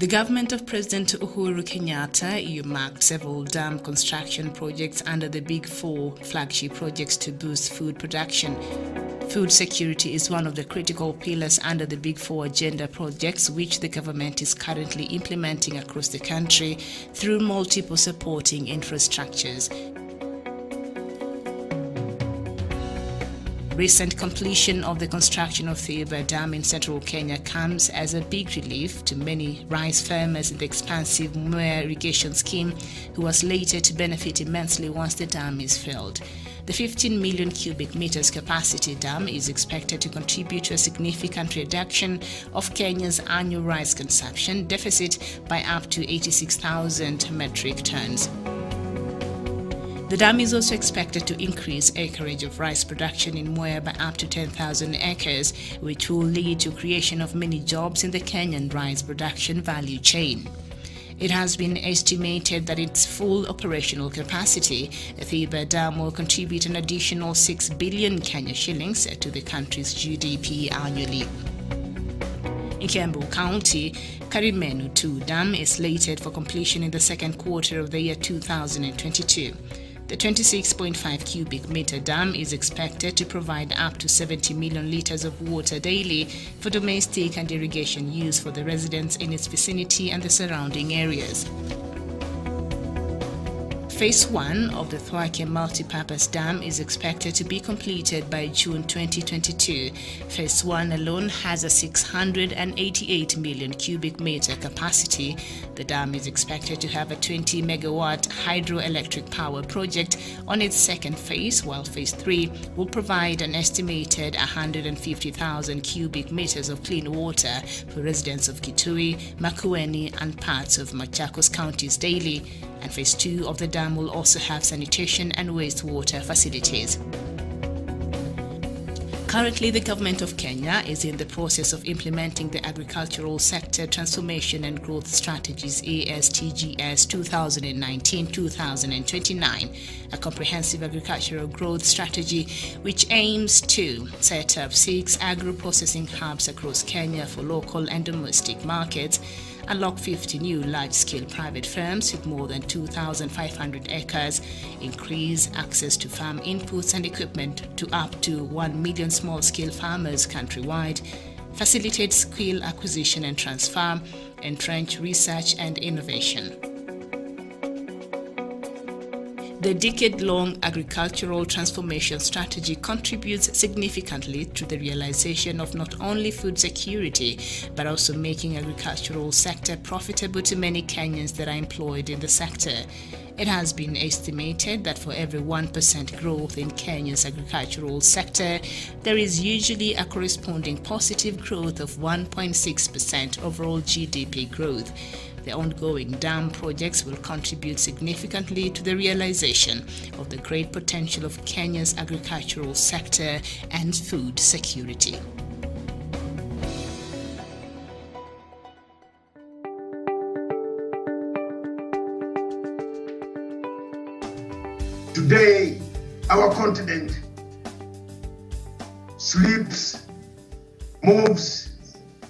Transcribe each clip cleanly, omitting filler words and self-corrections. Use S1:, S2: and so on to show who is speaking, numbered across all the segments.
S1: The government of President Uhuru Kenyatta earmarked several dam construction projects under the Big Four flagship projects to boost food production. Food security is one of the critical pillars under the Big Four agenda projects, which the government is currently implementing across the country through multiple supporting infrastructures. Recent completion of the construction of the Dam in central Kenya comes as a big relief to many rice farmers in the expansive Mwea irrigation scheme, who are slated to benefit immensely once the dam is filled. The 15 million cubic meters capacity dam is expected to contribute to a significant reduction of Kenya's annual rice consumption deficit by up to 86,000 metric tons. The dam is also expected to increase acreage of rice production in Mwea by up to 10,000 acres, which will lead to creation of many jobs in the Kenyan rice production value chain. It has been estimated that its full operational capacity, the dam will contribute an additional 6 billion Kenya shillings to the country's GDP annually. In Kiambu County, Karimenu 2 Dam is slated for completion in the second quarter of the year 2022. The 26.5 cubic meter dam is expected to provide up to 70 million liters of water daily for domestic and irrigation use for the residents in its vicinity and the surrounding areas. Phase 1 of the Thwake multipurpose dam is expected to be completed by June 2022. Phase 1 alone has a 688 million cubic meter capacity. The dam is expected to have a 20 megawatt hydroelectric power project on its second phase, while Phase 3 will provide an estimated 150,000 cubic meters of clean water for residents of Kitui, Makueni, and parts of Machakos counties daily. And Phase 2 of the dam will also have sanitation and wastewater facilities. Currently, the government of Kenya is in the process of implementing the Agricultural Sector Transformation and Growth Strategies ASTGS 2019-2029, a comprehensive agricultural growth strategy which aims to set up 6 agro-processing hubs across Kenya for local and domestic markets, unlock 50 new large-scale private firms with more than 2,500 acres, increase access to farm inputs and equipment to up to 1 million small-scale farmers countrywide, facilitate skill acquisition and transfer, entrench research and innovation. The decade-long agricultural transformation strategy contributes significantly to the realization of not only food security, but also making agricultural sector profitable to many Kenyans that are employed in the sector. It has been estimated that for every 1% growth in Kenya's agricultural sector, there is usually a corresponding positive growth of 1.6% overall GDP growth. The ongoing dam projects will contribute significantly to the realization of the great potential of Kenya's agricultural sector and food security.
S2: Today, our continent sleeps, moves,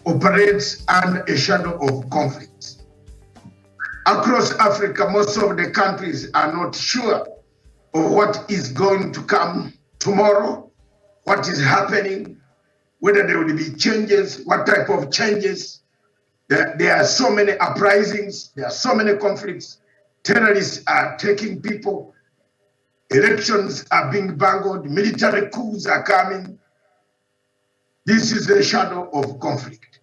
S2: operates under a shadow of conflict. Across Africa, most of the countries are not sure of what is going to come tomorrow, what is happening, whether there will be changes, what type of changes. There are so many uprisings, there are so many conflicts. Terrorists are taking people, elections are being bungled, military coups are coming. This is the shadow of conflict.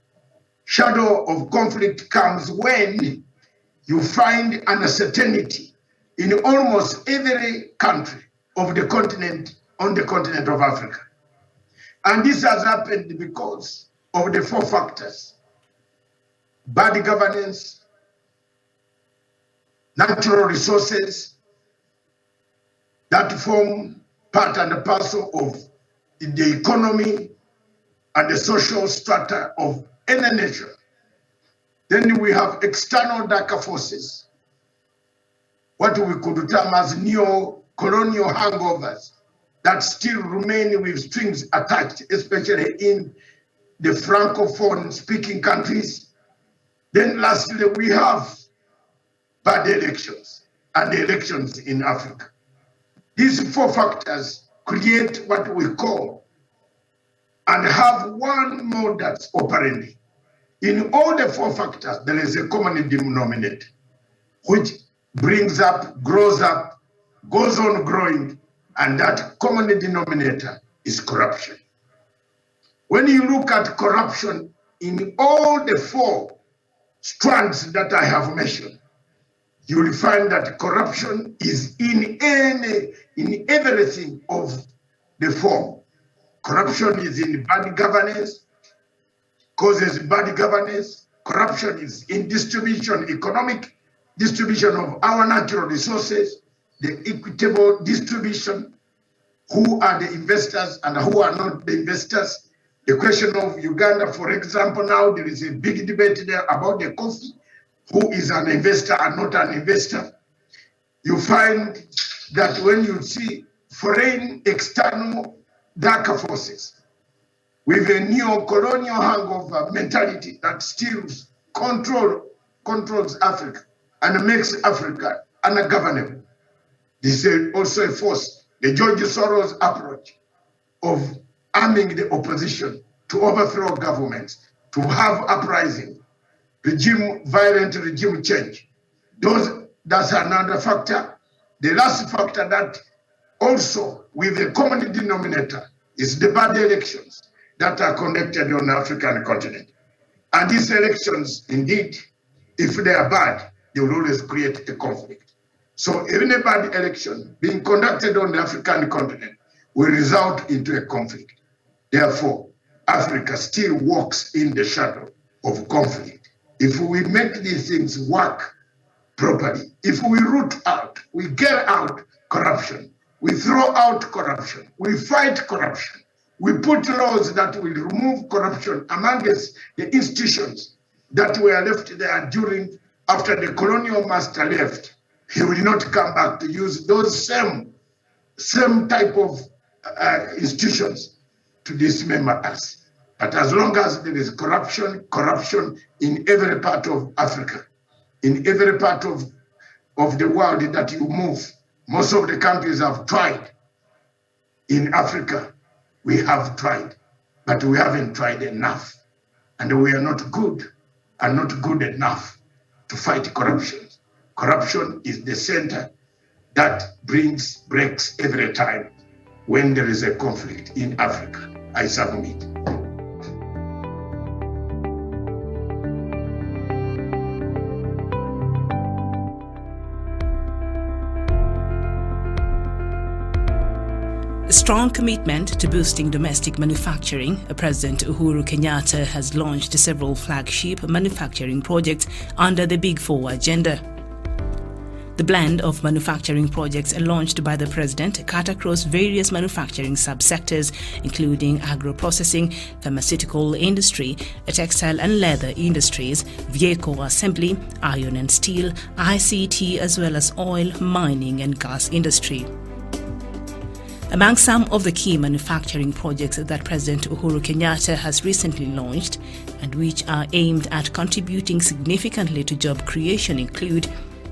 S2: Shadow of conflict comes when you find an uncertainty in almost every country of the continent, on the continent of Africa. And this has happened because of the 4 factors: bad governance, natural resources that form part and parcel of the economy and the social strata of any nation. Then we have external darker forces, what we could term as neo-colonial hangovers that still remain with strings attached, especially in the Francophone speaking countries, Then lastly, we have bad elections and elections in Africa. These four factors create what we call and have one modus operandi. In all the four factors, there is a common denominator, which brings up, grows up, goes on growing, and that common denominator is corruption. When you look at corruption in all the four strands that I have mentioned, you will find that corruption is in everything of the four. Corruption is in bad governance, causes bad governance. Corruption is in distribution, economic distribution of our natural resources, the equitable distribution, who are the investors and who are not the investors. The question of Uganda, for example, now there is a big debate there about the coffee, who is an investor and not an investor. You find that when you see foreign external darker forces with a neo-colonial hangover mentality that still controls Africa and makes Africa ungovernable. This is also a force, the George Soros approach of arming the opposition to overthrow governments, to have uprising, violent regime change. That's another factor. The last factor that also with a common denominator is the bad elections that are conducted on the African continent. And these elections, indeed, if they are bad, they will always create a conflict. So even a bad election being conducted on the African continent will result into a conflict. Therefore, Africa still walks in the shadow of conflict. If we make these things work properly, if we root out, we get out corruption, we throw out corruption, we fight corruption, we put laws that will remove corruption amongst the institutions that were left there after the colonial master left, he will not come back to use those same type of institutions to dismember us. But as long as there is corruption in every part of Africa, in every part of the world that you move, most of the countries have tried. In Africa, we have tried, but we haven't tried enough. And we are not good enough to fight corruption. Corruption is the center that breaks every time when there is a conflict in Africa. I submit.
S1: A strong commitment to boosting domestic manufacturing, President Uhuru Kenyatta has launched several flagship manufacturing projects under the Big Four agenda. The blend of manufacturing projects launched by the president cut across various manufacturing subsectors, including agro-processing, pharmaceutical industry, textile and leather industries, vehicle assembly, iron and steel, ICT, as well as oil, mining and gas industry. Among some of the key manufacturing projects that President Uhuru Kenyatta has recently launched and which are aimed at contributing significantly to job creation include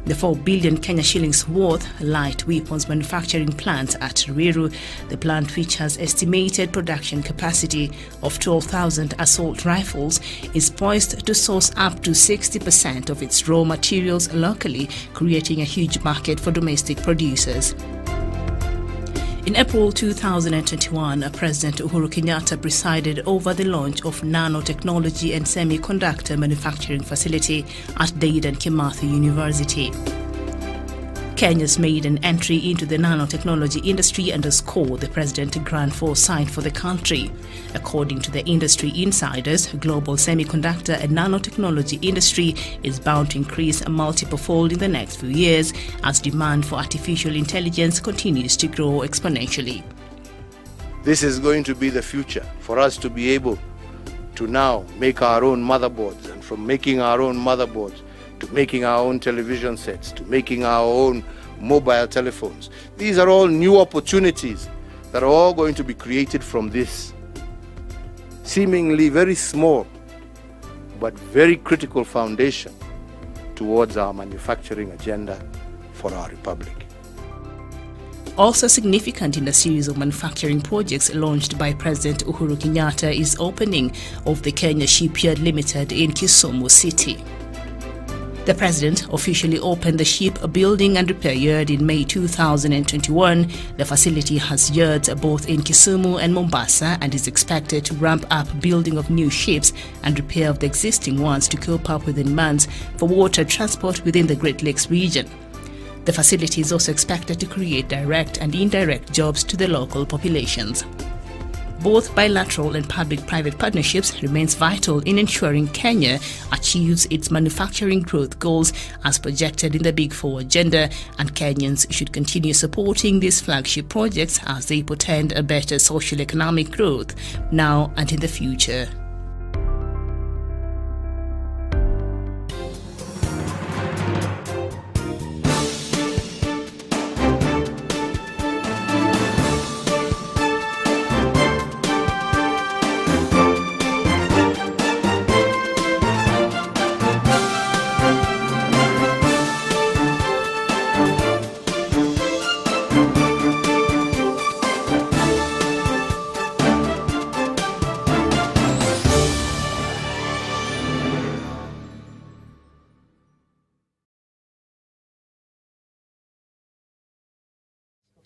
S1: the 4 billion Kenya shillings worth light weapons manufacturing plant at Ruto, the plant which has estimated production capacity of 12,000 assault rifles, is poised to source up to 60% of its raw materials locally, creating a huge market for domestic producers. In April 2021, President Uhuru Kenyatta presided over the launch of nanotechnology and semiconductor manufacturing facility at Dedan Kimathi University. Kenya's maiden entry into the nanotechnology industry underscored the president's grand foresight for the country. According to the industry insiders, global semiconductor and nanotechnology industry is bound to increase multiple-fold in the next few years as demand for artificial intelligence continues to grow exponentially.
S3: This is going to be the future for us to be able to now make our own motherboards, and from making our own motherboards to making our own television sets, to making our own mobile telephones. These are all new opportunities that are all going to be created from this seemingly very small but very critical foundation towards our manufacturing agenda for our republic.
S1: Also significant in the series of manufacturing projects launched by President Uhuru Kenyatta is opening of the Kenya Shipyard Limited in Kisumu City. The President officially opened the shipbuilding and repair yard in May 2021. The facility has yards both in Kisumu and Mombasa and is expected to ramp up building of new ships and repair of the existing ones to cope up with demands for water transport within the Great Lakes region. The facility is also expected to create direct and indirect jobs to the local populations. Both bilateral and public-private partnerships remains vital in ensuring Kenya achieves its manufacturing growth goals as projected in the Big Four agenda, and Kenyans should continue supporting these flagship projects as they portend a better socio-economic growth now and in the future.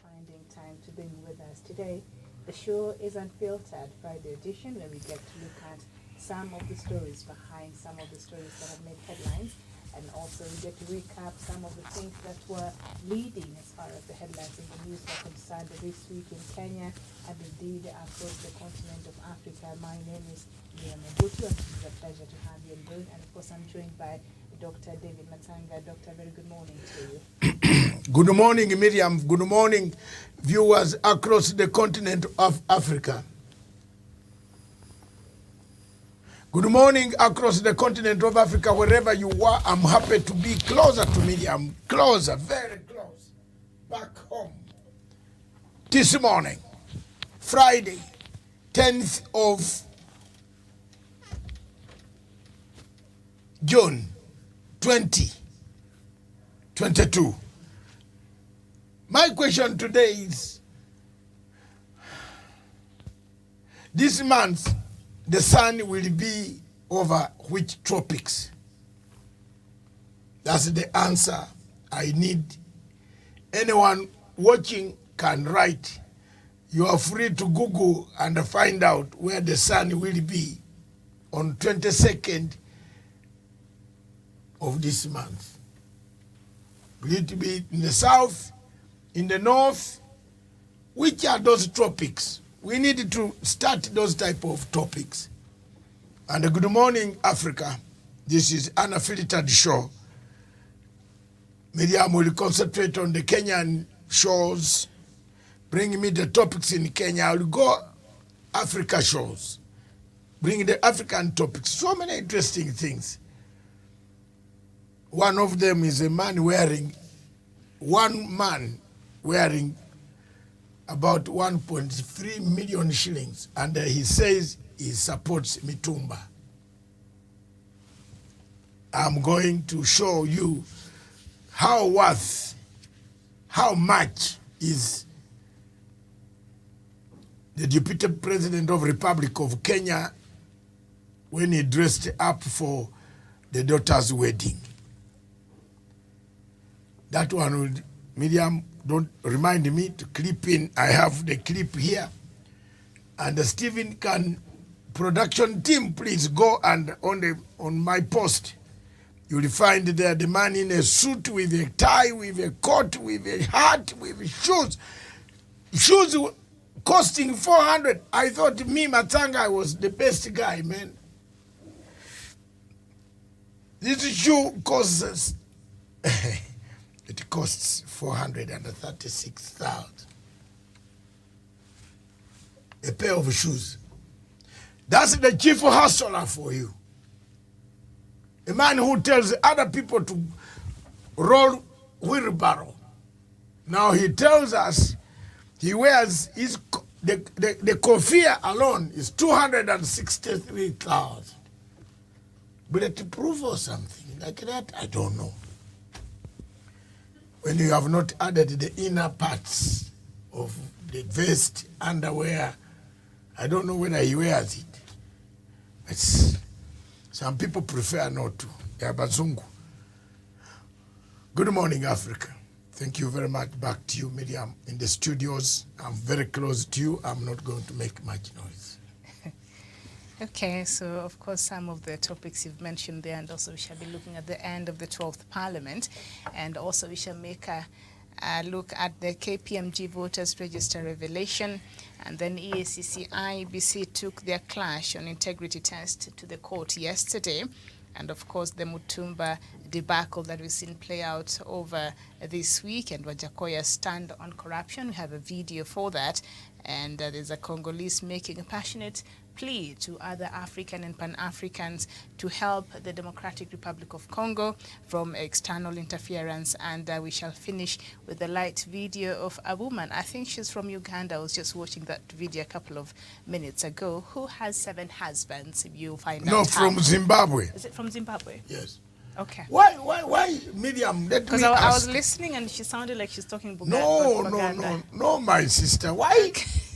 S1: Finding time to be with us today. The show is Unfiltered Friday edition, where we get to look at some of the stories behind some of the stories that have made headlines, and also we get to recap some of the things that were leading as far as the headlines in the news are concerned this week in Kenya and indeed across the continent of Africa. My name is Mia Mobutu, and it is a pleasure to have you on board. And of course, I'm joined by Dr. David Matanga. Doctor, very good morning to you.
S2: Good morning, Miriam. Good morning, viewers across the continent of Africa. Good morning across the continent of Africa, wherever you are. I'm happy to be closer to Miriam, closer, very close, back home. This morning, Friday, 10th of June, 2022. My question today is, this month, the sun will be over which tropics? That's the answer I need. Anyone watching can write. You are free to Google and find out where the sun will be on 22nd of this month. Will it be in the south, in the north? Which are those tropics? We need to start those type of topics. And good morning, Africa. This is an Unfiltered show. Miriam will concentrate on the Kenyan shows, bring me the topics in Kenya. I will go Africa shows, bring the African topics. So many interesting things. One of them is one man wearing about 1.3 million shillings, and he says he supports Mutumba. I'm going to show you how much is the Deputy President of Republic of Kenya when he dressed up for the daughter's wedding. That one would, Miriam, don't remind me to clip in. I have the clip here. And Stephen can, production team, please go and on my post, you'll find there the man in a suit with a tie, with a coat, with a hat, with shoes. Shoes costing 400. I thought me, Matanga, was the best guy, man. This shoe costs it costs 436,000. A pair of shoes. That's the chief hustler for you. A man who tells other people to roll wheelbarrow. Now he tells us he wears the kofia alone is 263,000. bulletproof or something like that, I don't know. When you have not added the inner parts of the vest, underwear, I don't know whether he wears it. But some people prefer not to. They are bazungu. Good morning, Africa. Thank you very much. Back to you, Miriam, in the studios. I'm very close to you. I'm not going to make much noise.
S1: Okay, so of course some of the topics you've mentioned there, and also we shall be looking at the end of the 12th Parliament, and also we shall make a look at the KPMG voters register revelation, and then EACC, IEBC took their clash on integrity test to the court yesterday, and of course the Mutumba debacle that we've seen play out over this week, and Wajakoya stand on corruption. We have a video for that, and there's a Congolese making a passionate plea to other African and Pan-Africans to help the Democratic Republic of Congo from external interference. And we shall finish with a light video of a woman. I think she's from Uganda. I was just watching that video a couple of minutes ago. Who has 7 husbands? You'll find out.
S2: No, from Zimbabwe.
S1: Is it from Zimbabwe?
S2: Yes.
S1: Okay.
S2: Why, Miriam?
S1: Because I was listening and she sounded like she's talking Buganda.
S2: No, my sister. Why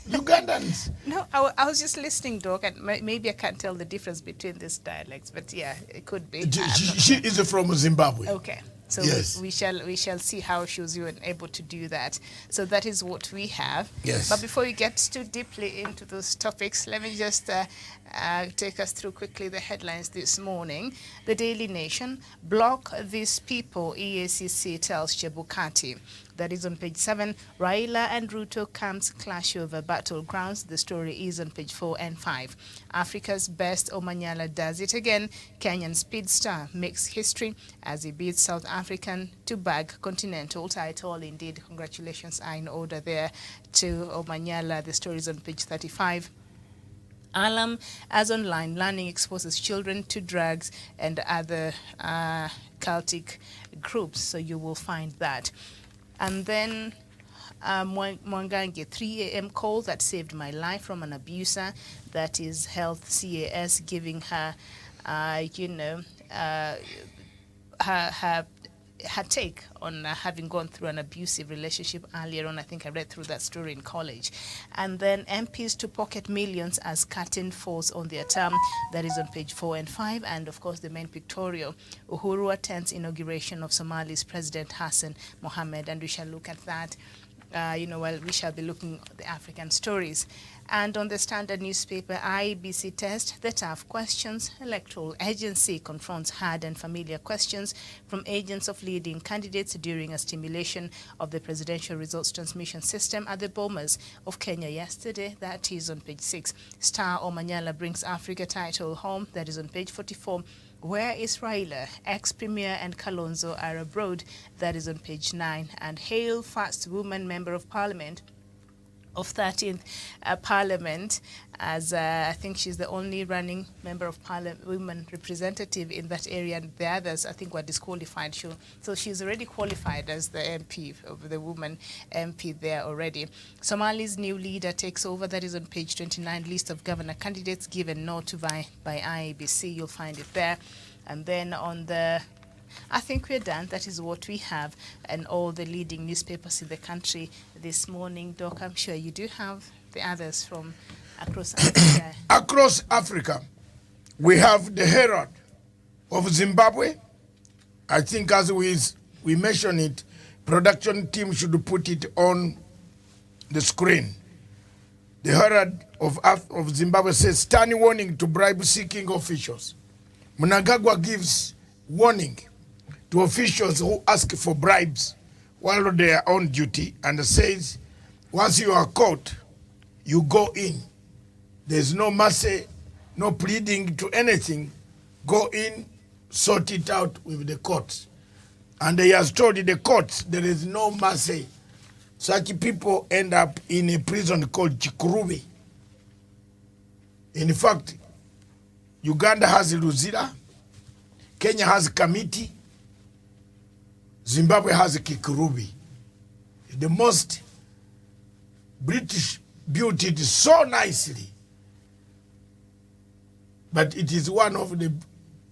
S2: Ugandans?
S1: No, I was just listening, Doc, and maybe I can't tell the difference between these dialects, but yeah, it could be.
S2: She is from Zimbabwe.
S1: Okay. So
S2: yes.
S1: we shall see how she was even able to do that. So that is what we have.
S2: Yes.
S1: But before we get too deeply into those topics, let me just take us through quickly the headlines this morning. The Daily Nation: block these people, EACC tells Chebukati. That is on page 7. Raila and Ruto camps clash over Battlegrounds. The story is on page 4 and 5. Africa's best Omanyala does it again. Kenyan speedster makes history as he beats South African to bag continental title. Indeed, congratulations are in order there to Omanyala. The story is on page 35. Alam as online learning exposes children to drugs and other cultic groups. So you will find that. And then Mwangangi, 3 a.m. call that saved my life from an abuser. That is Health CAS giving her, her take on having gone through an abusive relationship earlier on. I think I read through that story in college. And then MPs to pocket millions as curtain falls on their term. That is on page 4 and 5. And of course, the main pictorial: Uhuru attends inauguration of Somalis President Hassan Mohammed. And we shall look at that. While we shall be looking at the African stories. And on the Standard newspaper, IEBC test the tough questions. Electoral agency confronts hard and familiar questions from agents of leading candidates during a stimulation of the presidential results transmission system at the Bomas of Kenya yesterday. That is on page 6. Star Omanyala brings Africa title home. That is on page 44. Where is Raila? Ex-Premier and Kalonzo are abroad. That is on page 9. And hail first woman member of parliament of 13th Parliament, as I think she's the only running member of parliament, women representative in that area, and the others I think were disqualified. So she's already qualified as the MP, of the woman MP there already. Somalis' new leader takes over. That is on page 29. List of governor candidates given no to by IEBC. You'll find it there. And then on the, I think we're done. That is what we have, and all the leading newspapers in the country this morning. Doc, I'm sure you do have the others from across Africa.
S2: Across Africa, we have the Herald of Zimbabwe. I think as we mentioned it, production team should put it on the screen. The Herald of Zimbabwe says, stern warning to bribe-seeking officials. Mnangagwa gives warning to officials who ask for bribes while they are on duty, and says, once you are caught, you go in. There's no mercy, no pleading to anything. Go in, sort it out with the courts. And he has told the courts there is no mercy. Such people end up in a prison called Chikurubi. In fact, Uganda has Luzira, Kenya has Kamiti, Zimbabwe has Kikurubi. The most British built it so nicely, but it is one of the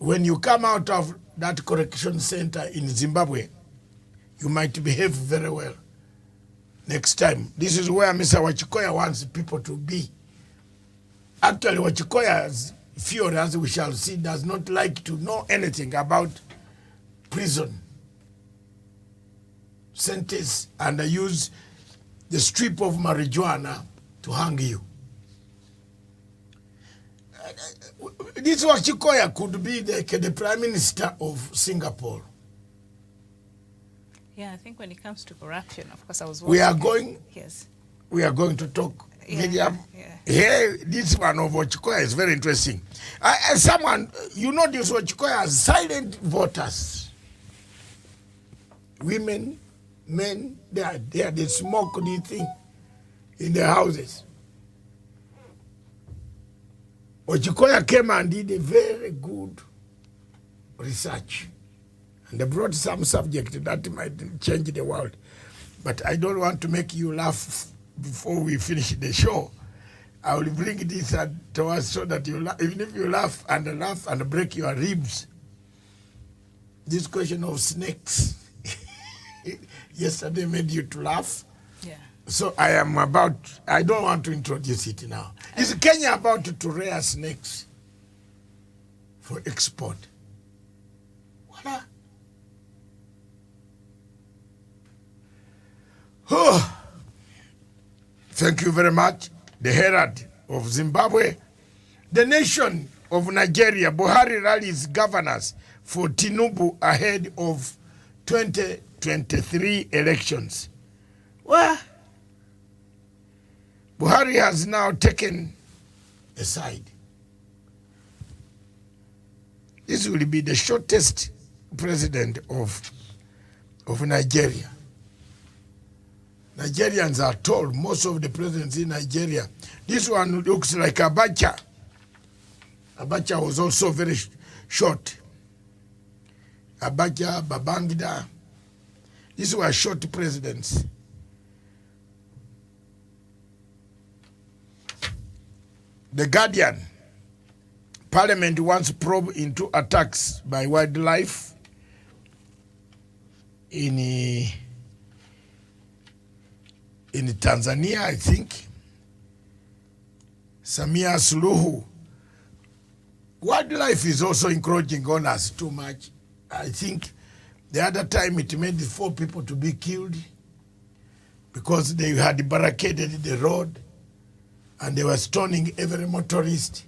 S4: when you come out of that correction center in Zimbabwe, you might behave very well next time. This is where Mr. Wajakoya wants people to be. Actually, Wajakoya's theory, as we shall see, does not like to know anything about prison sentence and use the strip of marijuana to hang you. This Wajakoya could be the Prime Minister of Singapore.
S1: Yeah, I think when it comes to corruption, of course, I was.
S4: We are going.
S1: Yes.
S4: We are going to talk.
S1: Yeah.
S4: Here, this one of Wajakoya is very interesting. Someone, you know, this Wajakoya has silent voters. Women, men, they smoke the thing in their houses. Wajakoya came and did a very good research. And they brought some subject that might change the world. But I don't want to make you laugh before we finish the show. I will bring this to us so that you laugh, even if you laugh and break your ribs. This question of snakes yesterday made you to laugh.
S1: Yeah.
S4: So I don't want to introduce it now. Is Kenya about to rear snakes for export? Voila. Oh, thank you very much. The Herald of Zimbabwe. The nation of Nigeria, Buhari rallies governors for Tinubu ahead of 2023 elections. Well, Buhari has now taken a side. This will be the shortest president of Nigeria. Nigerians are told, most of the presidents in Nigeria, this one looks like Abacha. Abacha was also very short. Abacha, Babangida, these were short presidents. The Guardian, Parliament wants probe into attacks by wildlife in Tanzania, I think. Samia Suluhu. Wildlife is also encroaching on us too much. I think the other time it made 4 people to be killed because they had barricaded the road and they were stoning every motorist.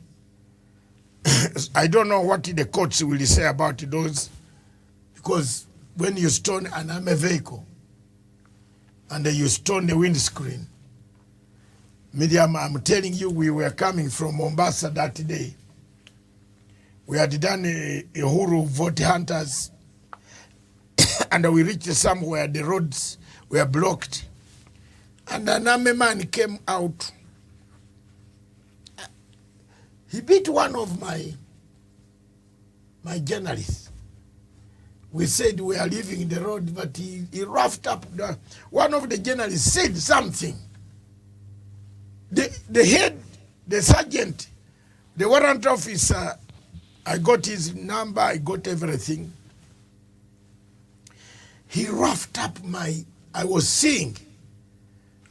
S4: I don't know what the courts will say about those, because when you stone an army vehicle and you stone the windscreen, Miriam, I'm telling you, we were coming from Mombasa that day. We had done a Uhuru vote hunters and we reached somewhere, the roads were blocked. And an army man came out. He beat one of my journalists. We said we are leaving the road, but he roughed up. One of the journalists said something. The head, the sergeant, the warrant officer, I got his number, I got everything. He roughed up I was seeing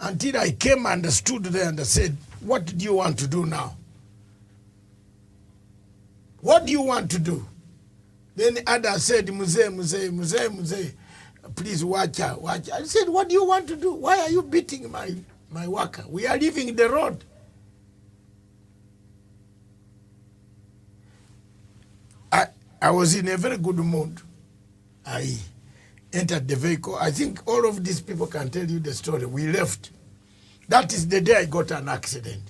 S4: until I came and stood there and I said, what do you want to do now? What do you want to do? Then the other said, Mzee, please watch out. I said, what do you want to do? Why are you beating my worker? We are leaving the road. I was in a very good mood. I entered the vehicle. I think all of these people can tell you the story. We left. That is the day I got an accident.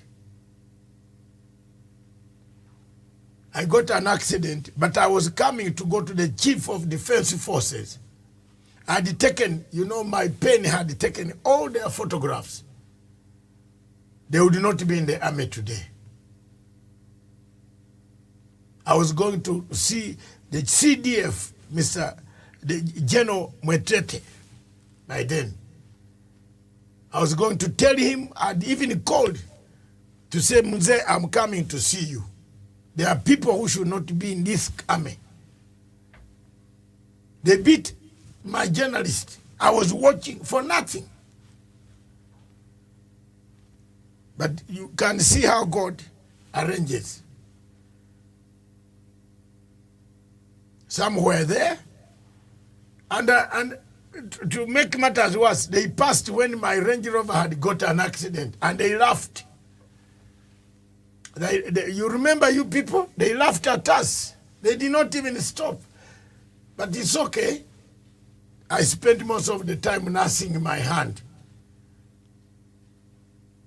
S4: I got an accident, but I was coming to go to the Chief of Defense Forces. I had taken, my pen had taken all their photographs. They would not be in the army today. I was going to see the CDF, the General Mwetete, by then. I was going to tell him, I'd even called to say, Mzee, I'm coming to see you. There are people who should not be in this army. They beat my journalist. I was watching for nothing. But you can see how God arranges. Some were there, and to make matters worse, they passed when my Range Rover had got an accident, and they laughed. You remember, you people? They laughed at us. They did not even stop. But it's okay. I spent most of the time nursing my hand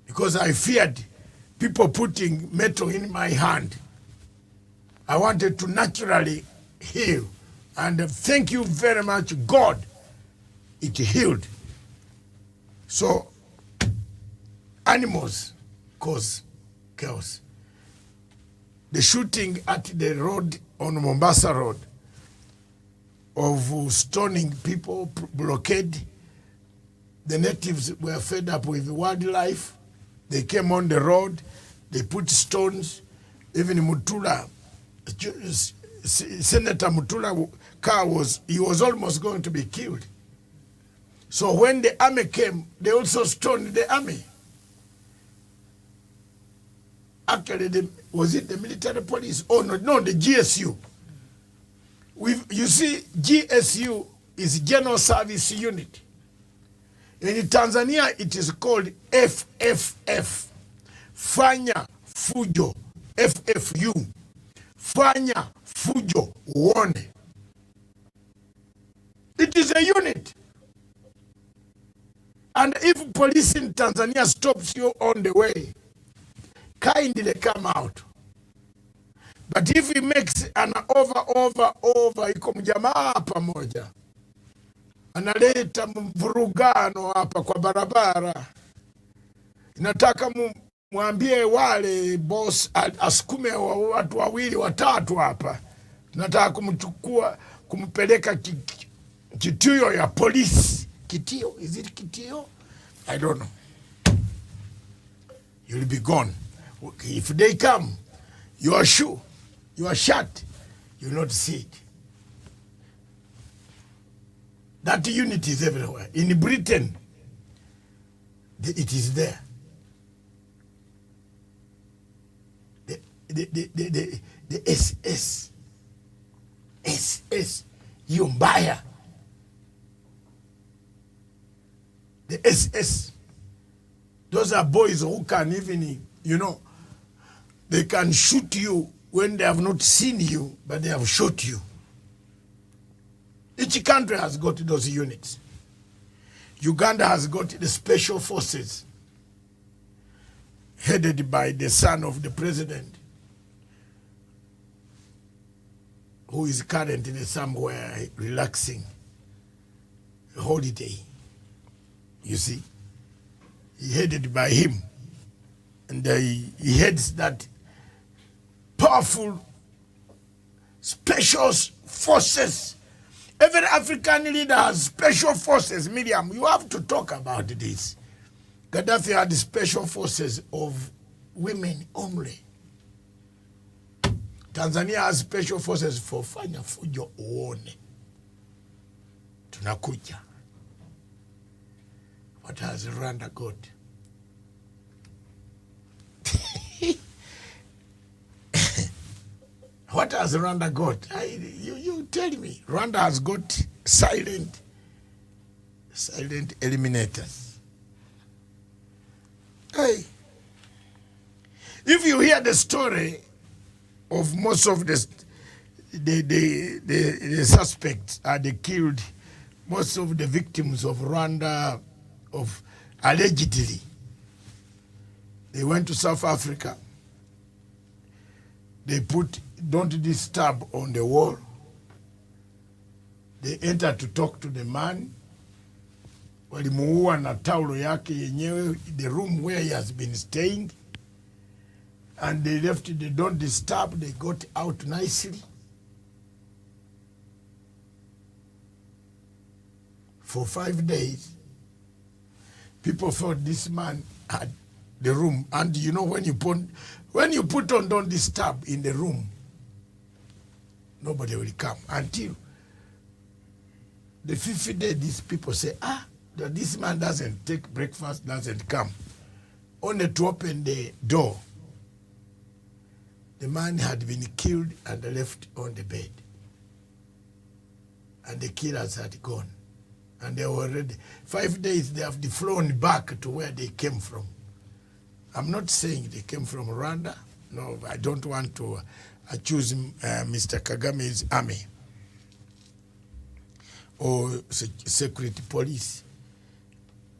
S4: because I feared people putting metal in my hand. I wanted to naturally heal. And thank you very much, God. It healed. So, animals cause chaos. The shooting at the road on Mombasa Road of stoning people, blockade. The natives were fed up with wildlife. They came on the road. They put stones. Even Mutula, Senator Mutula car was almost going to be killed. So when the army came, they also stoned the army. Actually, was it the military police? Oh, no, the GSU. You see, GSU is General Service Unit. In Tanzania, it is called FFF. Fanya Fujo, FFU. Fanya Fujo Uone. It is a unit. And if police in Tanzania stops you on the way, kindly come out. But if he makes an over, iko mjamaa pamoja, analeta mvurugano hapa kwa barabara, nataka mwambie wale boss asukume watu wawili watatu hapa, nataka kumchukua kumpeleka kituo ya polisi. Kitio, is it Kitio? I don't know. You'll be gone. If they come, you are sure, you are shut, you will not see it. That unit is everywhere. In Britain, it is there. The SS, Yumbaya. The SS, those are boys who can even, they can shoot you when they have not seen you, but they have shot you. Each country has got those units. Uganda has got the special forces, headed by the son of the president, who is currently somewhere relaxing, a holiday. You see, he headed by him, and he heads that powerful special forces. Every African leader has special forces. Miriam, you have to talk about this. Gaddafi had special forces of women only. Tanzania has special forces for fanya fujo uone. Tunakuja. What has Rwanda got? What has Rwanda got? You tell me. Rwanda has got silent eliminators. Hey, if you hear the story of most of the suspects they killed, most of the victims of Rwanda, of allegedly, they went to South Africa. They put "don't disturb" on the wall. They entered to talk to the man. Walimuua na taulo yake yenyewe, the room where he has been staying. And they left the "don't disturb." They got out nicely. For 5 days, people thought this man had the room. And you know, when you put on "don't disturb" in the room, nobody will come until The 5th day, these people say, that this man doesn't take breakfast, doesn't come. Only to open the door, the man had been killed and left on the bed. And the killers had gone. And they were already, 5 days they have flown back to where they came from. I'm not saying they came from Rwanda. No, I don't want to accuse Mr. Kagame's army or security police.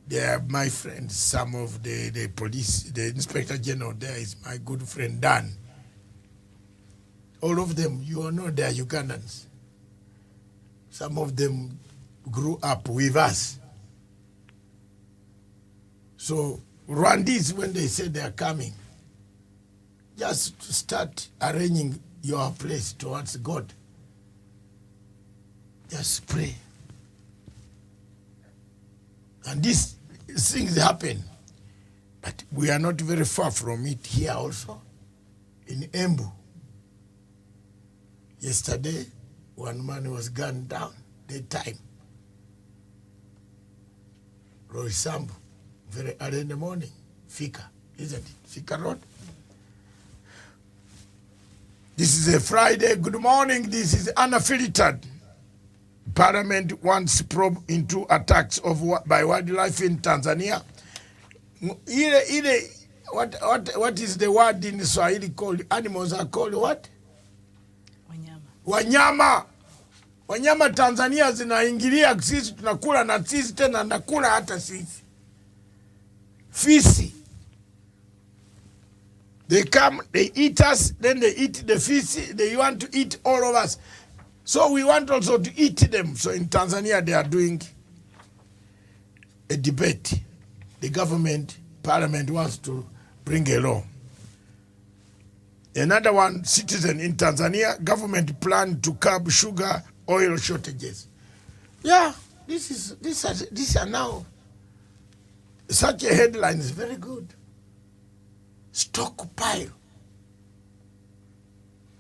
S4: They are my friends. Some of the police, the Inspector General there is my good friend Dan. All of them, you know, they are Ugandans. Some of them grew up with us. So Rwandese, when they say they are coming, just start arranging your place towards God. Just pray. And these things happen. But we are not very far from it here also, in Embu. Yesterday, one man was gunned down, daytime. Roy Sambu, very early in the morning. Fika, isn't it? Fika Road. This is a Friday. Good morning. This is Unfiltered. Parliament wants probe into attacks by wildlife in Tanzania. What is the word in Swahili called? Animals are called what? Wanyama. Wanyama Tanzania zinaingilia sisi, tunakula na sisi tena nakula hata sisi. Fisi. They come, they eat us, then they eat the fish. They want to eat all of us. So we want also to eat them. So in Tanzania, they are doing a debate. The government, parliament wants to bring a law. Another one, citizen in Tanzania, government plan to curb sugar oil shortages. Yeah, these are now, such a headline is very good. Stockpile.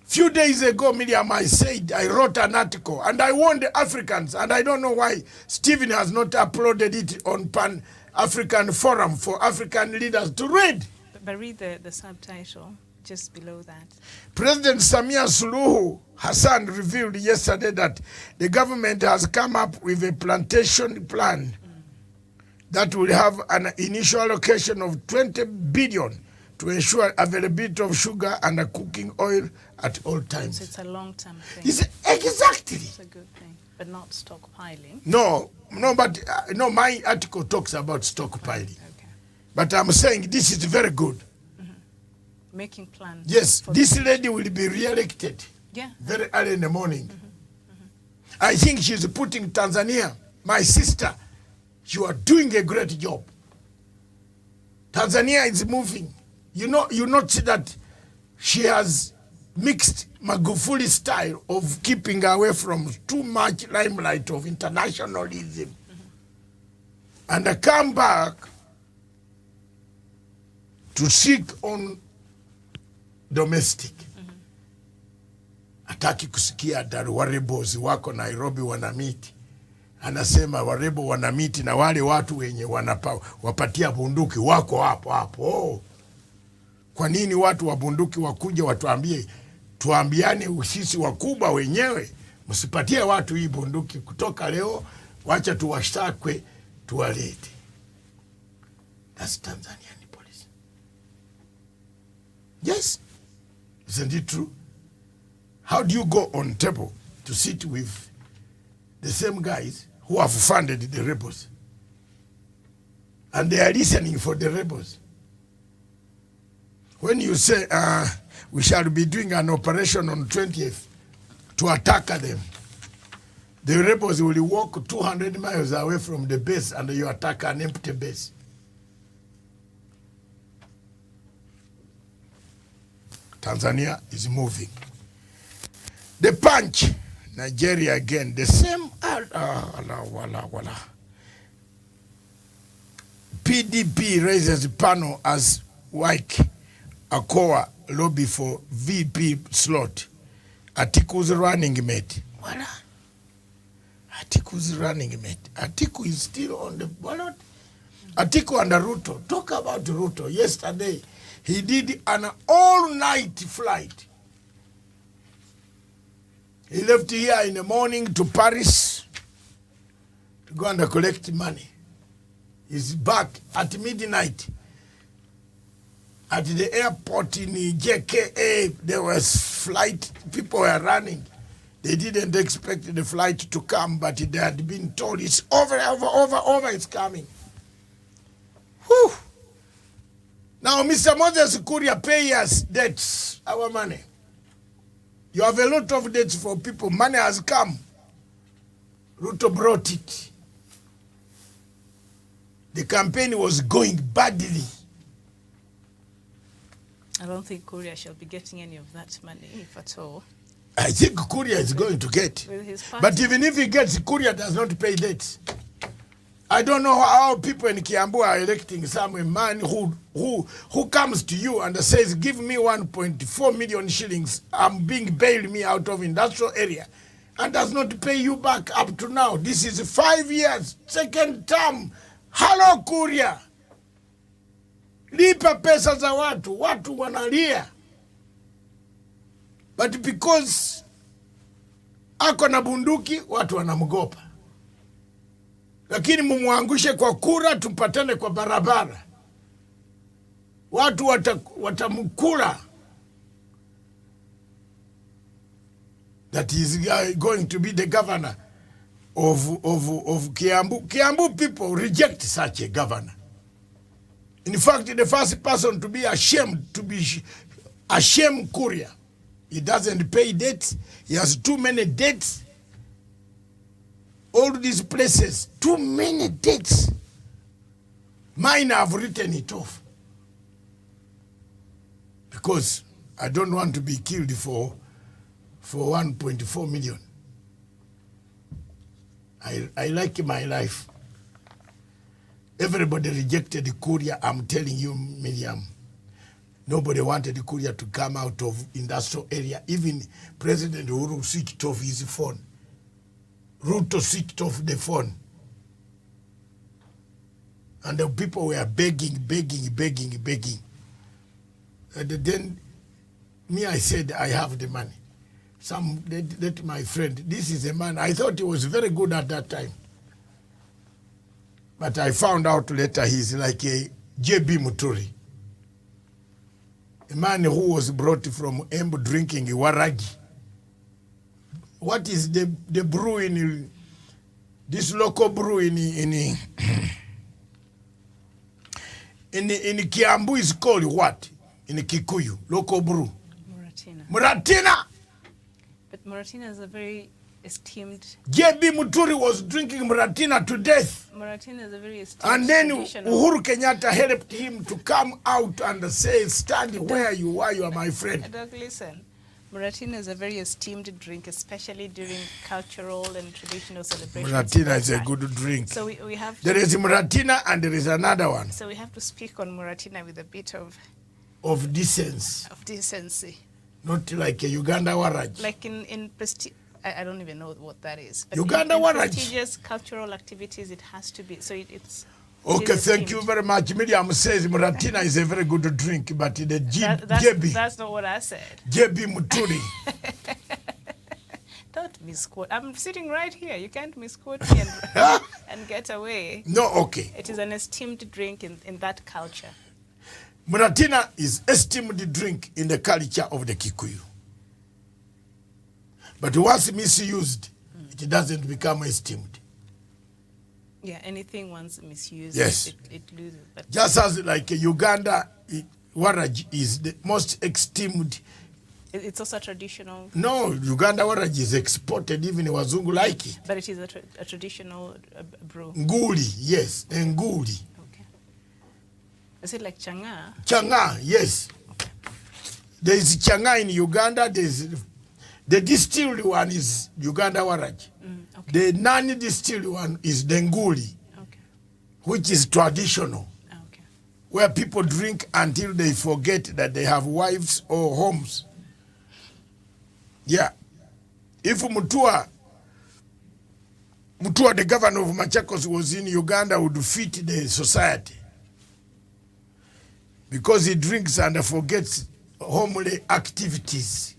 S4: Few days ago, Miriam, I wrote an article and I warned the Africans, and I don't know why Stephen has not uploaded it on Pan-African Forum for African leaders to read.
S5: But read the subtitle just below that.
S4: President Samia Suluhu Hassan revealed yesterday that the government has come up with a plantation plan that will have an initial allocation of 20 billion to ensure availability of sugar and cooking oil at all times.
S5: So it's a long-term thing.
S4: Exactly.
S5: It's a good thing, but not stockpiling.
S4: No, but my article talks about stockpiling.
S5: Okay.
S4: But I'm saying this is very good.
S5: Making plans.
S4: Yes, this lady will be re-elected.
S5: Yeah.
S4: Very early in the morning. I think she's putting Tanzania, my sister, you are doing a great job. Tanzania is moving. You notice that she has mixed Magufuli style of keeping away from too much limelight of internationalism. And come back to seek on domestic. Hataki kusikia that warebos wako Nairobi wanamiti. Anasema warebo wanamiti na wale watu wenye wapatia bunduki wako hapo. Kwa nini watu wa bunduki wakuja watuambie, tuambiane sisi wakubwa wenyewe, msipatie watu hii bunduki kutoka leo, wacha tuwashtakwe, tuwalete. That's Tanzanian police. Yes. Isn't it true? How do you go on table to sit with the same guys who have funded the rebels? And they are listening for the rebels. When you say, we shall be doing an operation on 20th to attack them, the rebels will walk 200 miles away from the base and you attack an empty base. Tanzania is moving. The Punch, Nigeria again, the same. PDP raises panel as Wajakoya lobby for VP slot. Atiku's running mate. Atiku's running, mate. Atiku is still on the ballot. Atiku and Ruto. Talk about Ruto. Yesterday, he did an all-night flight. He left here in the morning to Paris to go and collect money. He's back at midnight. At the airport in JKA, there was flight. People were running. They didn't expect the flight to come, but they had been told it's over, it's coming. Whew. Now, Mr. Moses Kuria, pay us debts, our money. You have a lot of debts for people. Money has come. Ruto brought it. The campaign was going badly.
S5: I don't think Korea shall be getting any of that money, if at all.
S4: I think Korea is going to get.
S5: With his party.
S4: But even if he gets, Korea does not pay debts. I don't know how people in Kiambu are electing some man who comes to you and says, give me 1.4 million shillings. I'm being bailed me out of industrial area, and does not pay you back up to now. This is 5 years, second term. Hello, Korea. Lipa pesa za watu. Watu wanalia. But because ako na bunduki, watu wanamgopa. Lakini mumuangushe kwa kura, tumpatane kwa barabara. Watu watamkula. That is going to be the governor of Kiambu. Kiambu people reject such a governor. In fact, the first person to be ashamed, Korea. He doesn't pay debts. He has too many debts. All these places, too many debts. Mine have written it off. Because I don't want to be killed for 1.4 million. I like my life. Everybody rejected Korea. I'm telling you, Miriam. Nobody wanted Korea to come out of industrial area. Even President Uhuru switched off his phone. Ruto switched off the phone. And the people were begging. And then I said, I have the money. That my friend, this is a man, I thought he was very good at that time. But I found out later he's like a JB Muturi. A man who was brought from Embu drinking waragi. What is the brew in this local brew in Kiambu is called what? In Kikuyu, local brew. Muratina.
S5: But Muratina is a very esteemed.
S4: JB Muturi was drinking Muratina to death.
S5: Muratina is a very esteemed.
S4: And then Uhuru Kenyatta helped him to come out and say, stand where you are, you are my friend.
S5: Doug, listen. Muratina is a very esteemed drink, especially during cultural and traditional celebrations.
S4: Muratina is a good drink.
S5: So we have.
S4: There is Muratina and there is another one.
S5: So we have to speak on Muratina with a bit of
S4: decency.
S5: Of decency.
S4: Not like a Uganda Waraj.
S5: Like in I don't even know what that is. But
S4: Uganda
S5: in
S4: Waraj.
S5: Prestigious cultural activities, it has to be. So it's.
S4: Okay, thank you very much. Miriam says Muratina is a very good drink, but the JB.
S5: That's not what I said.
S4: JB Muturi.
S5: Don't misquote. I'm sitting right here. You can't misquote me and get away.
S4: No, okay.
S5: It is an esteemed drink in that culture.
S4: Muratina is esteemed drink in the culture of the Kikuyu. But once misused, it doesn't become esteemed.
S5: Yeah, anything once misused,
S4: yes.
S5: it loses. But
S4: just as like Uganda, Waraj is the most esteemed.
S5: It's also traditional.
S4: No, Uganda Waraj is exported, even Wazungu like it.
S5: But it is a traditional brew.
S4: Nguli, yes, Nguli.
S5: Okay. Is it like Changa?
S4: Changa, yes. Okay. There is Changa in Uganda. There's the distilled one is Uganda Waraj. Okay. The non-distilled one is Denguli, okay, which is traditional, okay, where people drink until they forget that they have wives or homes. Yeah. If Mutua Mutua, the governor of Machakos, was in Uganda, would defeat the society. Because he drinks and forgets homely activities.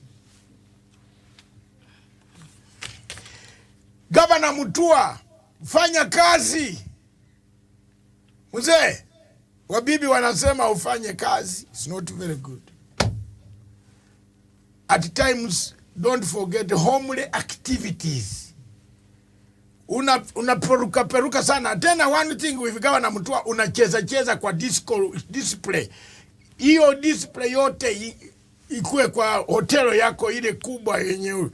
S4: Governor Mutua, fanya kazi. Mzee, wabibi wanasema ufanye kazi. It's not very good. At times, don't forget homely activities. Unaperuka sana. Tena one thing with Governor Mutua, unacheza kwa display. Hiyo display yote ikue kwa hotelo yako ile kubwa yenye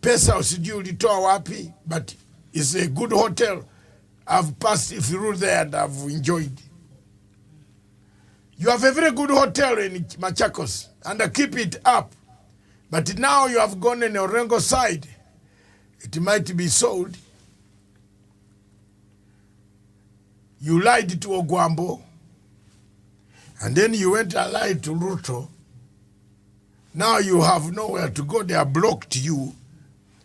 S4: pesa usijui ulitoa wapi, but it's a good hotel. I've passed through there and I've enjoyed. You have a very good hotel in Machakos and keep it up. But now you have gone in the Orengo side. It might be sold. You lied to Ogwambo. And then you went and lied to Ruto. Now you have nowhere to go. They have blocked you.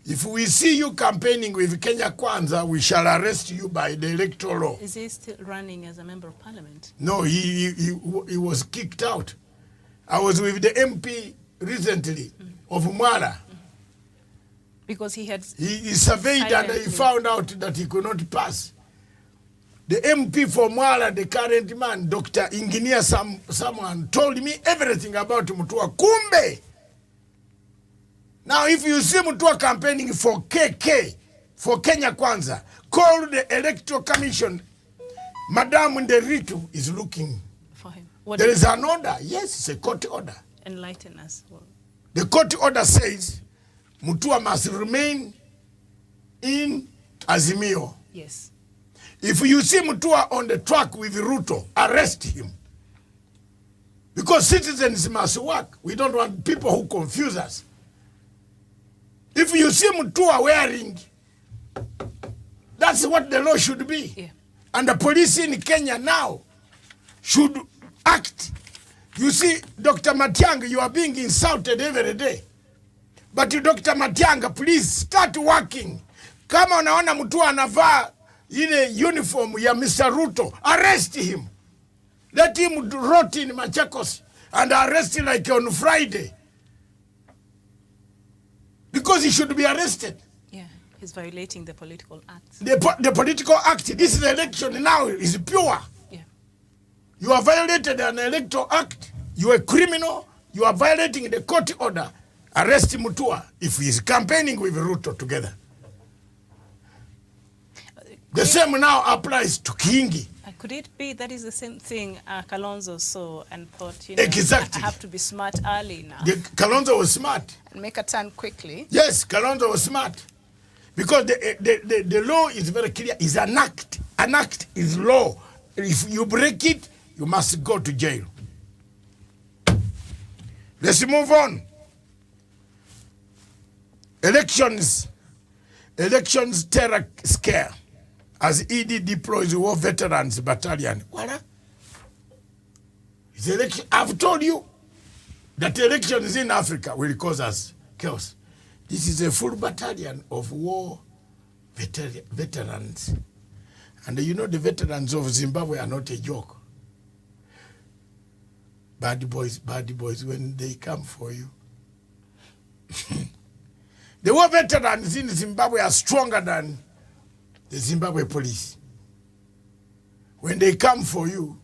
S4: If we see you campaigning with Kenya Kwanza, we shall arrest you by the electoral law.
S5: Is he still running as a member of parliament?
S4: No, he was kicked out. I was with the MP recently of Mwala.
S5: Because he had...
S4: He surveyed and he found out that he could not pass. The MP for Mwala, the current man, Dr. Engineer someone told me everything about Mutua. Kumbe! Now, if you see Mutua campaigning for KK, for Kenya Kwanza, call the Electoral Commission. Madam Nderitu is looking
S5: for him.
S4: There is an order. Yes, it's a court order.
S5: Enlighten us. Well,
S4: the court order says Mutua must remain in Azimio.
S5: Yes.
S4: If you see Mutua on the track with Ruto, arrest him. Because citizens must work. We don't want people who confuse us. If you see Mutua wearing, that's what the law should be.
S5: Yeah. And
S4: the police in Kenya now should act. You see, Dr. Matiang'i, you are being insulted every day. But Dr. Matiang'i, please start working. Kama unaona Mutua anavaa ile uniform ya Mr. Ruto, arrest him. Let him rot in Machakos and arrest him like on Friday. Because he should be arrested.
S5: Yeah, he's violating the political act.
S4: The political act, this election now is pure.
S5: Yeah.
S4: You are violated an electoral act. You are a criminal. You are violating the court order. Arrest Mutua if he is campaigning with Ruto together. The same now applies to Kingi.
S5: Could it be that is the same thing Kalonzo saw and thought, you know,
S4: exactly.
S5: I have to be smart early now.
S4: Kalonzo was smart.
S1: And make a turn quickly.
S4: Yes, Kalonzo was smart. Because the law is very clear. It's an act. An act is law. If you break it, you must go to jail. Let's move on. Elections terror scare. As ED deploys war veterans battalion. What? It's election. I've told you that elections in Africa will cause us chaos. This is a full battalion of war veterans. And you know the veterans of Zimbabwe are not a joke. Bad boys, when they come for you. The war veterans in Zimbabwe are stronger than the Zimbabwe police. When they come for you,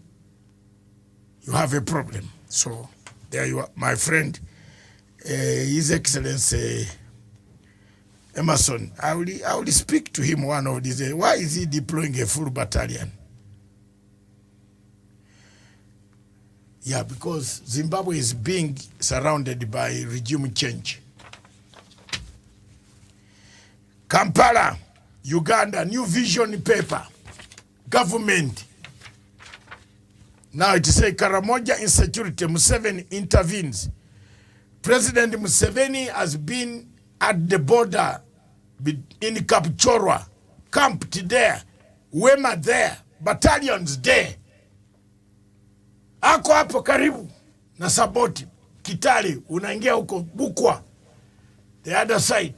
S4: you have a problem. So there you are, my friend, His Excellency Emerson. I will speak to him one of these days. Why is he deploying a full battalion? Yeah, because Zimbabwe is being surrounded by regime change. Kampala, Uganda, new vision paper, government. Now it says Karamoja insecurity, Museveni intervenes. President Museveni has been at the border in Kapchorwa, camped there, Wema there, battalions there. Ako hapo karibu na Saboti, Kitale, unaingia huko Bukwa, the other side.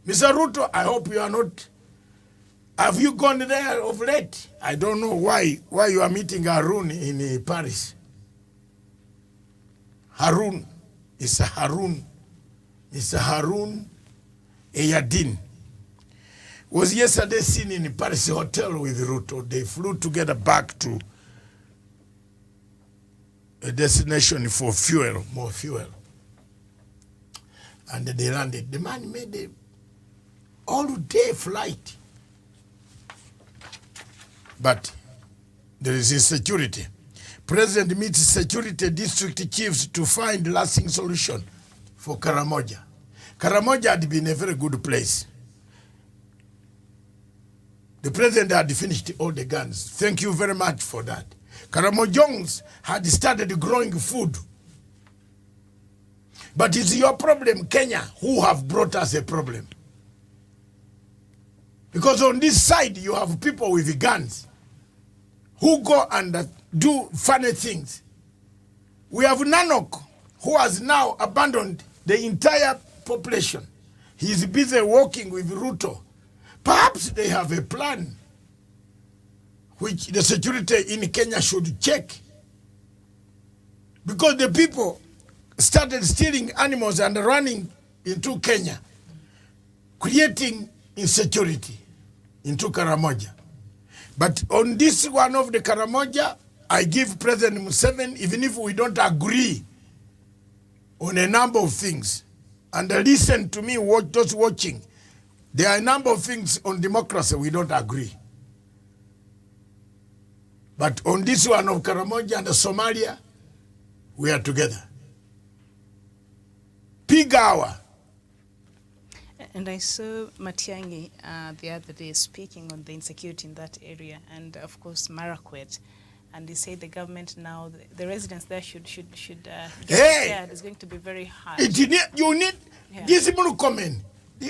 S4: Mr. Ruto, I hope you are not Have you gone there of late? I don't know why you are meeting Harun in Paris. Harun. It's Harun Eyadin. Was yesterday seen in Paris hotel with Ruto. They flew together back to a destination for fuel, more fuel. And they landed. The man made a all-day flight. But there is insecurity. President meets security district chiefs to find lasting solution for Karamoja. Karamoja had been a very good place. The president had finished all the guns. Thank you very much for that. Karamojons had started growing food. But it's your problem, Kenya, who have brought us a problem. Because on this side, you have people with guns who go and do funny things. We have Nanok, who has now abandoned the entire population. He is busy working with Ruto. Perhaps they have a plan which the security in Kenya should check. Because the people started stealing animals and running into Kenya, creating insecurity into Karamoja. But on this one of the Karamoja, I give President Museveni, even if we don't agree on a number of things, and listen to me, those watching, there are a number of things on democracy we don't agree. But on this one of Karamoja and Somalia, we are together. Big hour.
S5: And I saw Matiang'i the other day speaking on the insecurity in that area, and of course Marakwet, and he said the government now, the residents there should get prepared. It's going to be very hard.
S4: You need this Mulkomen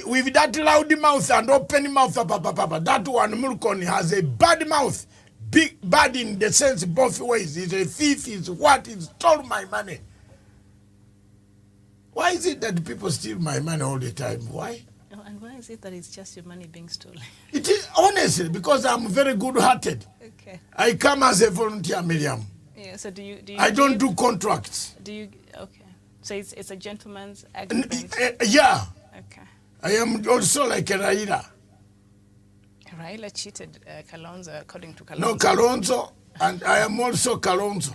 S4: with that loud mouth and open mouth. That one Mulkoni has a bad mouth, bad in the sense both ways. He's a thief. He's what? He stole my money. Why is it that people steal my money all the time? Why?
S5: Oh, and why is it that it's just your money being stolen?
S4: It is honestly because I'm very good-hearted.
S5: Okay.
S4: I come as a volunteer, Miriam.
S5: Yeah. So do you?
S4: I don't do contracts.
S5: Do you? Okay. So it's a gentleman's agreement.
S4: Yeah.
S5: Okay.
S4: I am also like a Raila.
S5: Raila cheated Kalonzo, according to Kalonzo.
S4: No, Kalonzo, and I am also Kalonzo.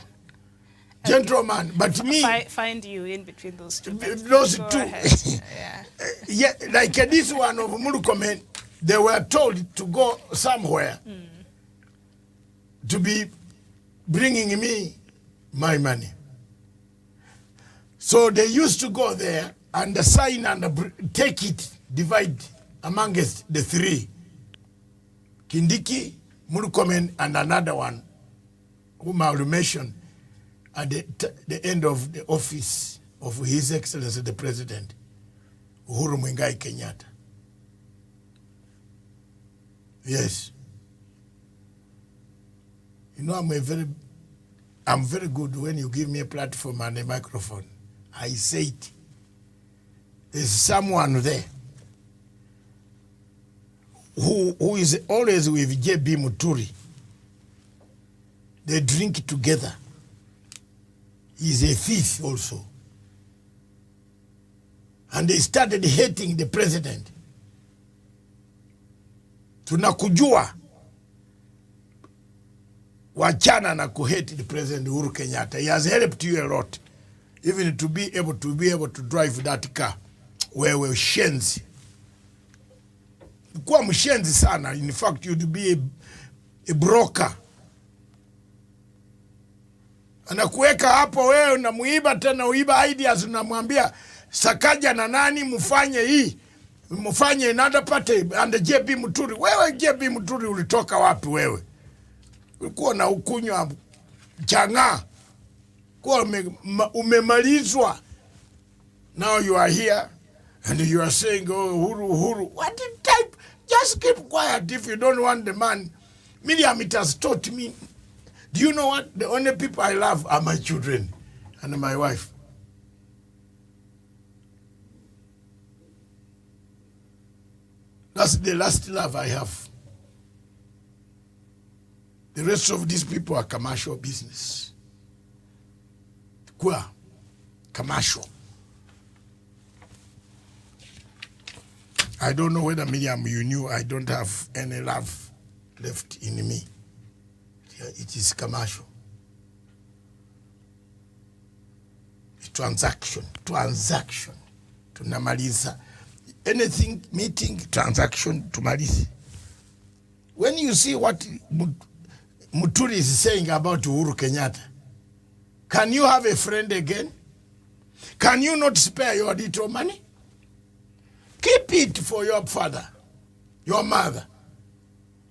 S4: Gentleman, but me...
S5: Find you in between those two.
S4: Those
S5: Go
S4: two.
S5: Yeah.
S4: Yeah, like this one of Murukomen, they were told to go somewhere to be bringing me my money. So they used to go there and sign and take it, divide amongst the three. Kindiki, Murukomen, and another one, whom I will mention, at the end of the office of His Excellency the President, Uhuru Muigai Kenyatta. Yes. You know, I'm very good when you give me a platform and a microphone. I say it. There's someone there who is always with J.B. Muturi. They drink together. He's a thief also. And they started hating the president. Tunakujua. Wachana na kuhate the president Uhuru Kenyatta. He has helped you a lot. Even to be able to drive that car. Wewe shenzi. Kuwa mshenzi sana. In fact, you'd be a broker. Anakuweka hapo wewe unamuiba tena uiba ideas unamwambia Sakaja na nani mfanye hii. Mfanye another party and JB Muturi. Wewe JB Muturi ulitoka wapi wewe? Ulikuwa na ukunywa changa. Kwa umemalizwa. Now you are here and you are saying, oh, Uhuru. What type? Just keep quiet if you don't want the man. Miriam, it has taught me. Do you know what? The only people I love are my children and my wife. That's the last love I have. The rest of these people are commercial business. Kwa commercial. I don't know whether, Miriam, you knew I don't have any love left in me. It is commercial. Transaction. Tunamaliza. Anything, meeting, transaction, tumalize. When you see what Muturi is saying about Uhuru Kenyatta, can you have a friend again? Can you not spare your little money? Keep it for your father, your mother,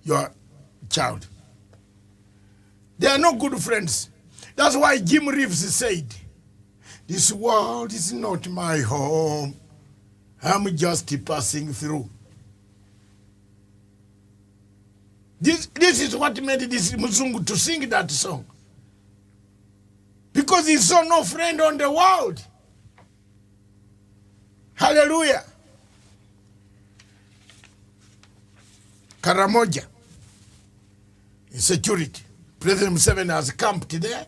S4: your child. They are no good friends. That's why Jim Reeves said, this world is not my home. I'm just passing through. This is what made this Muzungu to sing that song. Because he saw no friend on the world. Hallelujah. Karamoja. Insecurity. President Museveni has camped there.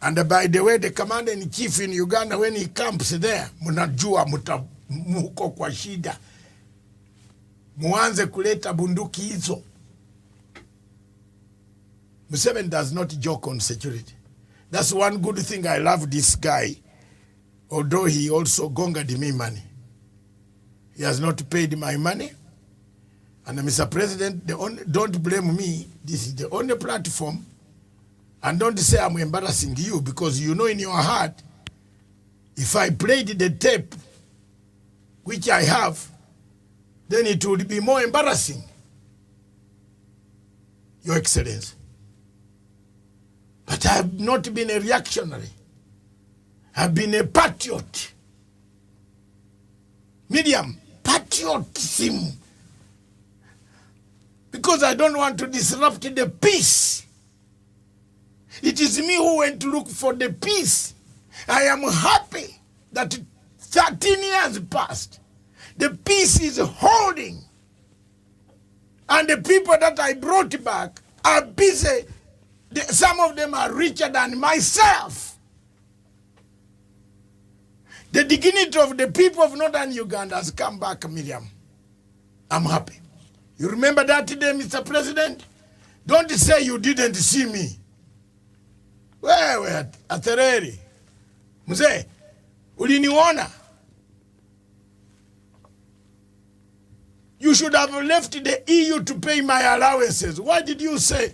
S4: And by the way, the commander-in-chief in Uganda, when he camps there, munajua muko kwa shida. Muanze kuleta bunduki hizo. Museveni does not joke on security. That's one good thing I love this guy, although he also gonged me money. He has not paid my money. And Mr. President, don't blame me. This is the only platform. And don't say I'm embarrassing you, because you know in your heart, if I played the tape, which I have, then it would be more embarrassing. Your Excellency. But I have not been a reactionary. I've been a patriot. Medium, patriotism. Because I don't want to disrupt the peace. It is me who went to look for the peace. I am happy that 13 years passed. The peace is holding. And the people that I brought back are busy. Some of them are richer than myself. The dignity of the people of Northern Uganda has come back, Miriam. I'm happy. You remember that day, Mr. President? Don't say you didn't see me. Wewe atereri. Mzee, uliniona. You should have left the EU to pay my allowances. Why did you say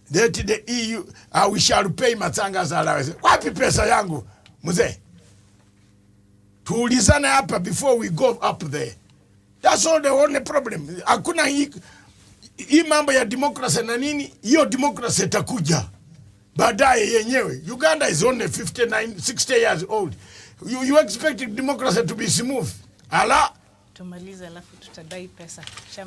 S4: that the EU, we shall pay Matanga's allowances? Wapi pesa yangu, mzee? Tuulizane hapa before we go up there. That's all the only problem. Hakuna hii mambo ya democracy na nini, hiyo democracy itakuja baadaye yenyewe. Uganda is only 60 years old. You expect democracy to be smooth? Ala.
S5: Tumaliza alafu tutadai pesa.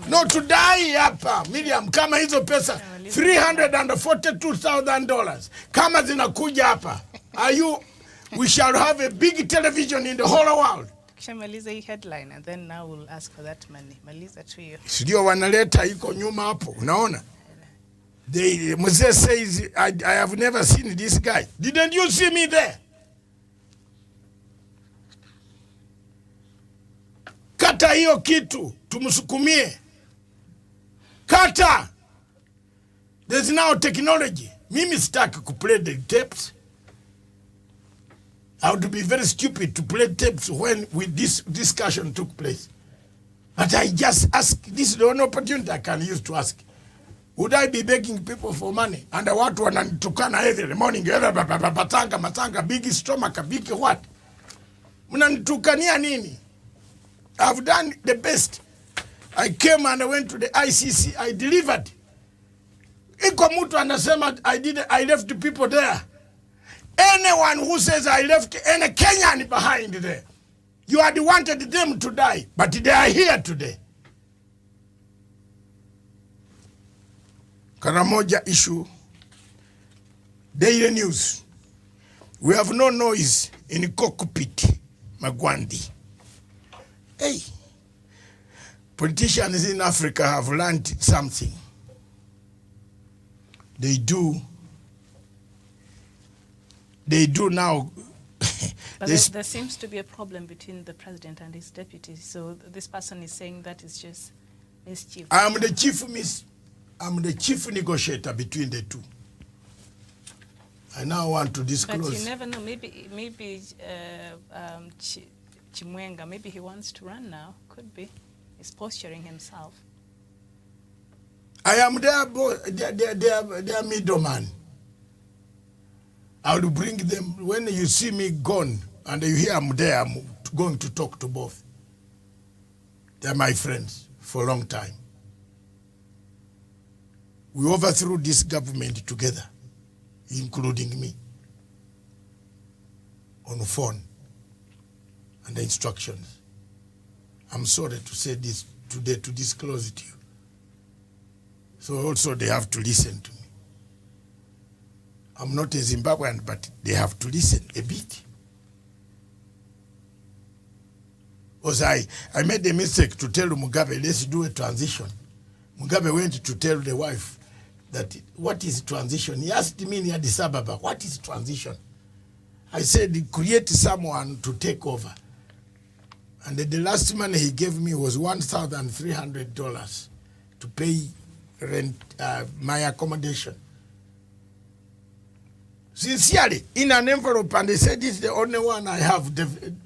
S4: No, tudai hapa. Miriam, kama hizo pesa $342,000 kama zinakuja hapa, we shall have a big television in the whole world.
S5: Maliza hii headline and then now we'll ask for that money. Maliza tu hiyo.
S4: Sio wanaleta iko nyuma hapo, unaona? Mzee says, I have never seen this guy. Didn't you see me there? Kata hiyo kitu, tumusukumie. Kata! There's now technology. Mimi sitaki kuplay the tapes. I would be very stupid to play tapes when this discussion took place. But I just ask, this is the only opportunity I can use to ask. Would I be begging people for money? And watu wananitukana every morning, matanga, big stomach, big what? Mnanitukania nini? I've done the best. I came and I went to the ICC, I delivered. Iko mtu anasema I left the people there. Anyone who says I left any Kenyan behind there, you had wanted them to die, but they are here today. Karamoja issue, Daily News. We have no noise in cockpit, Magwandi. Hey, politicians in Africa have learned something. they do now.
S5: But there seems to be a problem between the president and his deputy. So this person is saying that is just mischief.
S4: I'm the chief negotiator between the two. I now want to disclose.
S5: But you never know. Maybe Chimwenga, maybe he wants to run now. Could be. He's posturing himself.
S4: I am their middleman. I will bring them. When you see me gone and you hear I'm there, I'm going to talk to both. They're my friends for a long time. We overthrew this government together, including me, on the phone and the instructions. I'm sorry to say this today, to disclose it to you. So also they have to listen to me. I'm not a Zimbabwean, but they have to listen a bit. Because I made a mistake to tell Mugabe, let's do a transition. Mugabe went to tell the wife that, what is transition? He asked me in Addis Ababa, what is transition? I said, create someone to take over. And the last money he gave me was $1,300 to pay rent, my accommodation. Sincerely, in an envelope, and they said, this is the only one I have,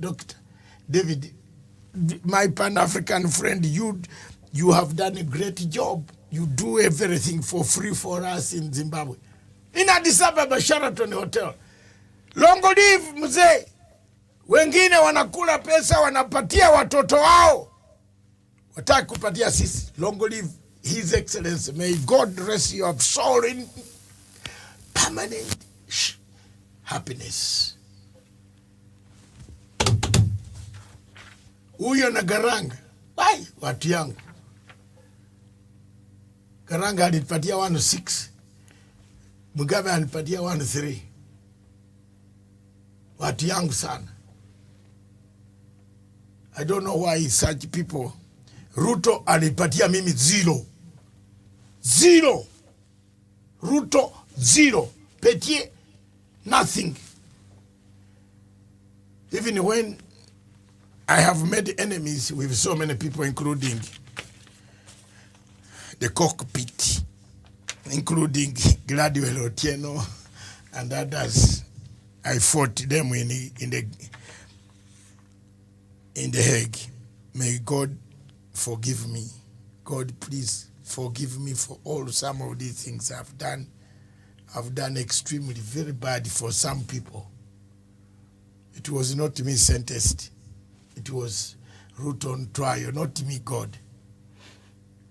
S4: Dr. David, my Pan-African friend, you have done a great job. You do everything for free for us in Zimbabwe. In Addis Ababa, Sheraton Hotel. Long live mzee. Wengine wanakula pesa, wanapatia watoto wao. Wataki kupatia sisi. Long live His Excellency. May God rest your soul in permanent happiness. Huyo na Garanga. Why? Watu yangu. Garanga alipatia 106. Mugabe alipatia 103. Watu yangu sana. I don't know why such people. Ruto alipatia mimi 0. 0. Ruto 0. Petier nothing. Even when I have made enemies with so many people, including the cockpit, including Gladwell Otieno and others, I fought them in the Hague. May God forgive me. God, please forgive me for some of these things I've done. I've done extremely very bad for some people. It was not me sentenced. It was Ruto on trial, not me, God.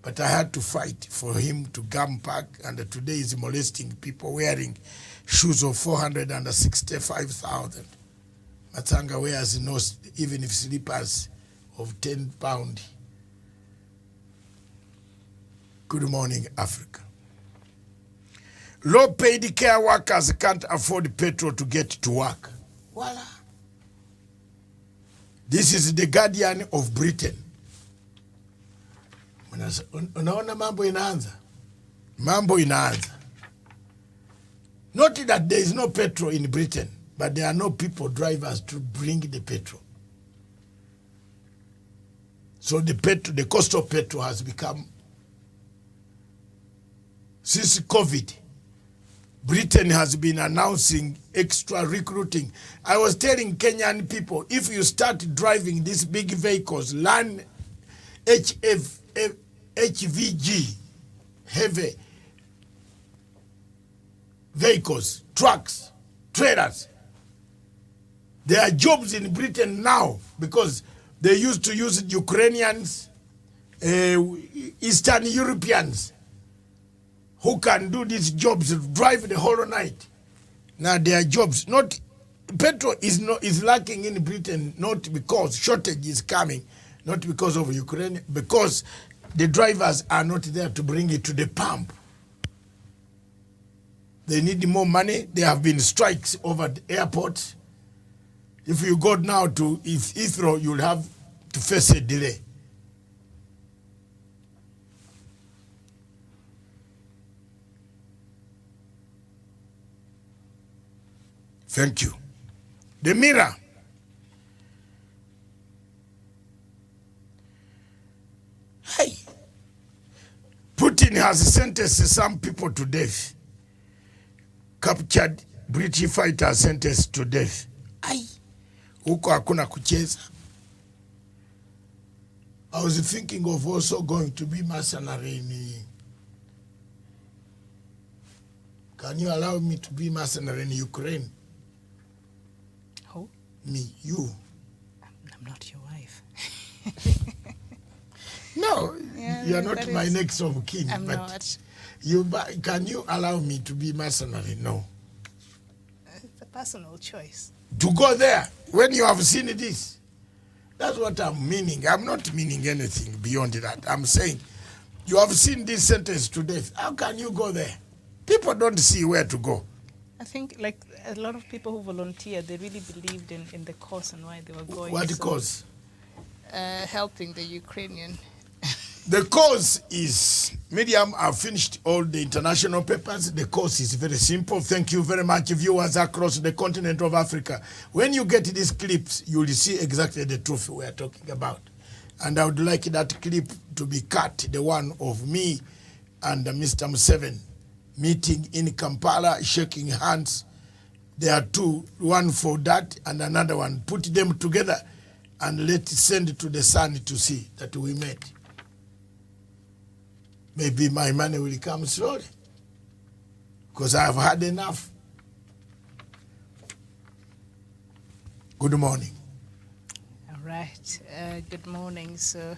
S4: But I had to fight for him to come back, and today he's molesting people wearing shoes of 465,000. Matanga wears no, even if slippers of 10 pounds. Good morning, Africa. Low-paid care workers can't afford petrol to get to work. Voila. This is the Guardian of Britain. Unaona mambo inaanza. Mambo inaanza. Not that there is no petrol in Britain, but there are no people, drivers, to bring the petrol. So the cost of petrol has become, since COVID, Britain has been announcing extra recruiting. I was telling Kenyan people, if you start driving these big vehicles, learn HVG, heavy vehicles, trucks, trailers. There are jobs in Britain now because they used to use Ukrainians, Eastern Europeans, who can do these jobs, drive the whole night. Now there are jobs. Not petrol is lacking in Britain, not because shortage is coming, not because of Ukraine, because the drivers are not there to bring it to the pump. They need more money. There have been strikes over the airports. If you go now to Heathrow, you'll have to face a delay. Thank you. The Mirror. Hey, Putin has sentenced some people to death. Captured British fighters sentenced to death. Ai, huko hakuna kucheza. I was thinking of also going to be mercenary in... Can you allow me to be mercenary in Ukraine?
S5: Who?
S4: Me, you.
S5: I'm not your wife.
S4: No,
S5: Yeah,
S4: you're not my next of kin.
S5: I'm
S4: but
S5: not.
S4: Can you allow me to be mercenary? No.
S5: It's a personal choice.
S4: To go there when you have seen this. That's what I'm meaning. I'm not meaning anything beyond that. I'm saying you have seen this sentence to death. How can you go there? People don't see where to go.
S5: I think like a lot of people who volunteered, they really believed in the cause and why they were going.
S4: What cause?
S5: Helping the Ukrainian.
S4: The cause is, Miriam, I've finished all the international papers. The cause is very simple. Thank you very much, viewers across the continent of Africa. When you get these clips, you will see exactly the truth we are talking about. And I would like that clip to be cut, the one of me and Mr. Museveni meeting in Kampala, shaking hands. There are two, one for that and another one. Put them together and send it to the sun to see that we met. Maybe my money will come slowly because I've had enough. Good morning.
S5: All right. Good morning. So,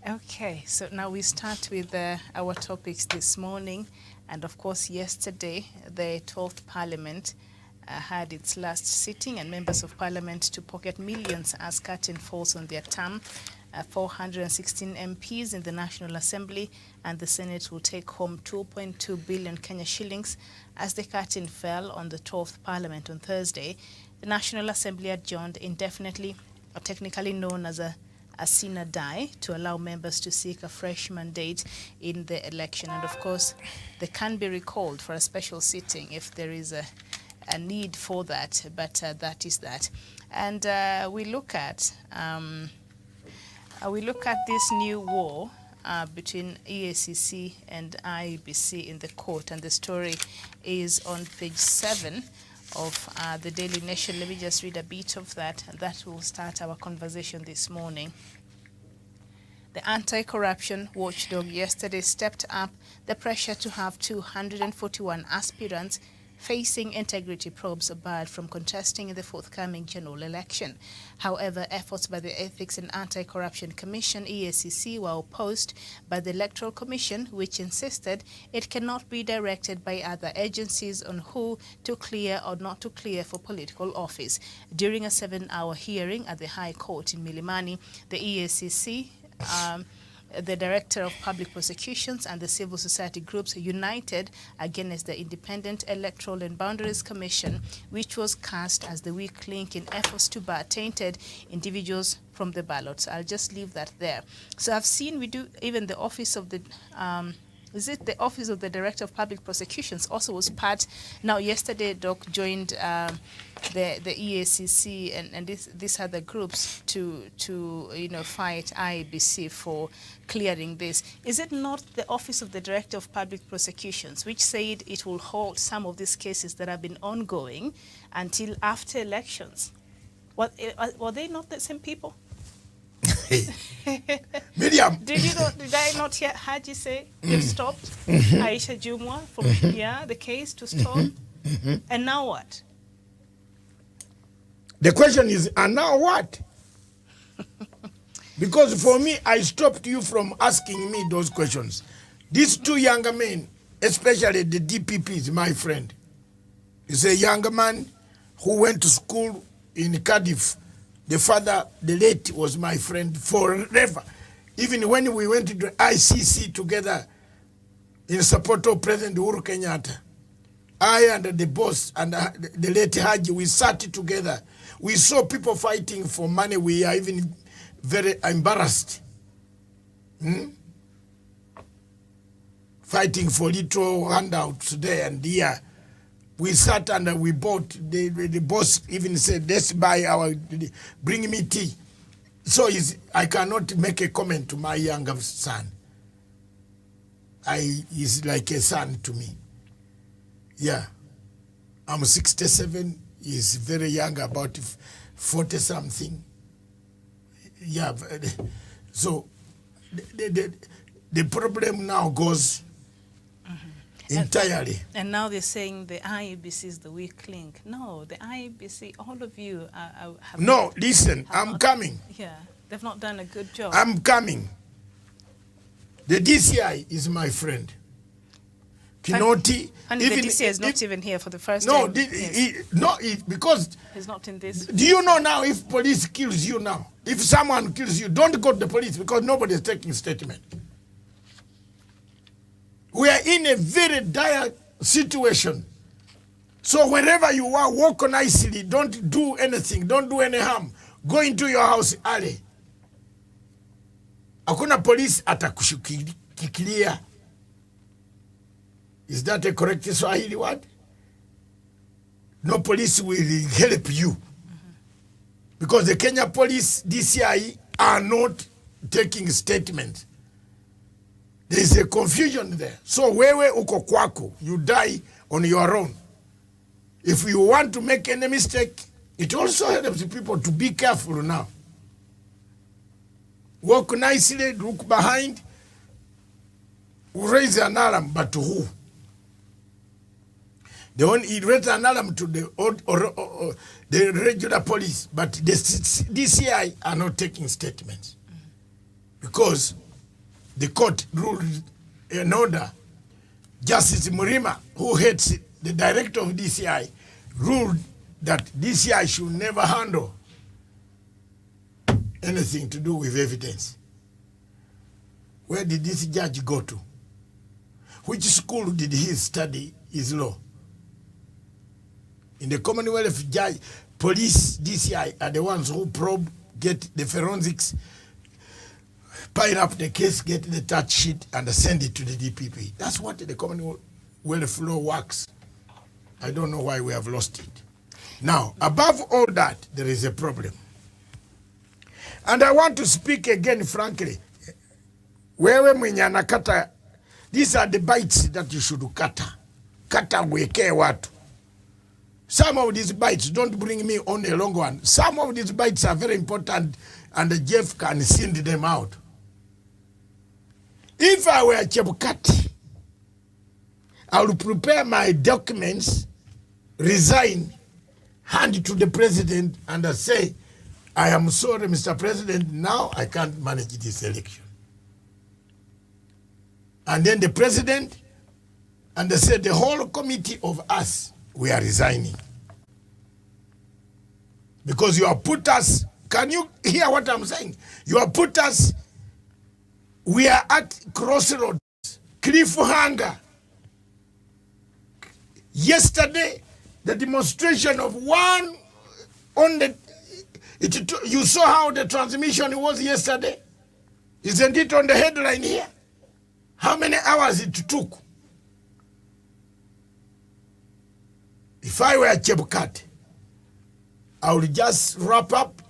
S5: okay. So now we start with our topics this morning. And of course, yesterday, the 12th Parliament had its last sitting, and members of Parliament to pocket millions as curtain falls on their term. 416 MPs in the National Assembly, and the Senate will take home 2.2 billion Kenya shillings as the curtain fell on the 12th Parliament on Thursday. The National Assembly adjourned indefinitely, or technically known as a sine die, to allow members to seek a fresh mandate in the election. And of course, they can be recalled for a special sitting if there is a need for that, but that is that. And we look at this new war between EACC and IEBC in the court, and the story is on page 7 of the Daily Nation. Let me just read a bit of that, and that will start our conversation this morning. The anti-corruption watchdog yesterday stepped up the pressure to have 241 aspirants facing integrity probes barred from contesting in the forthcoming general election. However, efforts by the Ethics and Anti-Corruption Commission, EACC, were opposed by the Electoral Commission, which insisted it cannot be directed by other agencies on who to clear or not to clear for political office. During a 7-hour hearing at the High Court in Milimani, the EACC, the Director of Public Prosecutions and the civil society groups united against the Independent Electoral and Boundaries Commission, which was cast as the weak link in efforts to bar tainted individuals from the ballots. I'll just leave that there. So I've seen we do, even the Office of the the Office of the Director of Public Prosecutions also was part. Now, yesterday, Doc joined the EACC and these other groups to fight IEBC for clearing this. Is it not the Office of the Director of Public Prosecutions which said it will hold some of these cases that have been ongoing until after elections? Were they not the same people?
S4: Miriam.
S5: Did I not hear you say you stopped Aisha Jumwa from the case to stop? And now what?
S4: The question is, and now what? Because for me, I stopped you from asking me those questions. These two younger men, especially the DPPs, my friend, is a younger man who went to school in Cardiff. The father, the late, was my friend forever. Even when we went to the ICC together in support of President Uhuru Kenyatta, I and the boss and the late Haji, we sat together. We saw people fighting for money. We are even very embarrassed. Fighting for little handouts there and here. We sat and we bought, the boss even said, let's buy bring me tea. So I cannot make a comment to my younger son. He's like a son to me. Yeah. I'm 67. He's very young, about 40 something. Yeah. So the problem now goes entirely.
S5: And now they're saying the IEBC is the weak link. No, the IEBC, all of you have...
S4: No, listen, I'm coming.
S5: Yeah, they've not done a good job.
S4: I'm coming. The DCI is my friend. Kinoti.
S5: And the DCI is not even here for the first
S4: time. Because...
S5: He's not in this.
S4: Do you know now if police kills you now? If someone kills you, don't go to the police because nobody is taking statement. We are in a very dire situation. So wherever you are, walk nicely. Don't do anything. Don't do any harm. Go into your house early. Hakuna police atakushikilia. Is that a correct Swahili word? No police will help you. Because the Kenya police, DCI, are not taking statements. There is a confusion there. So wewe uko kwako, you die on your own. If you want to make any mistake, it also helps people to be careful now. Walk nicely, look behind, raise an alarm, but to who? They only raise an alarm to the regular police, but the DCI are not taking statements. Because the court ruled an order. Justice Murima, who heads the director of DCI, ruled that DCI should never handle anything to do with evidence. Where did this judge go to? Which school did he study his law? In the Commonwealth, judge, police, DCI are the ones who probe, get the forensics, pile up the case, get the touch sheet, and send it to the DPP. That's what the Commonwealth law works. I don't know why we have lost it. Now, above all that, there is a problem. And I want to speak again frankly. Wewe mwenye anakata, these are the bites that you should kata. Kata weke watu. Some of these bites, don't bring me on a long one. Some of these bites are very important and Jeff can send them out. If I were Chebukati, I would prepare my documents, resign, hand it to the president and say, I am sorry, Mr. President, now I can't manage this election. And then the president, and they said the whole committee of us, we are resigning. Because you have put us, can you hear what I'm saying? You have put us, we are at crossroads, cliffhanger. Yesterday, the demonstration of one on the, you saw how the transmission was yesterday? Isn't it on the headline here? How many hours it took? If I were Chebukati, I would just wrap up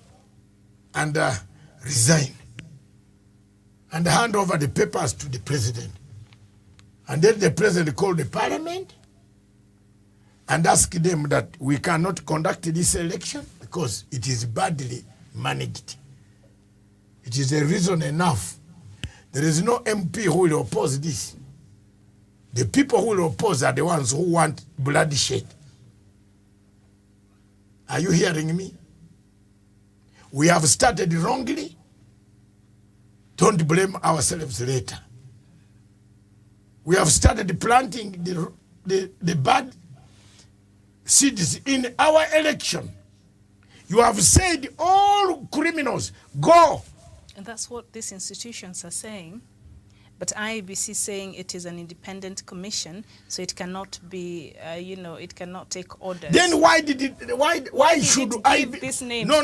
S4: and resign and hand over the papers to the president. And then the president called the parliament and asked them that we cannot conduct this election because it is badly managed. It is a reason enough. There is no MP who will oppose this. The people who will oppose are the ones who want bloodshed. Are you hearing me? We have started wrongly. Don't blame ourselves later. We have started planting the bad seeds in our election. You have said all criminals, go.
S5: And that's what these institutions are saying. But IEBC saying it is an independent commission, so it cannot be, it cannot take orders.
S4: Then why did it? Why should
S5: it give this name?
S4: No.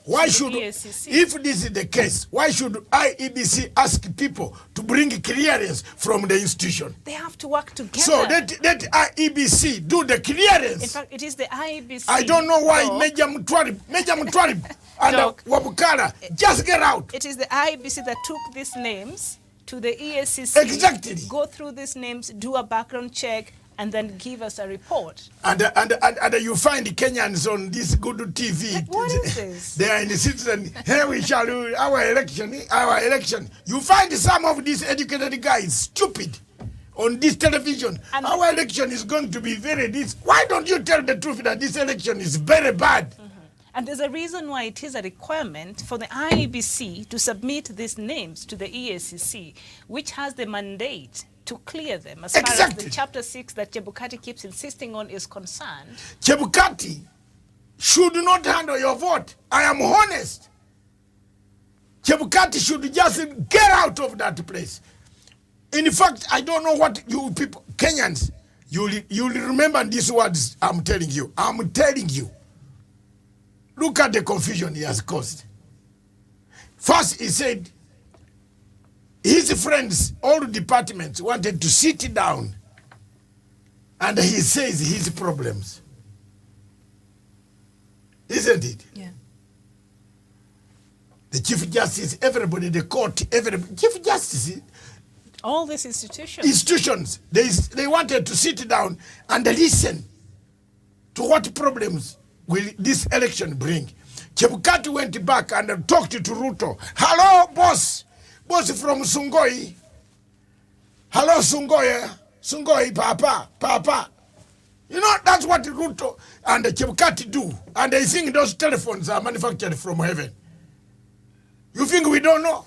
S4: Why
S5: to
S4: should
S5: the EACC?
S4: If this is the case, why should IEBC ask people to bring clearance from the institution?
S5: They have to work together.
S4: So let IEBC do the clearance.
S5: In fact, it is the IEBC.
S4: I don't know why Major Mutwari and Wabukala just get out.
S5: It is the IEBC that took these names to the EACC.
S4: Exactly.
S5: Go through these names, do a background check, and then give us a report.
S4: And you find the Kenyans on this good TV.
S5: What is this?
S4: They are in the citizen. Here we shall do our election. You find some of these educated guys stupid on this television. And our election is going to be very this. Why don't you tell the truth that this election is very bad?
S5: And there's a reason why it is a requirement for the IEBC to submit these names to the EACC, which has the mandate to clear them as far as the Chapter 6 that Chebukati keeps insisting on is concerned.
S4: Chebukati should not handle your vote. I am honest. Chebukati should just get out of that place. In fact, I don't know what you people, Kenyans, you'll remember these words I'm telling you. I'm telling you. Look at the confusion he has caused. First, he said his friends, all departments, wanted to sit down and he says his problems. Isn't it?
S5: Yeah.
S4: The Chief Justice, everybody, the court, everybody, Chief Justice.
S5: All these institutions.
S4: Institutions, they wanted to sit down and listen to what problems will this election bring. Chebukati went back and talked to Ruto. Hello, boss. Boss from Sungoi. Hello, Sungoi. Sungoi, Papa. You know, that's what Ruto and Chebukati do. And they think those telephones are manufactured from heaven. You think we don't know?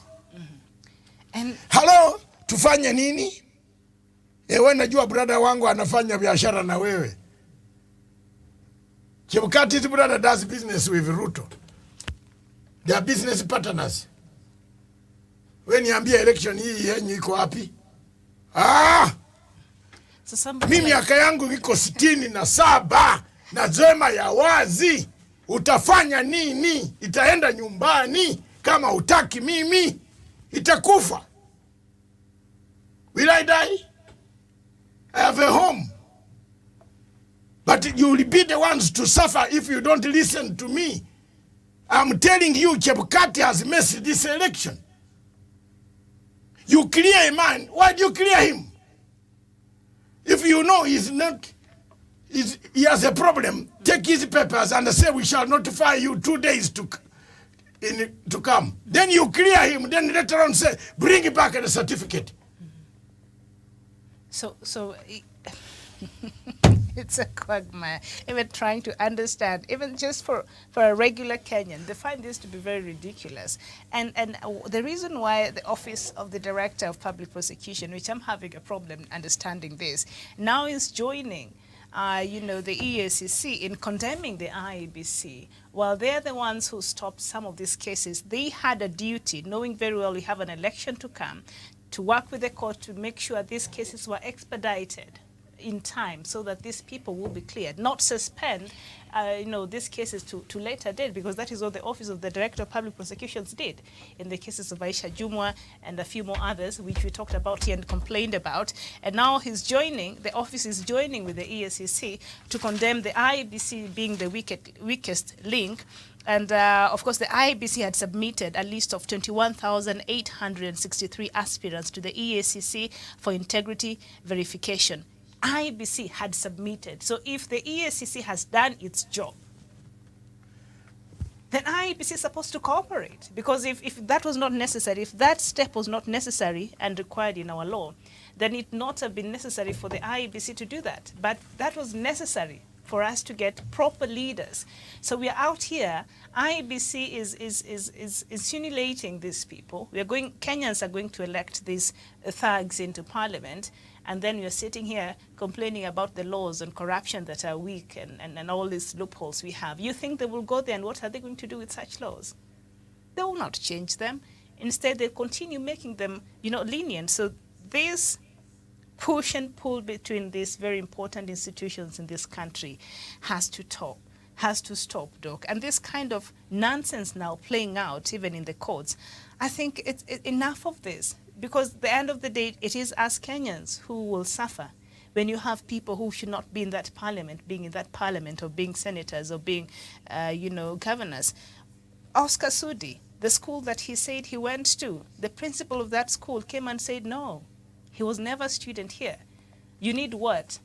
S5: And
S4: hello, tufanye nini? Ewe najua brother wangu anafanya biashara na wewe. Chebukati's brother does business with Ruto. They are business partners. When niambia election hii yenyu iko wapi? Mimi miaka yangu iko 67 na zema ya wazi. Utafanya nini? Itaenda nyumbani kama utaki mimi. Itakufa. Will I die? I have a home. But you will be the ones to suffer if you don't listen to me. I'm telling you, Chebukati has messed this election. You clear a man. Why do you clear him? If you know he has a problem, take his papers and say we shall notify you 2 days to come. Then you clear him. Then later on say, bring back the certificate.
S5: So it's a quagmire. Even trying to understand, even just for a regular Kenyan, they find this to be very ridiculous. And the reason why the Office of the Director of Public Prosecution, which I'm having a problem understanding this, now is joining the EACC in condemning the IEBC. While they're the ones who stopped some of these cases, they had a duty, knowing very well we have an election to come, to work with the court to make sure these cases were expedited in time so that these people will be cleared, not suspend these cases to later date, because that is what the Office of the Director of Public Prosecutions did in the cases of Aisha Jumwa and a few more others, which we talked about here and complained about. And now the office is joining with the EACC to condemn the IEBC being the weakest link. And of course, the IEBC had submitted a list of 21,863 aspirants to the EACC for integrity verification. IEBC had submitted. So if the EACC has done its job, then IEBC is supposed to cooperate. Because if that was not necessary, if that step was not necessary and required in our law, then it not have been necessary for the IEBC to do that. But that was necessary for us to get proper leaders. So we are out here. IEBC is insinuating these people. Kenyans are going to elect these thugs into parliament, and then you're sitting here complaining about the laws on corruption that are weak and all these loopholes we have. You think they will go there, and what are they going to do with such laws? They will not change them. Instead, they continue making them, lenient. So this push and pull between these very important institutions in this country has to stop, Doc. And this kind of nonsense now playing out even in the courts, I think it's enough of this, because at the end of the day, it is us Kenyans who will suffer when you have people who should not be in that parliament, being in that parliament, or being senators, or being, governors. Oscar Sudi, the school that he said he went to, the principal of that school came and said, no, he was never a student here. You need what?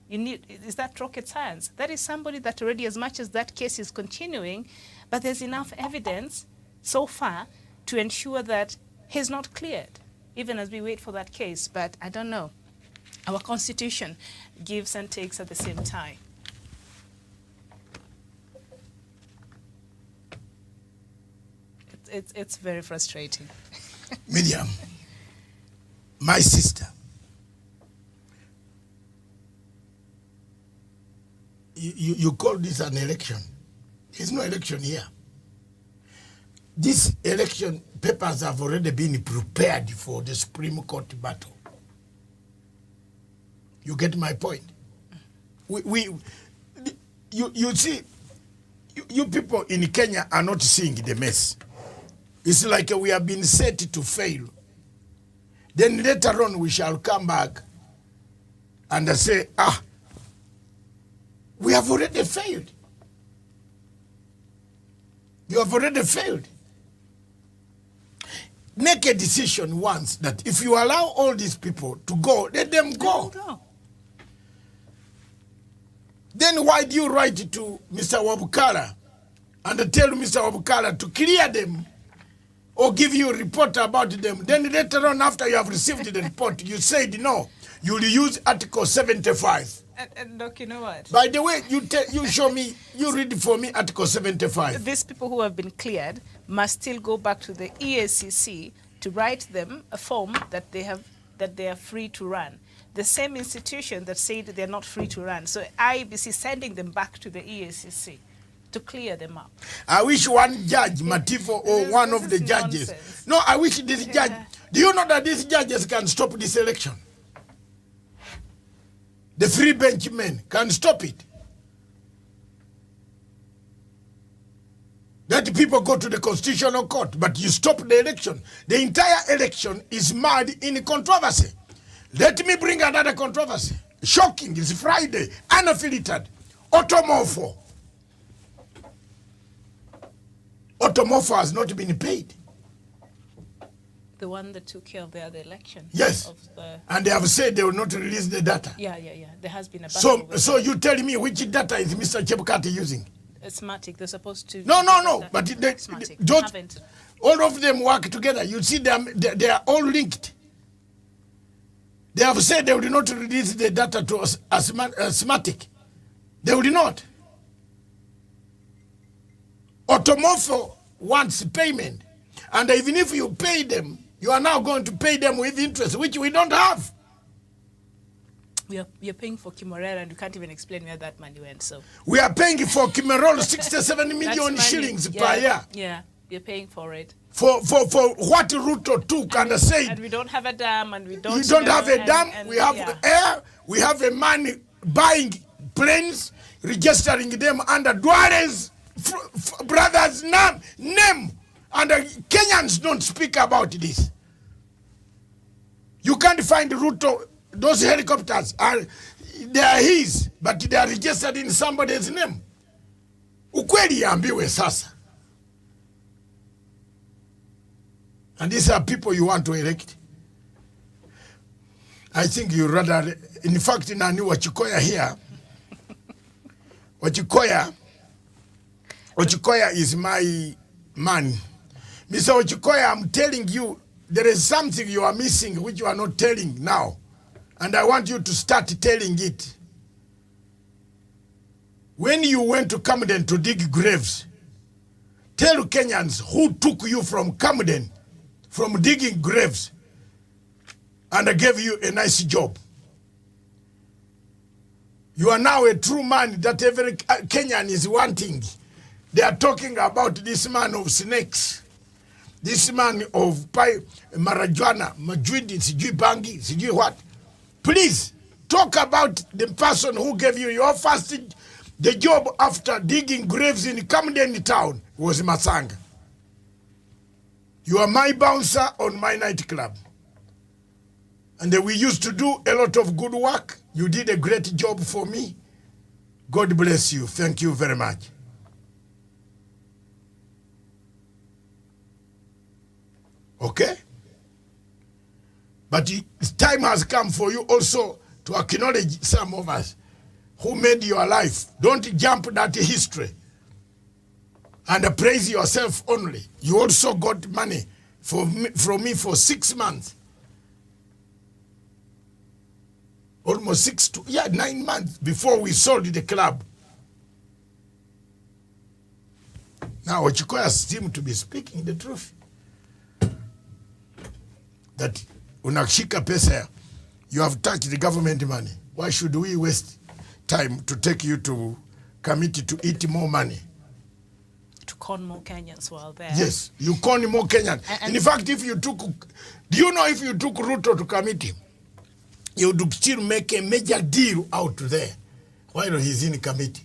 S5: Is that rocket science? That is somebody that already, as much as that case is continuing, but there's enough evidence so far to ensure that he's not cleared, even as we wait for that case. But I don't know. Our constitution gives and takes at the same time. It's very frustrating.
S4: Miriam, my sister, you call this an election. There's no election here. These election papers have already been prepared for the Supreme Court battle. You get my point? You see, you people in Kenya are not seeing the mess. It's like we have been set to fail. Then later on we shall come back and say, we have already failed. You have already failed. Make a decision once that if you allow all these people to go, let them go. Then why do you write to Mr. Wabukala and tell Mr. Wabukala to clear them or give you a report about them? Then later on, after you have received the report, you said no, you will use Article 75.
S5: And Doc, you know what?
S4: By the way, you show me, you read for me Article 75.
S5: These people who have been cleared must still go back to the EACC to write them a form that they are free to run. The same institution that said they're not free to run. So IEBC sending them back to the EACC to clear them up.
S4: I wish one judge, Mativo, or one of the judges.
S5: Nonsense.
S4: No, I wish this judge. Do you know that these judges can stop this election? The free bench men can stop it. Let people go to the Constitutional Court, but you stop the election. The entire election is mad in controversy. Let me bring another controversy. Shocking, it's Friday, unfiltered. Otomofo. Otomofo has not been paid.
S5: The one that took care of the other election.
S4: Yes. And they have said they will not release the data.
S5: Yeah. There has been a battle.
S4: So you tell me which data is Mr. Chebukati using?
S5: Smartic, they're supposed to...
S4: No. But
S5: haven't.
S4: All of them work together. You see they are all linked. They have said they will not release the data to Smartic. They will not. Otomofo wants payment. And even if you pay them, you are now going to pay them with interest, which we don't have.
S5: You're paying for Kimorera and you can't even explain where that money went. So
S4: we are paying for Kimerol 67 million shillings per year.
S5: Yeah, you're paying for it.
S4: For what Ruto took and said.
S5: And we don't have a dam and we don't...
S4: We don't have a dam, we have air, we have a man buying planes, registering them under Duare's brother's name. And Kenyans don't speak about this. You can't find Ruto. Those helicopters they are his, but they are registered in somebody's name. Ukweli ambiwe sasa. And these are people you want to elect. I think you rather, in fact, Nani Wajakoya here. Wajakoya is my man. Mr. Wajakoya, I'm telling you, there is something you are missing which you are not telling now. And I want you to start telling it. When you went to Camden to dig graves, tell Kenyans who took you from Camden, from digging graves, and gave you a nice job. You are now a true man that every Kenyan is wanting. They are talking about this man of snakes. this man of marijuana, majwidi, sijui bangi, sijui what. Please, talk about the person who gave you your first the job after digging graves in Camden town was Masanga. You are my bouncer on my nightclub. And we used to do a lot of good work. You did a great job for me. God bless you. Thank you very much. Okay? But time has come for you also to acknowledge some of us who made your life. Don't jump that history and praise yourself only. You also got money from me for 6 months. Almost 9 months before we sold the club. Now Wajakoya seems to be speaking the truth. That unashika pesa, you have touched the government money. Why should we waste time to take you to committee to eat more money?
S5: To con more Kenyans while there.
S4: Yes, you con more Kenyans. In fact, if you took, do you know if you took Ruto to committee, you would still make a major deal out there while he's in committee.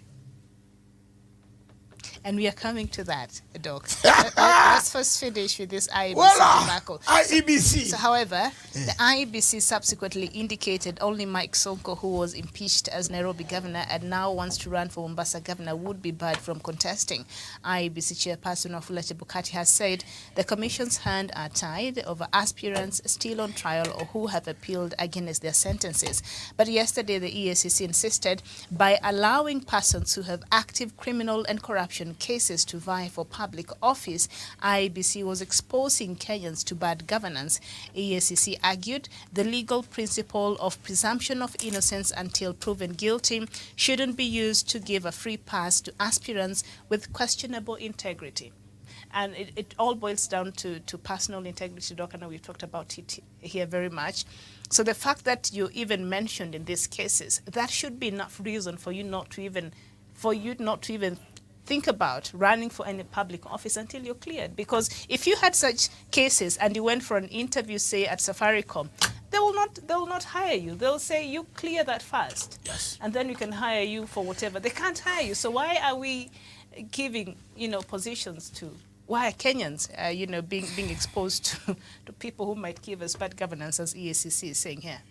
S1: And we are coming to that, Doc. Let's first finish with this IEBC debacle.
S4: IEBC.
S1: So, however, the IEBC subsequently indicated only Mike Sonko, who was impeached as Nairobi governor and now wants to run for Mombasa governor, would be barred from contesting. IEBC chairperson Wafula Chebukati has said the commission's hands are tied over aspirants still on trial or who have appealed against their sentences. But yesterday, the EACC insisted by allowing persons who have active criminal and corruption cases to vie for public office, IEBC was exposing Kenyans to bad governance. EACC argued the legal principle of presumption of innocence until proven guilty shouldn't be used to give a free pass to aspirants with questionable integrity. And it all boils down to personal integrity, Doc. I know we've talked about it here very much. So the fact that you even mentioned in these cases, that should be enough reason for you not to even think about running for any public office until you're cleared. Because if you had such cases and you went for an interview, say at Safaricom, they will not hire you. They'll say you clear that first.
S4: Yes.
S1: And then we can hire you for whatever. They can't hire you. So why are we giving, positions to, why are Kenyans, being exposed to people who might give us bad governance, as EACC is saying here?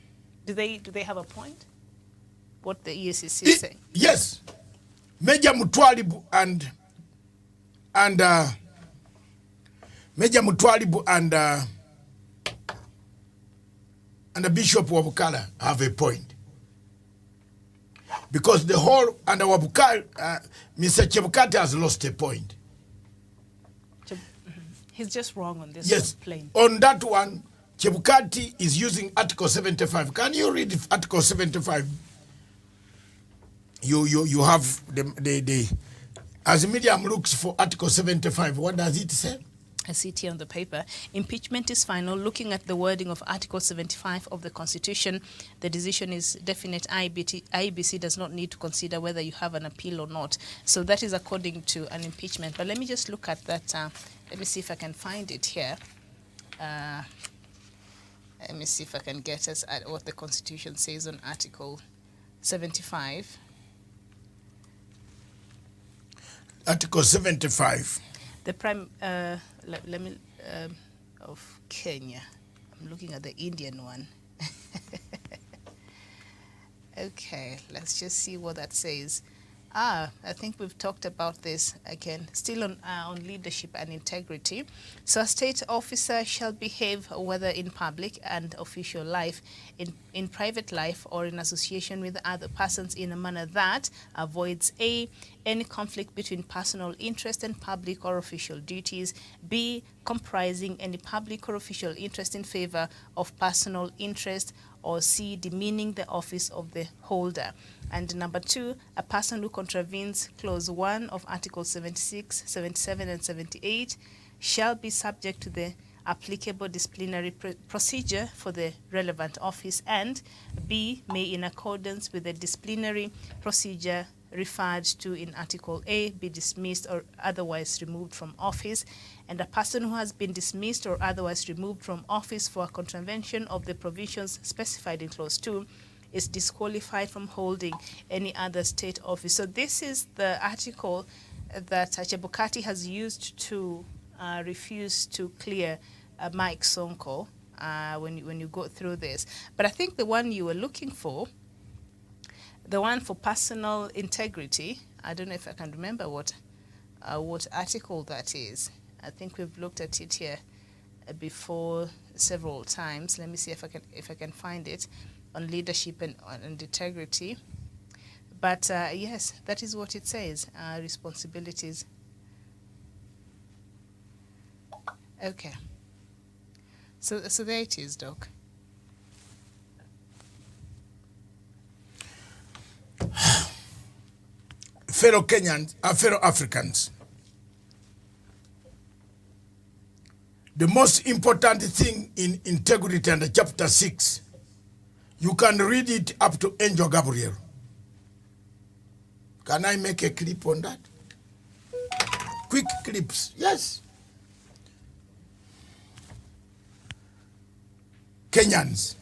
S1: Do they have a point? What the EACC is saying?
S4: Yes. Major Mutwalibu and the Bishop Wabukala have a point. Because the whole and Wabukala, Mr. Chebukati has lost a point.
S1: He's just wrong on this.
S4: Yes,
S1: plane.
S4: On that one, Chebukati is using Article 75. Can you read Article 75? You have the as Medium looks for Article 75, what does it say?
S1: I see it here on the paper. Impeachment is final. Looking at the wording of Article 75 of the Constitution, the decision is definite. IEBC does not need to consider whether you have an appeal or not. So that is according to an impeachment. But let me just look at that. Let me see if I can find it here. Let me see if I can get us at what the Constitution says on Article 75.
S4: Article 75.
S1: The prime, of Kenya. I'm looking at the Indian one. Okay, let's just see what that says. I think we've talked about this again. Still on leadership and integrity. So a state officer shall behave, whether in public and official life, in private life, or in association with other persons, in a manner that avoids A, any conflict between personal interest and public or official duties, B, comprising any public or official interest in favor of personal interest, or C, demeaning the office of the holder. And number 2, a person who contravenes Clause 1 of Articles 76, 77, and 78 shall be subject to the
S5: applicable disciplinary procedure for the relevant office, and B, may in accordance with the disciplinary procedure referred to in Article A be dismissed or otherwise removed from office, and a person who has been dismissed or otherwise removed from office for a contravention of the provisions specified in Clause 2 is disqualified from holding any other state office. So this is the article that Chebukati has used to refuse to clear Mike Sonko when you go through this. But I think the one you were looking for, the one for personal integrity, I don't know if I can remember what article that is. I think we've looked at it here before several times. Let me see if I can find it, on leadership and integrity. But yes, that is what it says, responsibilities. Okay. So there it is, Doc.
S4: Fellow Kenyans, fellow Africans, the most important thing in integrity under chapter 6, you can read it up to Angel Gabriel. Can I make a clip on that? Quick clips, yes. Kenyans,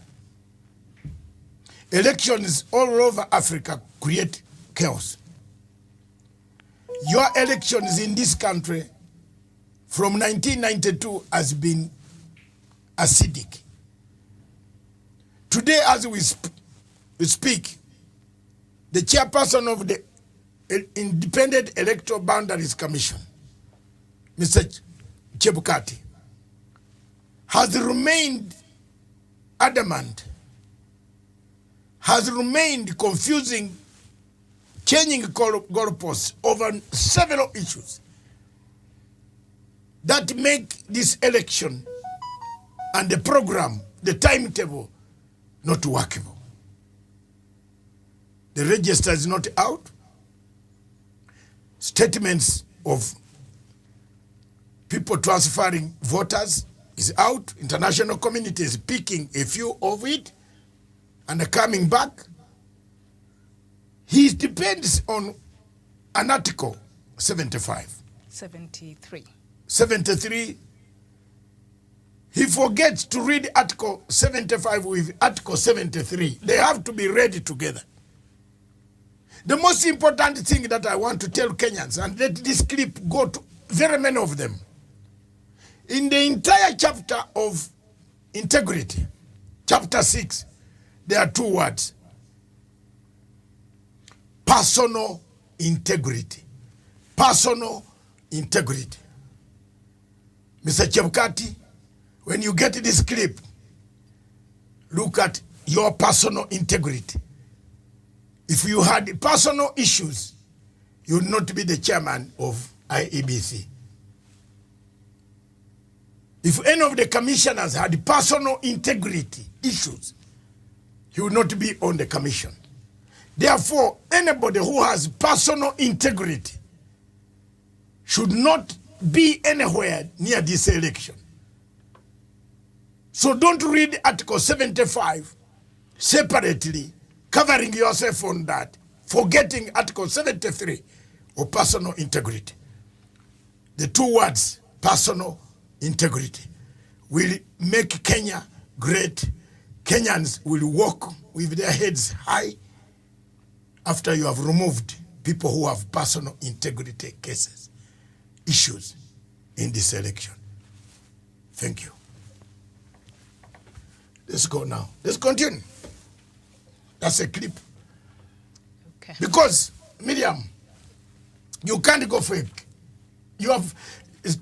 S4: elections all over Africa create chaos. Your elections in this country from 1992 has been acidic. Today, as we speak, the chairperson of the Independent Electoral Boundaries Commission, Mr. Chebukati, has remained adamant, has remained confusing, changing goalposts over several issues that make this election and the program, the timetable, not workable. The register is not out. Statements of people transferring voters is out. International community is picking a few of it and coming back. He depends on an article 73. He forgets to read Article 75 with Article 73. They have to be read together. The most important thing that I want to tell Kenyans, and let this clip go to very many of them, in the entire chapter of integrity, chapter 6, there are two words: personal integrity. Personal integrity. Mr. Chebukati, when you get this clip, look at your personal integrity. If you had personal issues, you would not be the chairman of IEBC. If any of the commissioners had personal integrity issues, he would not be on the commission. Therefore, anybody who has personal integrity should not be anywhere near this election. So don't read Article 75 separately, covering yourself on that, forgetting Article 73 of personal integrity. The two words, personal integrity, will make Kenya great. Kenyans will walk with their heads high after you have removed people who have personal integrity cases, issues in this election. Thank you. Let's go now. Let's continue. That's a clip.
S5: Okay.
S4: Because, Miriam, you can't go fake.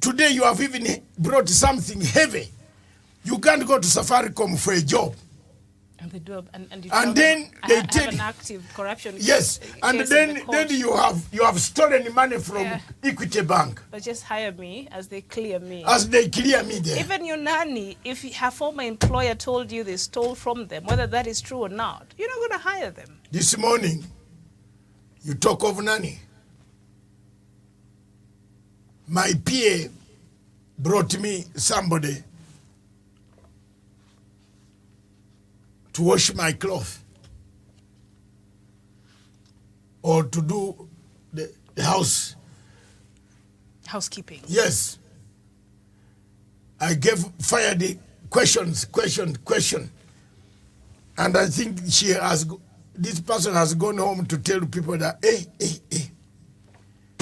S4: Today you have even brought something heavy. You can't go to Safaricom for a job.
S5: And they do,
S4: and then they
S5: have an active corruption.
S4: Yes, and then you have stolen money from Equity Bank.
S5: But just hire me as they clear me.
S4: As they clear me there.
S5: Even your nanny, if her former employer told you they stole from them, whether that is true or not, you're not going to hire them.
S4: This morning, you talk of nanny. My PA brought me somebody to wash my clothes or to do the
S5: housekeeping.
S4: Yes. I fired the question. And I think this person has gone home to tell people that, hey.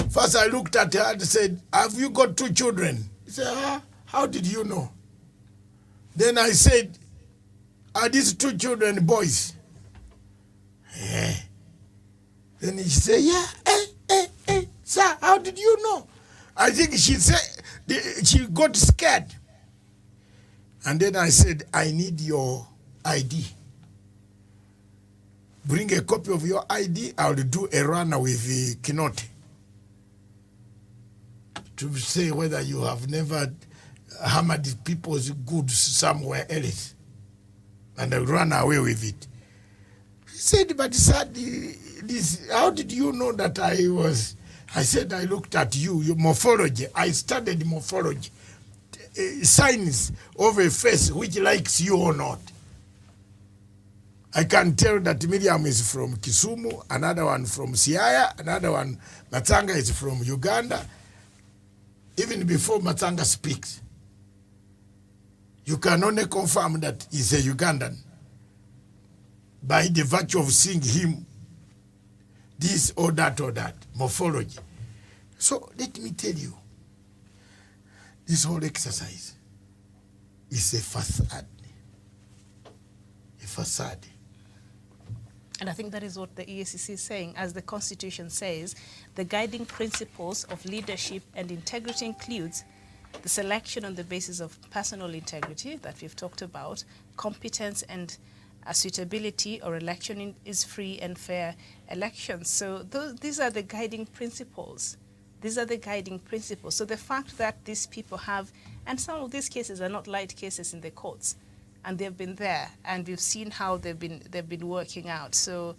S4: First I looked at her and said, have you got 2 children? He said, how did you know? Then I said, are these 2 children boys? Yeah. Then she said, yeah, sir, how did you know? I think she said, she got scared. And then I said, I need your ID. Bring a copy of your ID, I'll do a run with the Kinote to say whether you have never hammered people's goods somewhere else. And I ran away with it. He said, but sir, how did you know that I was? I said, I looked at your morphology. I studied morphology. Signs of a face which likes you or not. I can tell that Miriam is from Kisumu, another one from Siaya, another one, Matanga is from Uganda. Even before Matanga speaks, you can only confirm that he's a Ugandan by the virtue of seeing him, this or that, morphology. So let me tell you, this whole exercise is a facade. A facade.
S5: And I think that is what the EACC is saying. As the Constitution says, the guiding principles of leadership and integrity includes the selection on the basis of personal integrity that we've talked about, competence and suitability, or election is free and fair elections. So these are the guiding principles. These are the guiding principles. So the fact that these people have, and some of these cases are not light cases in the courts, and they've been there, and we've seen how they've been working out. So,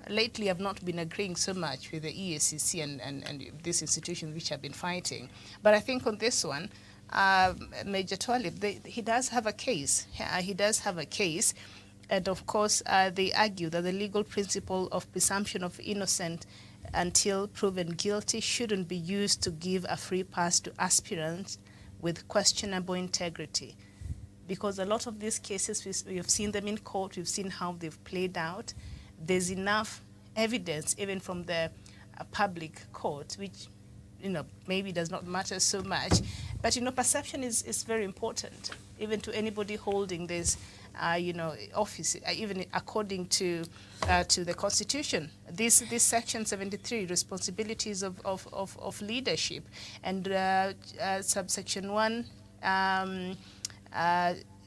S5: lately I've not been agreeing so much with the EACC and these institutions which have been fighting. But I think on this one, Major Twalib, he does have a case. He does have a case. And of course, they argue that the legal principle of presumption of innocence until proven guilty shouldn't be used to give a free pass to aspirants with questionable integrity. Because a lot of these cases, we have seen them in court, we've seen how they've played out. There's enough evidence, even from the public court, which maybe does not matter so much. But perception is very important, even to anybody holding this office, even according to the Constitution. This Section 73, responsibilities of leadership, and subsection 1,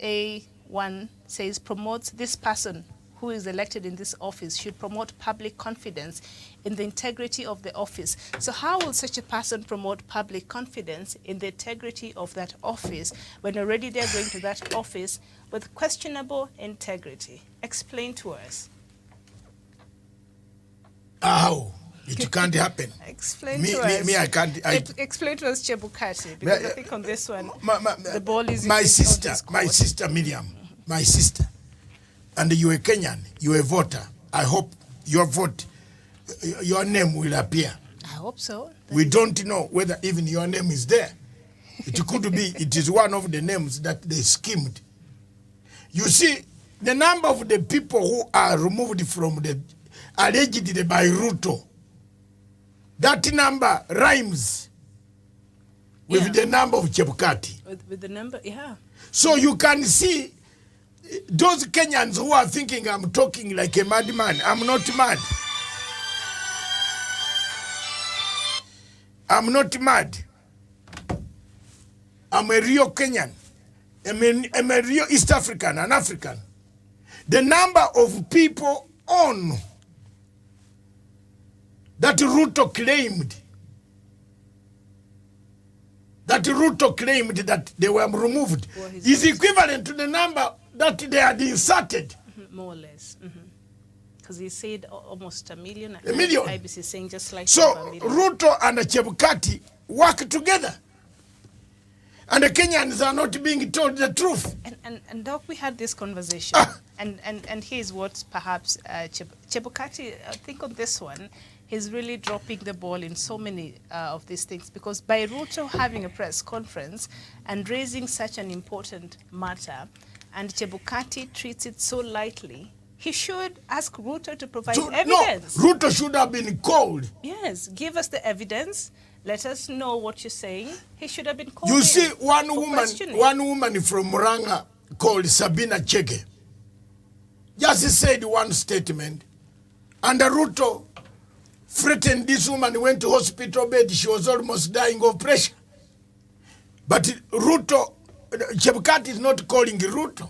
S5: A1 says promotes this person who is elected in this office should promote public confidence in the integrity of the office. So how will such a person promote public confidence in the integrity of that office when already they're going to that office with questionable integrity? Explain to us.
S4: How? It can't happen.
S5: Explain to us.
S4: I can't.
S5: Explain to us, Chebukati, because I think on this one, the ball is
S4: my sister Miriam, my sister, and you're a Kenyan, you're a voter. I hope your vote, your name will appear.
S5: I hope so.
S4: We don't know whether even your name is there. It could be, it is one of the names that they schemed. You see, the number of the people who are removed from the, allegedly by Ruto, that number rhymes with the number of Chebukati.
S5: With the number, yeah.
S4: So you can see those Kenyans who are thinking I'm talking like a madman. I'm not mad. I'm not mad. I'm a real Kenyan. I'm a real East African, an African. The number of people on that Ruto claimed, that they were removed, is equivalent to the number that they had inserted.
S5: More or less. Because he said almost a million.
S4: A million.
S5: IEBC saying just like
S4: so Ruto and Chebukati work together. And the Kenyans are not being told the truth.
S5: And Doc, we had this conversation, and here's what perhaps Chebukati, I think on this one, he's really dropping the ball in so many of these things, because by Ruto having a press conference and raising such an important matter, and Chebukati treats it so lightly, he should ask Ruto to provide evidence.
S4: No, Ruto should have been called.
S5: Yes, give us the evidence. Let us know what you're saying. He should have been called.
S4: You see, one woman from Muranga called Sabina Chege just said one statement, and Ruto threatened this woman, went to hospital bed. She was almost dying of pressure. But Ruto, Chebukati is not calling Ruto.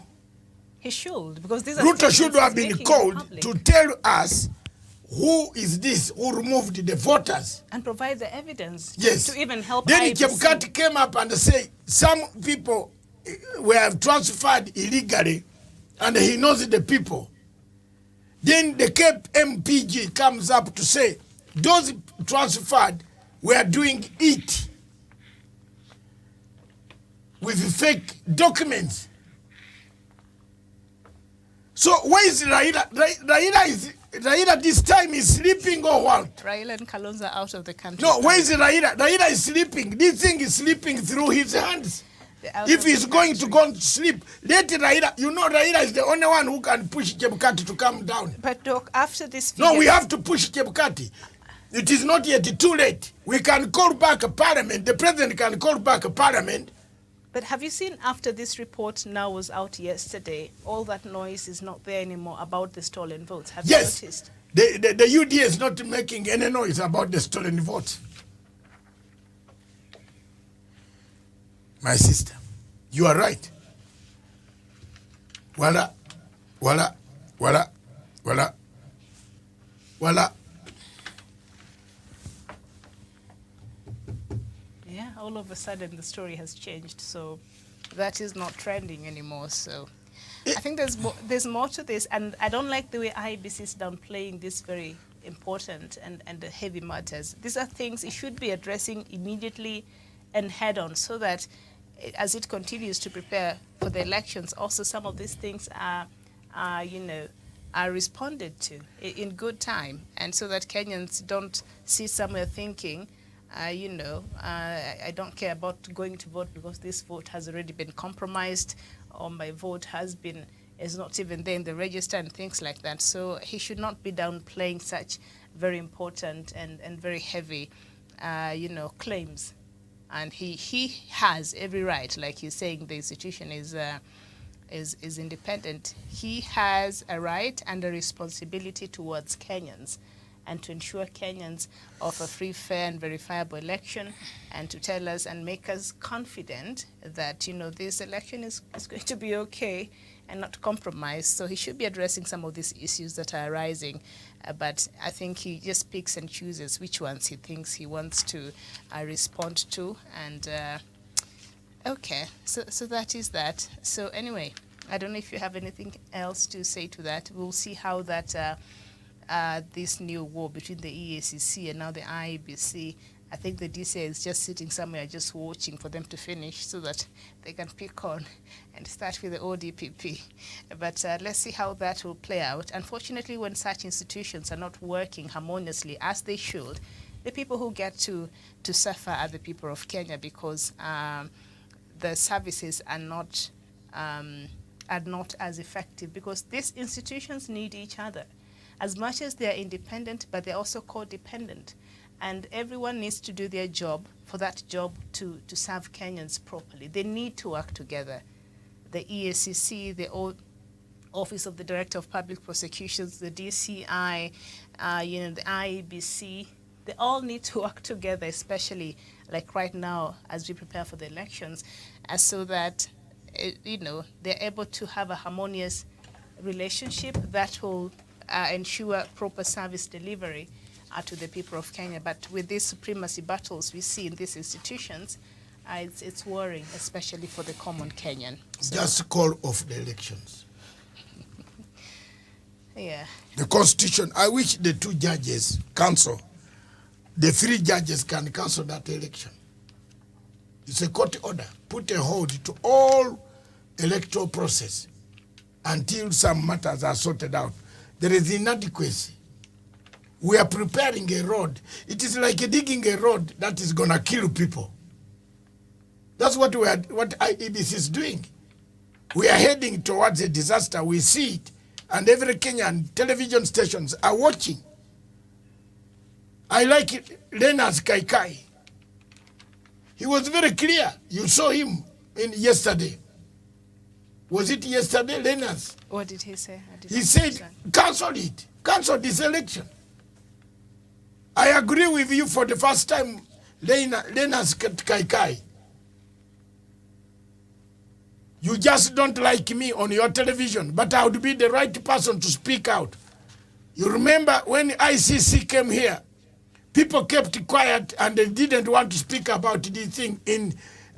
S5: He should, because these are
S4: Ruto should have been called to tell us who is this who removed the voters.
S5: And provide the evidence.
S4: Yes.
S5: To even help
S4: Then
S5: IEBC.
S4: Chebukati came up and said some people were transferred illegally and he knows the people. Then the KPMG comes up to say those transferred were doing it with fake documents. So where is Raila? Raila this time is sleeping or what?
S5: Raila and Kalonzo are out of the country.
S4: No, where is Raila? Raila is sleeping. This thing is slipping through his hands. If he's going to go to sleep, let Raila. You know Raila is the only one who can push Chebukati to come down.
S5: But Doc, after this...
S4: No, we have to push Chebukati. It is not yet too late. We can call back a parliament. The president can call back a parliament.
S5: But have you seen, after this report now was out yesterday, all that noise is not there anymore about the stolen votes? Have you noticed?
S4: The UDA is not making any noise about the stolen votes. My sister, you are right. Voila, voila, voila, voila, voila.
S5: Yeah, all of a sudden the story has changed, so that is not trending anymore. So I think there's more to this, and I don't like the way IEBC is downplaying this very important and the heavy matters. These are things it should be addressing immediately and head on, so that as it continues to prepare for the elections, also some of these things are responded to in good time, and so that Kenyans don't sit somewhere thinking, I don't care about going to vote because this vote has already been compromised, or my vote is not even there in the register, and things like that. So he should not be downplaying such very important and very heavy, claims. And he has every right, like you're saying, the institution is independent. He has a right and a responsibility towards Kenyans, and to ensure Kenyans of a free, fair, and verifiable election, and to tell us and make us confident that, this election is going to be okay and not compromised. So he should be addressing some of these issues that are arising, but I think he just picks and chooses which ones he thinks he wants to respond to. And okay, so that is that. So anyway, I don't know if you have anything else to say to that. We'll see how that this new war between the EACC and now the IEBC, I think the DCI is just sitting somewhere just watching for them to finish so that they can pick on and start with the ODPP. But let's see how that will play out. Unfortunately, when such institutions are not working harmoniously as they should, the people who get to suffer are the people of Kenya, because the services are not as effective, because these institutions need each other. As much as they are independent, but they're also codependent. And everyone needs to do their job for that job to serve Kenyans properly. They need to work together. The EACC, the Office of the Director of Public Prosecutions, the DCI, the IEBC, they all need to work together, especially like right now as we prepare for the elections, so that they're able to have a harmonious relationship that will ensure proper service delivery to the people of Kenya. But with these supremacy battles we see in these institutions, it's worrying, especially for the common Kenyan. So.
S4: Just call off the elections.
S5: Yeah.
S4: The Constitution, I wish the two judges cancel. The three judges can cancel that election. It's a court order. Put a hold to all electoral process until some matters are sorted out. There is inadequacy. We are preparing a road. It is like digging a road that is going to kill people. That's what IEBC is doing. We are heading towards a disaster. We see it. And every Kenyan television stations are watching. I like it. Lenas Kaikai. He was very clear. You saw him yesterday. Was it yesterday, Lenas?
S5: What did he say?
S4: He said, cancel it. Cancel this election. I agree with you for the first time, Lenas Kaikai. You just don't like me on your television, but I would be the right person to speak out. You remember when ICC came here, people kept quiet and they didn't want to speak about this thing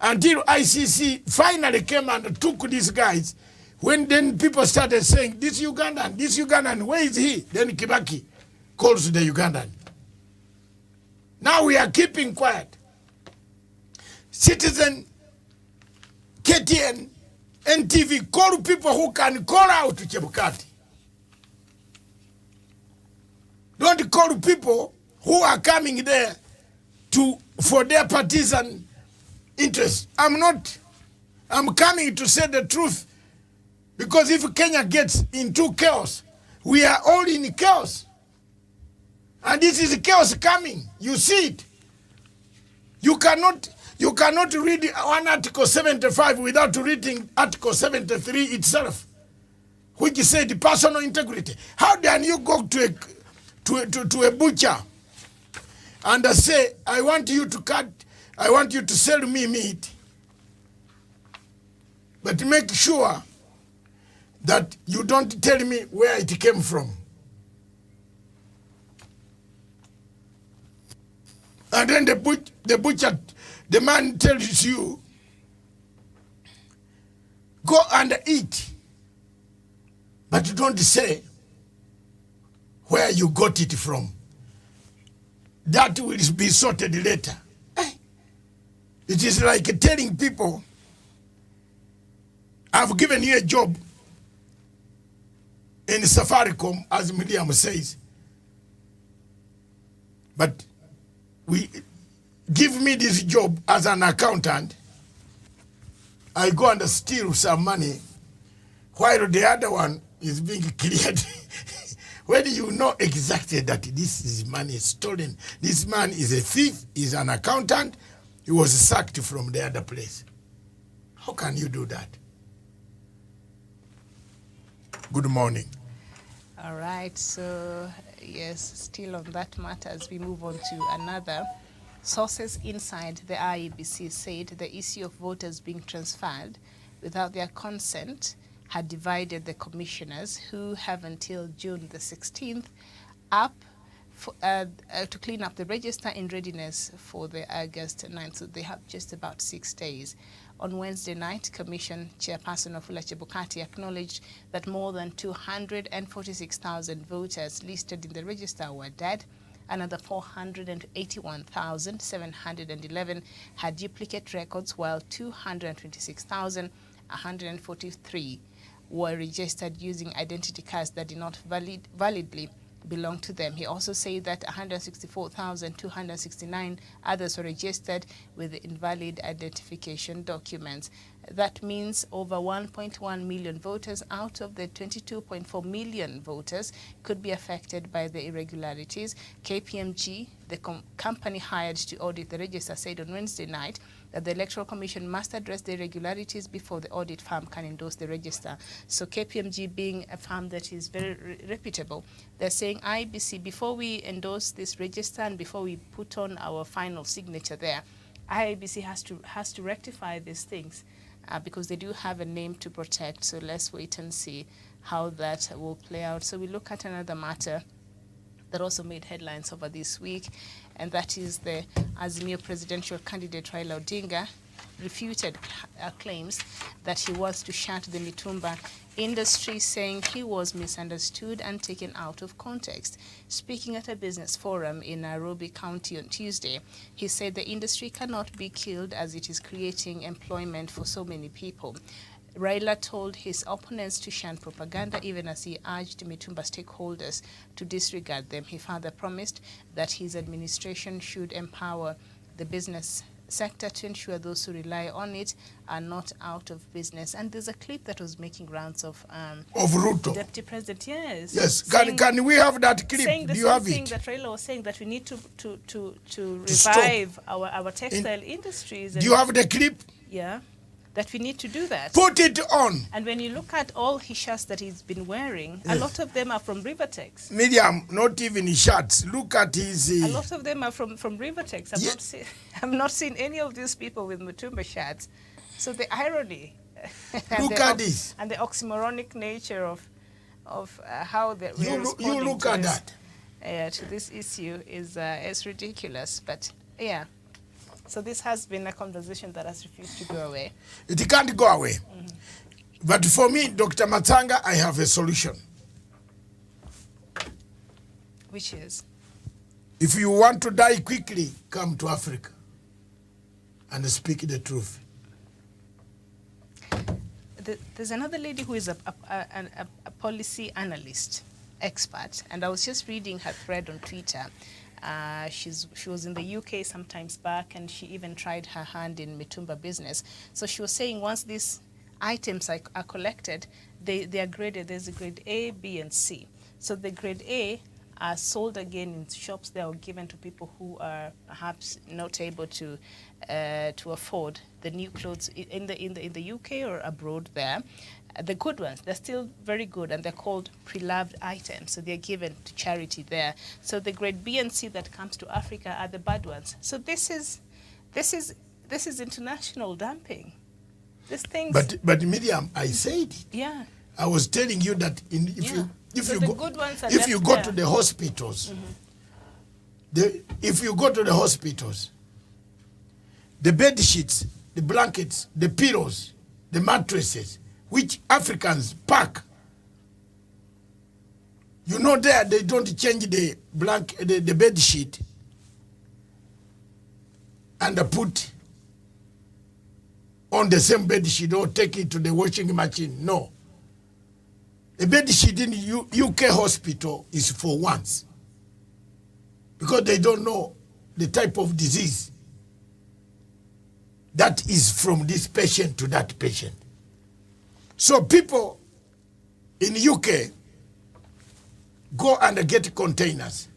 S4: until ICC finally came and took these guys. When then people started saying, this Ugandan, where is he? Then Kibaki calls the Ugandan. Now we are keeping quiet. Citizen, KTN, NTV, call people who can call out to Chebukati. Don't call people who are coming there for their partisan interests. I'm coming to say the truth. Because if Kenya gets into chaos, we are all in chaos. And this is chaos coming. You see it. You cannot read one Article 75 without reading Article 73 itself, which said personal integrity. How can you go to a butcher and say, I want you to sell me meat, but make sure that you don't tell me where it came from. And then the butcher, the man tells you, go and eat. But you don't say where you got it from. That will be sorted later. It is like telling people, I've given you a job in Safaricom, as Miriam says, but give me this job as an accountant. I go and steal some money while the other one is being cleared. When you know exactly that this is money stolen, this man is a thief, is an accountant, he was sacked from the other place. How can you do that? Good morning.
S5: All right, so yes, still on that matter, as we move on to another, sources inside the IEBC said the issue of voters being transferred without their consent had divided the commissioners, who have until June the 16th to clean up the register in readiness for the August 9th. So they have just about 6 days. On Wednesday night, Commission Chairperson Wafula Chebukati acknowledged that more than 246,000 voters listed in the register were dead. Another 481,711 had duplicate records, while 226,143 were registered using identity cards that did not validly belong to them. He also said that 164,269 others were registered with invalid identification documents. That means over 1.1 million voters out of the 22.4 million voters could be affected by the irregularities. KPMG, the company hired to audit the register, said on Wednesday night that the Electoral Commission must address the irregularities before the audit firm can endorse the register. So KPMG, being a firm that is very reputable, they're saying, IEBC, before we endorse this register and before we put on our final signature there, IEBC has to rectify these things because they do have a name to protect. So let's wait and see how that will play out. So we look at another matter that also made headlines over this week, and that is the Azimio presidential candidate Raila Odinga refuted claims that he was to shut the Mutumba
S1: industry, saying he was misunderstood and taken out of context. Speaking at a business forum in Nairobi County on Tuesday, he said the industry cannot be killed as it is creating employment for so many people. Raila told his opponents to shun propaganda, even as he urged Mutumba stakeholders to disregard them. He further promised that his administration should empower the business sector to ensure those who rely on it are not out of business. And there's a clip that was making rounds of
S4: Ruto.
S1: Deputy President, yes.
S4: Yes, can we have that clip?
S1: Saying the
S4: Do you
S1: same
S4: have
S1: thing
S4: it?
S1: that Raila was saying, that we need to revive our textile industries.
S4: Do you have the clip?
S1: Yeah, that we need to do that.
S4: Put it on.
S1: And when you look at all his shirts that he's been wearing, a lot of them are from Rivertex.
S4: Miriam, not even his shirts. Look at his...
S1: A lot of them are from Rivertex. I've not seen any of these people with Mutumba shirts. So the irony...
S4: Look at this.
S1: And the oxymoronic nature of how they're responding
S4: you look at that.
S1: To this issue is ridiculous. But yeah. So this has been a conversation that has refused to go away.
S4: It can't go away. But for me, Dr. Matanga, I have a solution.
S1: Which is?
S4: If you want to die quickly, come to Africa and speak the truth.
S1: There's another lady who is a policy analyst, expert, and I was just reading her thread on Twitter. She was in the UK some times back, and she even tried her hand in Mutumba business. So she was saying once these items are collected, they are graded. There's a grade A, B, and C. So the grade A are sold again in shops. They are given to people who are perhaps not able to afford the new clothes in the UK or abroad there. The good ones, they're still very good, and they're called pre-loved items, so they're given to charity there. So the grade B and C that comes to Africa are the bad ones. So this is international dumping. These things.
S4: But Miriam, I said it.
S1: Yeah.
S4: I was telling you that if you go to the hospitals, if you go to the hospitals, the bed sheets, the blankets, the pillows, the mattresses, which Africans pack. You know there they don't change the bed sheet and put on the same bed sheet or take it to the washing machine. No. The bed sheet in the UK hospital is for once, because they don't know the type of disease that is from this patient to that patient. So people in UK go and get containers.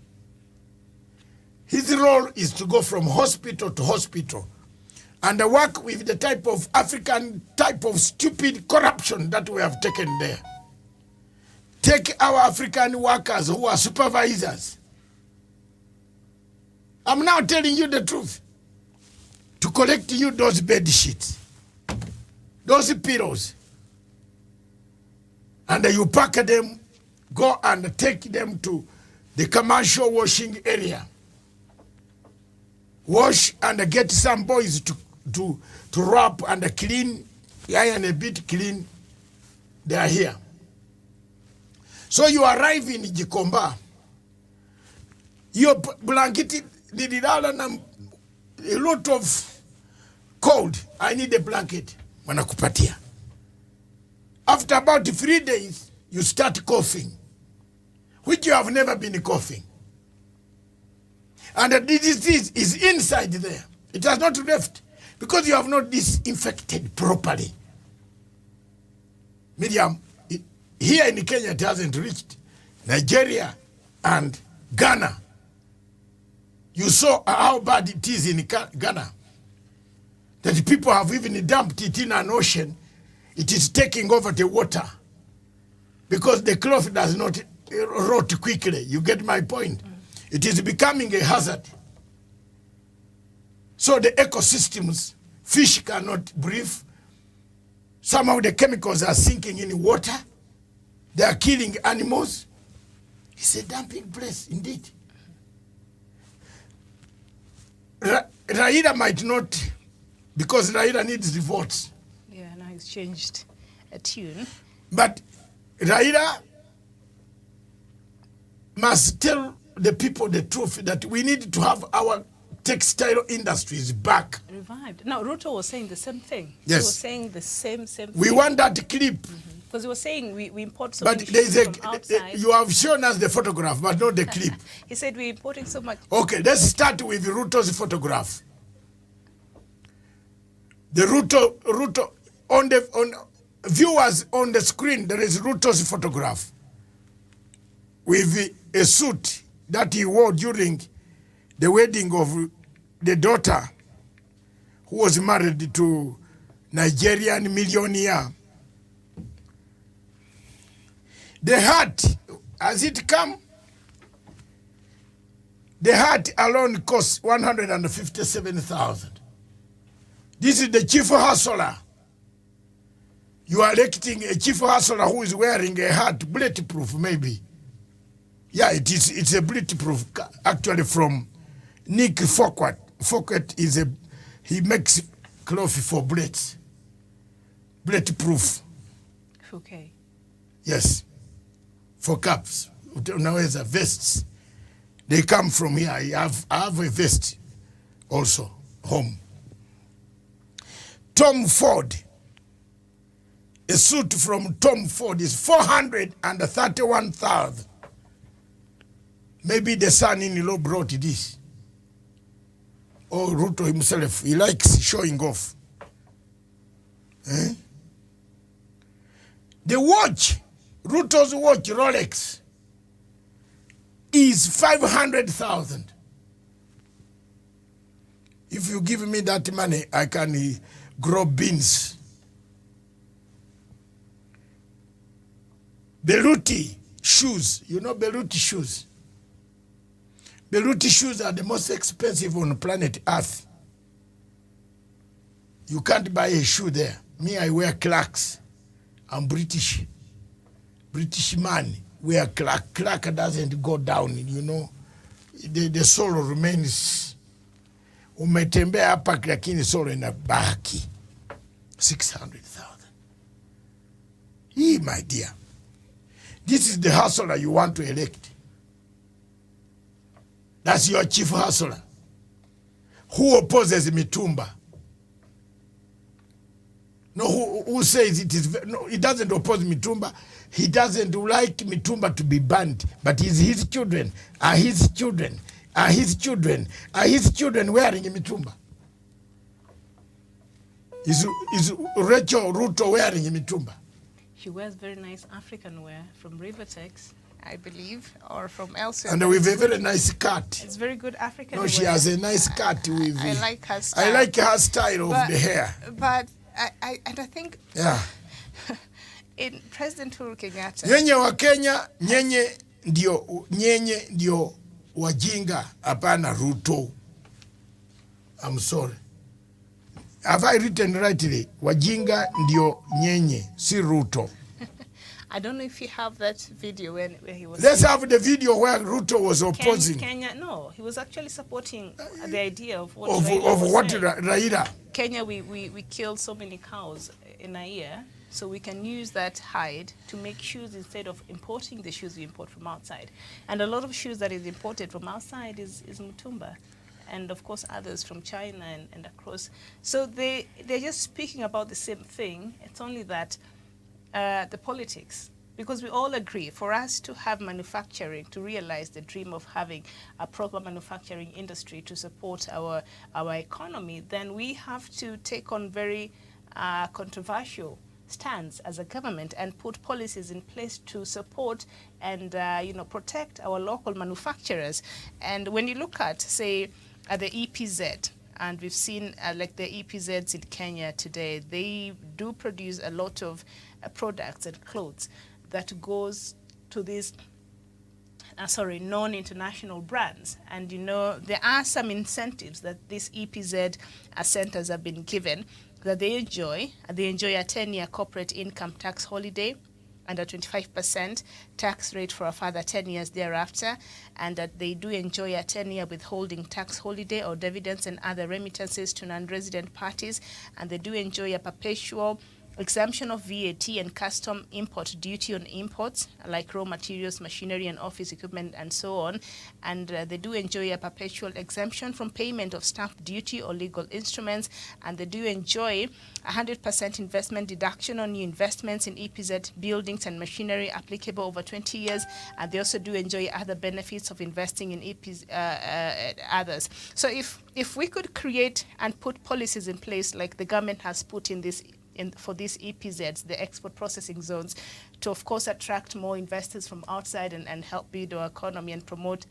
S4: His role is to go from hospital to hospital and work with the type of African type of stupid corruption that we have taken there. Take our African workers who are supervisors. I'm now telling you the truth. To collect you those bed sheets, those pillows, and you pack them, go and take them to the commercial washing area. Wash and get some boys to wrap and clean, iron a bit clean. They are here. So you arrive in Gikomba. Your blanket, a lot of cold. I need a blanket. Wanakupatia. After about 3 days, you start coughing, which you have never been coughing. And the disease is inside there. It has not left because you have not disinfected properly. Miriam, here in Kenya it hasn't reached. Nigeria and Ghana. You saw how bad it is in Ghana. That people have even dumped it in an ocean. It is taking over the water because the cloth does not rot quickly. You get my point? It is becoming a hazard. So the ecosystems, fish cannot breathe. Some of the chemicals are sinking in water. They are killing animals. It's a dumping place, indeed. Raila might not, because Raila needs the votes.
S1: Yeah, now he's changed a tune.
S4: But Raila must tell the people the truth that we need to have our textile industries back.
S5: Revived. Now, Ruto was saying the same thing.
S4: Yes.
S5: He was saying the same thing.
S4: We want that clip.
S5: Because he was saying we import so
S4: But
S5: many
S4: there's
S5: shoes from outside.
S4: you have shown us the photograph, but not the clip.
S5: He said we're importing so much.
S4: Okay, let's start with Ruto's photograph. The Ruto on viewers on the screen, there is Ruto's photograph with a suit that he wore during the wedding of the daughter who was married to Nigerian millionaire. The hat, has it come? The hat alone costs 157,000. This is the chief hustler. You are electing a chief hustler who is wearing a hat, bulletproof maybe. Yeah, it's a bulletproof, actually from Nick Fokwet. Fokwet he makes clothes for bullets. Bulletproof.
S5: Okay.
S4: Yes. For caps. Unaweza vests. They come from here. I have a vest also, home. Tom Ford. A suit from Tom Ford is 431,000. Maybe the son-in-law brought this. Or Ruto himself, he likes showing off. Eh? The watch, Ruto's watch, Rolex, is 500,000. If you give me that money, I can grow beans. Beluti shoes, you know Beluti shoes? Beluti shoes are the most expensive on planet Earth. You can't buy a shoe there. Me, I wear Clarks. I'm British. British man wear Clark. Clark doesn't go down, you know. The sole remains. Umetembea hapa lakini sole inabaki. 600,000. My dear. This is the hustler you want to elect. That's your chief hustler. Who opposes Mutumba? No, who says it is? No, he doesn't oppose Mutumba. He doesn't like Mutumba to be banned. But his children are his children. Are his children wearing Mutumba? Is Rachel Ruto wearing Mutumba?
S5: She wears very nice African wear from Rivertex, I believe, or from elsewhere.
S4: And with a very nice cut.
S5: It's very good African
S4: No,
S5: wear.
S4: she has a nice cut with.
S5: I like her style.
S4: I like her style of the hair.
S5: But I think.
S4: Yeah.
S5: In President Uhuru Kenyatta.
S4: Nyenye wa Kenya, nyenye ndio wajinga, hapana Ruto. I'm sorry. Have I written rightly? Wajinga ndio nyenye, si Ruto.
S5: I don't know if you have that video where he was.
S4: Let's have the video where Ruto was opposing.
S5: Kenya, no, he was actually supporting the idea of what
S4: Raila.
S5: Kenya, we killed so many cows in a year, so we can use that hide to make shoes instead of importing the shoes we import from outside. And a lot of shoes that is imported from outside is Mutumba. And of course others from China and across. So they're just speaking about the same thing. It's only that the politics, because we all agree, for us to have manufacturing, to realize the dream of having a proper manufacturing industry to support our economy, then we have to take on very controversial stands as a government and put policies in place to support and protect our local manufacturers. And when you look at, say, the EPZ, and we've seen like the EPZs in Kenya today, they do produce a lot of products and clothes that goes to these non-international brands. And there are some incentives that these EPZ centers have been given that they enjoy. They enjoy a 10-year corporate income tax holiday and a 25% tax rate for a further 10 years thereafter, and that they do enjoy a 10-year withholding tax holiday or dividends and other remittances to non-resident parties, and they do enjoy a perpetual
S1: exemption of VAT and custom import duty on imports like raw materials, machinery and office equipment and so on. And they do enjoy a perpetual exemption from payment of stamp duty or legal instruments. And they do enjoy 100% investment deduction on new investments in EPZ buildings and machinery applicable over 20 years. And they also do enjoy other benefits of investing in EPZ, others. So if we could create and put policies in place like the government has put in this for these EPZs, the export processing zones, to of course attract more investors from outside and help build our economy and promote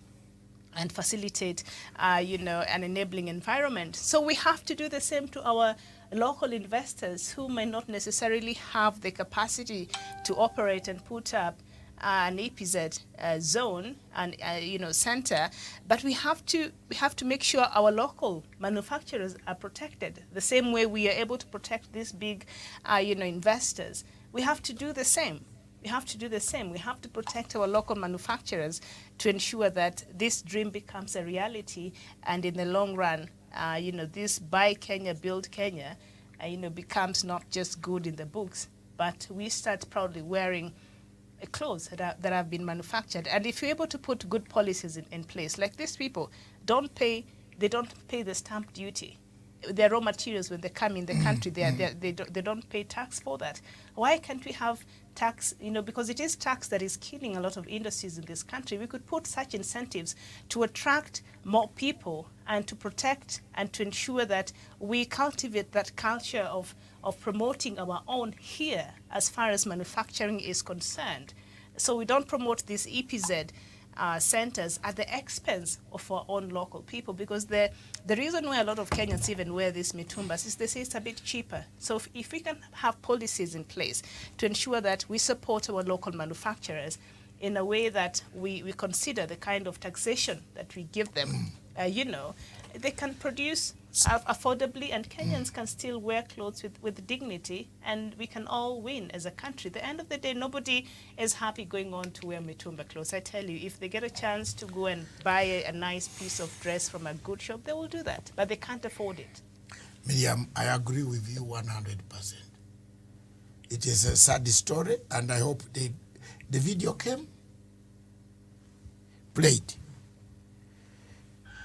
S1: and facilitate, an enabling environment. So we have to do the same to our local investors who may not necessarily have the capacity to operate and put up an EPZ zone and center, but we have to make sure our local manufacturers are protected the same way we are able to protect these big investors. We have to do the same. We have to protect our local manufacturers to ensure that this dream becomes a reality, and in the long run, this Buy Kenya, Build Kenya, becomes not just good in the books, but we start proudly wearing clothes that have been manufactured. And if you're able to put good policies in place, like these people don't pay the stamp duty. Their raw materials, when they come in the country, they don't pay tax for that. Why can't we have tax? Because it is tax that is killing a lot of industries in this country. We could put such incentives to attract more people and to protect and to ensure that we cultivate that culture of promoting our own here as far as manufacturing is concerned. So we don't promote these EPZ centers at the expense of our own local people, because the reason why a lot of Kenyans even wear these Mutumbas is they say it's a bit cheaper. So if we can have policies in place to ensure that we support our local manufacturers in a way that we consider the kind of taxation that we give them, they can produce affordably, and Kenyans can still wear clothes with dignity, and we can all win as a country. At the end of the day, nobody is happy going on to wear Mutumba clothes. I tell you, if they get a chance to go and buy a nice piece of dress from a good shop, they will do that, but they can't afford it.
S4: Miriam, I agree with you 100%. It is a sad story, and I hope the video came, played.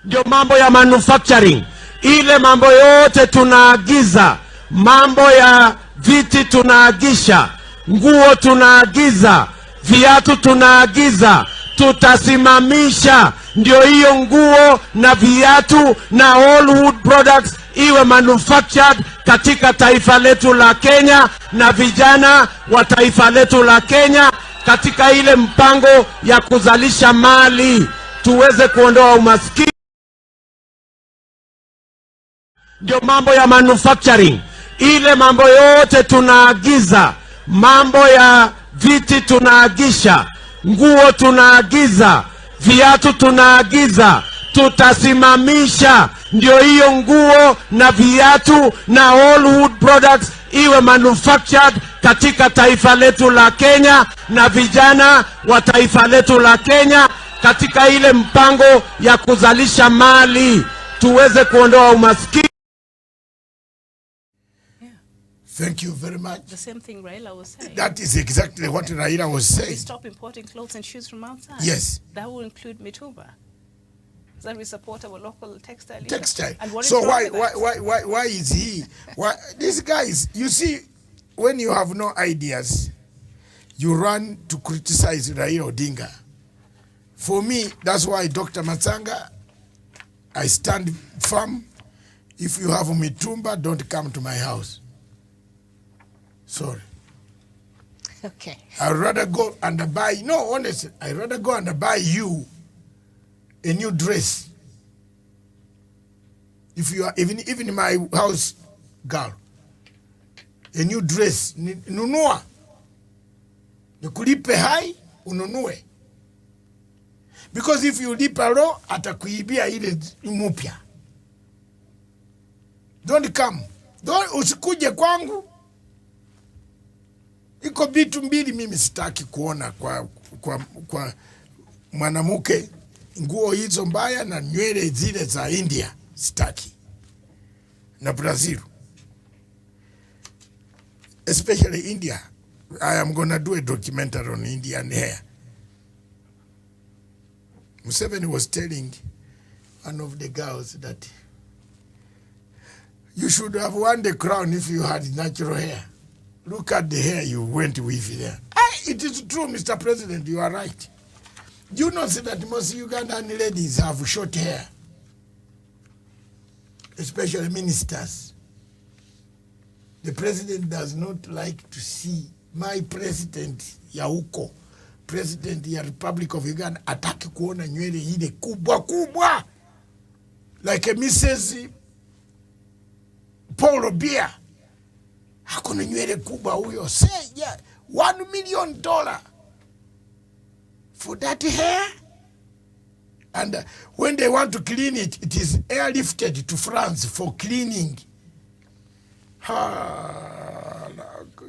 S6: Ndio mambo ya manufacturing. Ile mambo yote tunaagiza, mambo ya viti tunaagisha, nguo tunaagiza, viatu tunaagiza, tutasimamisha. Ndio hiyo nguo na viatu na all wood products iwe manufactured katika taifa letu la Kenya, na vijana wa taifa letu la Kenya katika ile mpango ya kuzalisha mali tuweze kuondoa umaskini. Ndio mambo ya manufacturing. Ile mambo yote tunaagiza, mambo ya viti tunaagisha, nguo tunaagiza, viatu tunaagiza, tutasimamisha. Ndio hiyo nguo na viatu na all wood products iwe manufactured katika taifa letu la Kenya, na vijana wa taifa letu la Kenya katika ile mpango ya kuzalisha mali tuweze kuondoa umaskini.
S4: Thank you very much.
S1: The same thing Raila was saying.
S4: That is exactly what Raila was saying.
S1: We stop importing clothes and shoes from outside.
S4: Yes.
S1: That will include Mutumba. Then we support our local textile.
S4: And
S1: what
S4: so why is he? Why these guys? You see, when you have no ideas, you run to criticize Raila Odinga. For me, that's why Dr. Matsanga, I stand firm. If you have Mutumba, don't come to my house. Sorry.
S1: Okay.
S4: I'd rather go and buy, no, honestly, I'd rather go and buy you a new dress. If you are even my house girl, a new dress, nunua. Nikulipe high, ununue. Because if you lipa low, atakuibia ile mupya. Don't come. Usikuje kwangu. Iko vitu mbili mimi sitaki kuona kwa mwanamke, nguo hizo mbaya na nywele zile za India sitaki, na Brazil. especially India. I am going to do a documentary on Indian hair. Museveni was telling one of the girls that you should have won the crown if you had natural hair. Look at the hair you went with there. It is true, Mr. President, you are right. Do you not see that most Ugandan ladies have short hair? Especially ministers. The president does not like to see my president Yauko, president ya Republic of Uganda, ataki kuona nywele ile kubwa kubwa like a Mrs. Paul Biya. Hakuna nywele kubwa huyo. Say yeah, $1 million for that hair. And when they want to clean it, it is airlifted to France for cleaning.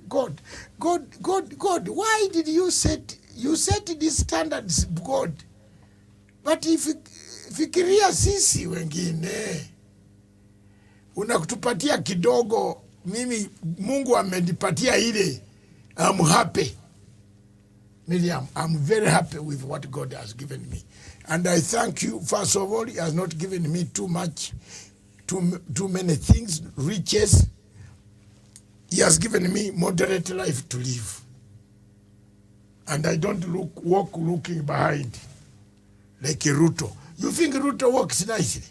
S4: God, why did you set these standards, God? But if fikiria sisi wengine, unakutupatia kidogo, mimi Mungu amenipatia ile, I'm happy. Miriam, I'm very happy with what God has given me. And I thank you. First of all, he has not given me too many things, riches. He has given me moderate life to live. And I don't walk looking behind like a Ruto. You think Ruto walks nicely?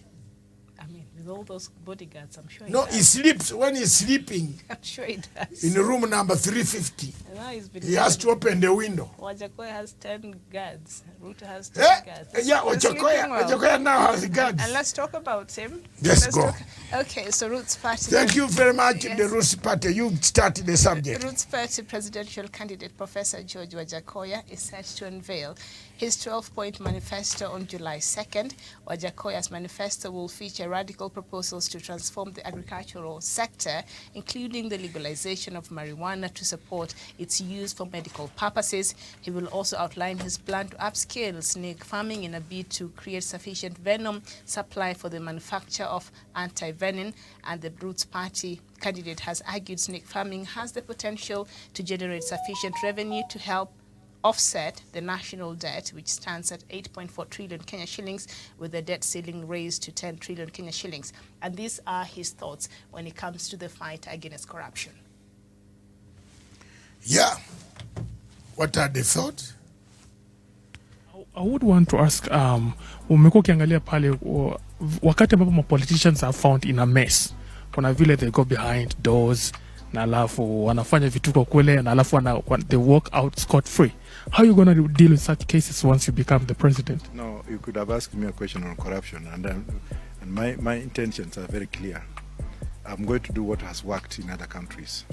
S5: I mean, with all those bodyguards, I'm sure
S4: No,
S5: he does.
S4: he sleeps when he's sleeping.
S5: I'm sure he does.
S4: In room number 350.
S5: And now
S4: He has to open the window.
S5: Wajakoya has 10 guards. Ruto has 10 guards.
S4: Yeah,
S5: He's sleeping well.
S4: Wajakoya now has guards.
S5: And let's talk about him.
S4: Let's go.
S5: Okay, so Roots Party.
S4: Thank you very much,
S5: Yes.
S4: the Roots Party. You started the subject.
S5: Roots Party presidential candidate Professor George Wajakoya is set to unveil his 12-point manifesto on July 2nd. Wajakoya's manifesto will feature radical proposals to transform the agricultural sector, including the legalization of marijuana to support its use for medical purposes. He will also outline his plan to upscale snake farming in a bid to create sufficient venom supply for the manufacture of anti-venin. And the Roots Party candidate has argued snake farming has the potential to generate sufficient revenue to help offset the national debt, which stands at 8.4 trillion Kenya shillings, with the debt ceiling raised to 10 trillion Kenya shillings. And these are his thoughts when it comes to the fight against corruption.
S4: Yeah. What are the thoughts?
S7: I would want to ask, umekuwa ukiangalia pale wakati ambapo ma politicians are found in a mess, kuna vile they go behind doors na alafu wanafanya vituko kule na alafu they walk out scot free. How are you going to deal with such cases once you become the president?
S8: No, you could have asked me a question on corruption, and my intentions are very clear. I'm going to do what has worked in other countries.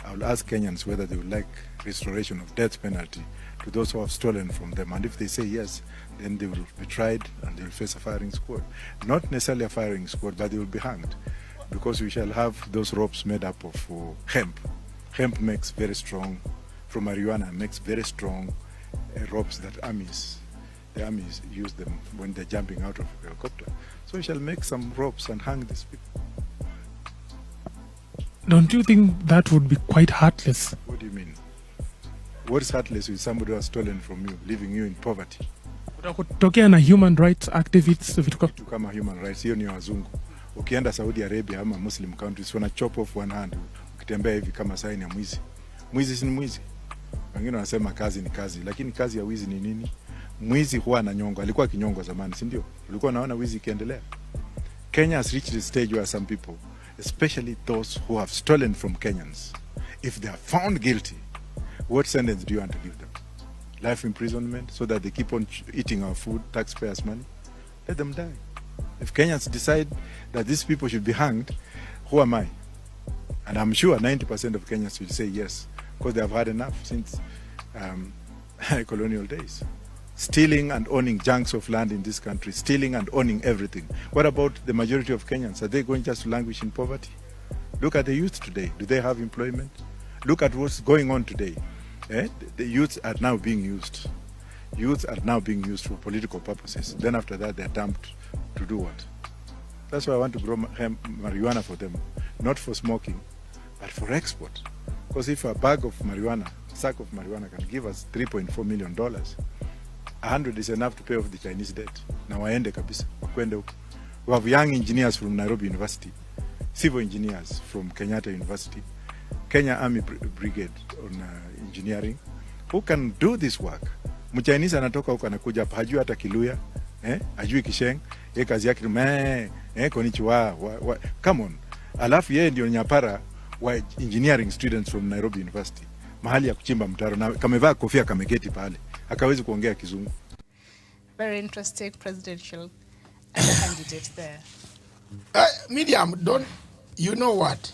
S8: I will ask Kenyans whether they would like restoration of death penalty to those who have stolen from them. And if they say yes, then they will be tried and they will face a firing squad. Not necessarily a firing squad, but they will be hanged, because we shall have those ropes made up of hemp. Hemp makes very strong, from marijuana makes very strong ropes that the armies use them when they're jumping out of a helicopter. So we shall make some ropes and hang these people.
S7: Don't you think that would be quite heartless?
S8: What do you mean? What is heartless with somebody who has stolen from you, leaving you in poverty?
S7: Kutokea na human rights activists
S8: To kama human rights, hiyo ni wazungu. Ukienda Saudi Arabia ama Muslim countries, wana chop off one hand, ukitembea hivi kama sign ya mwizi. Mwizi si mwizi. Wengine wanasema kazi ni kazi, lakini kazi ya wizi ni nini? Mwizi huwa ananyongwa, alikuwa kinyongwa zamani, si ndio? Ulikuwa naona wizi ikiendelea. Kenya has reached the stage where some people, especially those who have stolen from Kenyans, if they are found guilty, what sentence do you want to give them? Life imprisonment, so that they keep on eating our food, taxpayers' money? Let them die. If Kenyans decide that these people should be hanged, who am I? And I'm sure 90% of Kenyans will say yes, because they have had enough since colonial days. Stealing and owning chunks of land in this country, stealing and owning everything. What about the majority of Kenyans? Are they going just to languish in poverty? Look at the youth today. Do they have employment? Look at what's going on today. The youths are now being used. Youths are now being used for political purposes. Then after that, they're dumped to do what? That's why I want to grow marijuana for them. Not for smoking, but for export. Because if a sack of marijuana can give us $3.4 million, 100 is enough to pay off the Chinese debt. Na waende kabisa, wakwende huko. We have young engineers from Nairobi University, civil engineers from Kenyatta University, Kenya Army Brigade on engineering, who can do this work. Mchinese anatoka huko anakuja hapa, hajui hata Kiluya, hajui Kisheng, yeye kazi yake konnichiwa, come on. Alafu yeye ndio nyapara wa engineering students from Nairobi University, mahali ya kuchimba mtaro, na kamevaa kofia kameketi pale, hakawezi kuongea Kizungu.
S5: Very interesting presidential candidate there.
S4: Miriam, you know what?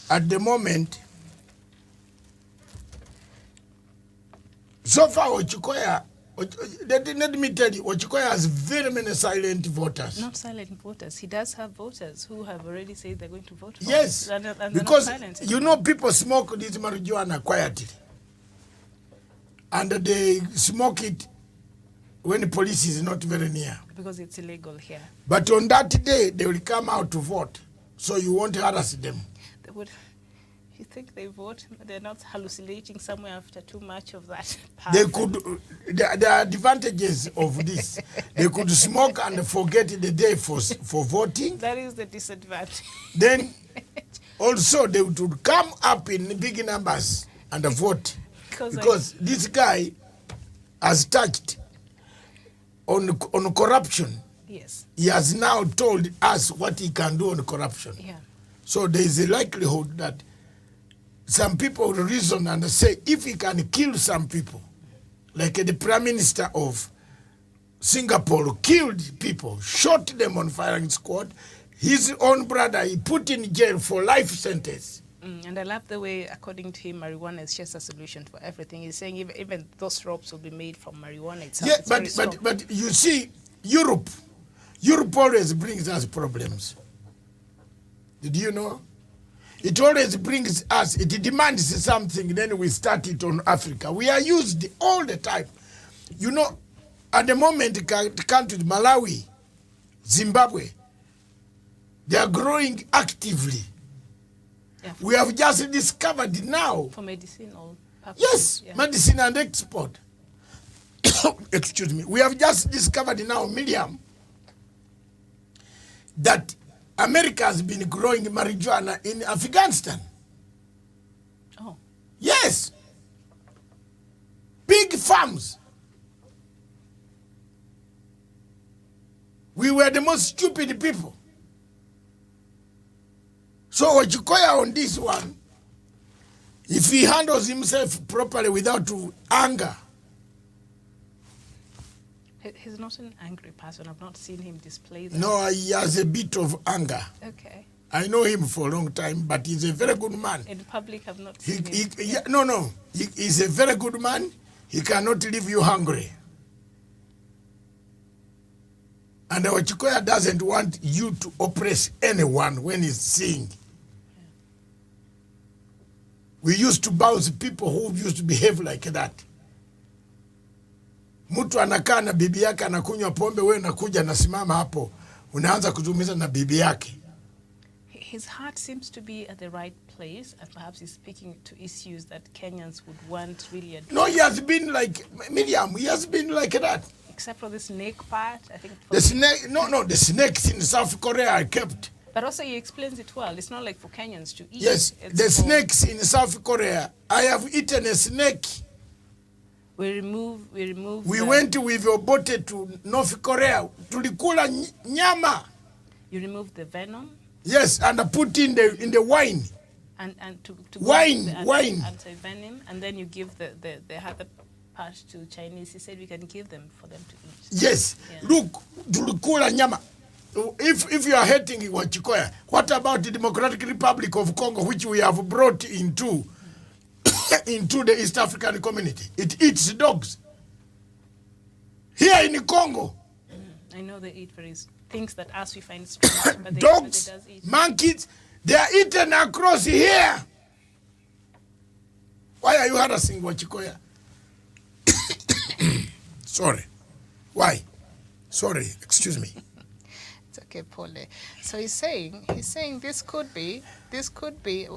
S4: At the moment, so far Wajakoya, let me tell you, Wajakoya has very many silent voters.
S5: Not silent voters. He does have voters who have already said they're going to vote for
S4: yes,
S5: him. And
S4: because you know people smoke this marijuana quietly. And they smoke it when the police is not very near.
S5: Because it's illegal here.
S4: But on that day, they will come out to vote. So you won't harass them.
S5: They would. You think they vote? They're not hallucinating somewhere after too much of that power.
S4: They could, the advantages of this, they could smoke and forget the day for voting.
S5: That is the disadvantage.
S4: Then also they would come up in big numbers and vote. Because this guy has touched on corruption.
S5: Yes.
S4: He has now told us what he can do on corruption.
S5: Yeah.
S4: So there is a likelihood that some people will reason and say, if he can kill some people, like the Prime Minister of Singapore killed people, shot them on firing squad, his own brother he put in jail for life sentence.
S5: And I love the way, according to him, marijuana is just a solution for everything. He's saying even those ropes will be made from marijuana itself.
S4: Yeah, but you see, Europe always brings us problems. Did you know? It always brings us, it demands something, then we start it on Africa. We are used all the time. You know, at the moment, countries, Malawi, Zimbabwe, they are growing actively.
S5: Yeah.
S4: We have just discovered now.
S5: For medicinal purposes.
S4: Yes,
S5: yeah.
S4: Medicine and export. Excuse me. We have just discovered now, Miriam, that America has been growing marijuana in Afghanistan.
S5: Oh.
S4: Yes. Big farms. We were the most stupid people. So Wajakoya on this one, if he handles himself properly without anger.
S5: He's not an angry person. I've not seen him display that.
S4: No, he has a bit of anger.
S5: Okay.
S4: I know him for a long time, but he's a very good man.
S5: In public, I've not seen him.
S4: No. He's a very good man. He cannot leave you hungry. And Wajakoya doesn't want you to oppress anyone when he's singing. We used to bounce people who used to behave like that. Mtu anakaa na bibi yake anakunywa pombe, wewe unakuja nasimama hapo unaanza kuzungumza na bibi yake.
S5: His heart seems to be at the right place, and perhaps he's speaking to issues that Kenyans would want really addressed.
S4: No, he has been like Miriam. He has been like that.
S5: Except for the snake part, I think.
S4: The snake, no, the snakes in South Korea are kept.
S5: But also he explains it well. It's not like for Kenyans to eat.
S4: Yes, the snakes in South Korea. I have eaten a snake.
S5: We
S4: went with your boat to North Korea. Tulikula nyama.
S5: You remove the venom?
S4: Yes, and I put in the wine.
S5: And to
S4: wine.
S5: Anti-venom, and then you give the other part to Chinese. He said we can give them for them to eat.
S4: Yes. Yeah. Look, tulikula nyama. If you are hating Wajakoya, what about the Democratic Republic of Congo, which we have brought into the East African community? It eats dogs. Here in Congo.
S5: I know they eat things that us we find strange, but
S4: dogs,
S5: does eat.
S4: Monkeys, they are eaten across here. Why are you harassing Wajakoya? Sorry. Why? Sorry, excuse me.
S5: It's okay, Pole. So he's saying this could be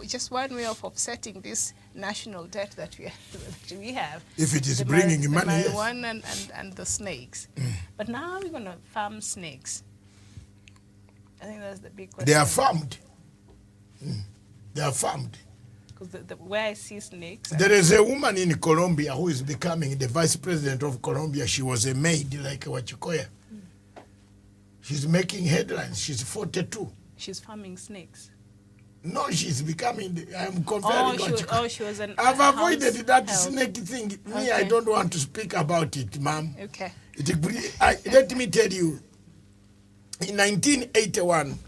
S5: just one way of offsetting this national debt that we have.
S4: If it is bringing money,
S5: the marijuana and the snakes. But now we're going to farm snakes. I think that's the big question.
S4: They are farmed. They are farmed.
S5: Because where I see snakes...
S4: There is a woman in Colombia who is becoming the vice president of Colombia. She was a maid like Wajakoya. She's making headlines. She's 42.
S5: She's farming snakes.
S4: No, she's becoming... I'm comparing Wajakoya.
S5: She was an...
S4: I've avoided that snake thing. Me,
S5: Okay.
S4: I don't want to speak about it, ma'am.
S5: Okay.
S4: Let me tell you, in 1981,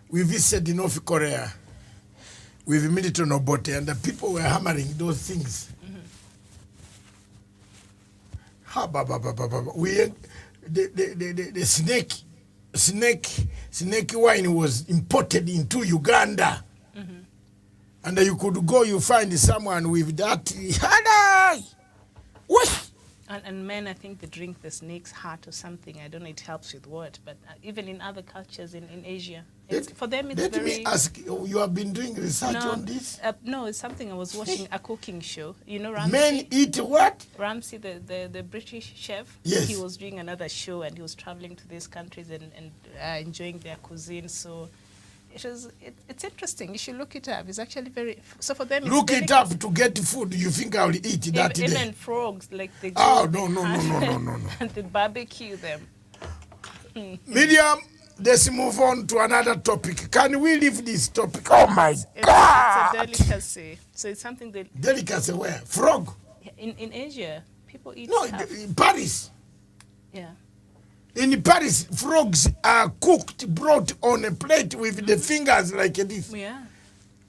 S4: we visited North Korea with Milton Obote, and the people were hammering those things. The snake wine was imported into Uganda. And you could go, you find someone with that.
S5: And men, I think they drink the snake's heart or something. I don't know, it helps with what. But even in other cultures in Asia, for them it's
S4: let
S5: very...
S4: me ask you, you have been doing research on this?
S5: No, it's something I was watching, a cooking show. You know Ramsay?
S4: Men eat what?
S5: Ramsay, the British chef,
S4: Yes.
S5: he was doing another show and he was traveling to these countries and enjoying their cuisine. So it's interesting. You should look it up. It's actually very... So for them,
S4: Look it up to get food. You think I will eat that day?
S5: Even frogs, like they go...
S4: Oh, no.
S5: And they barbecue them.
S4: Miriam, let's move on to another topic. Can we leave this topic? Oh, my God!
S5: It's a delicacy. So it's something that...
S4: Delicacy where? Frog?
S5: In Asia, people eat
S4: No,
S5: stuff.
S4: in Paris.
S5: Yeah.
S4: In Paris, frogs are cooked, brought on a plate with the fingers like this.
S5: Yeah.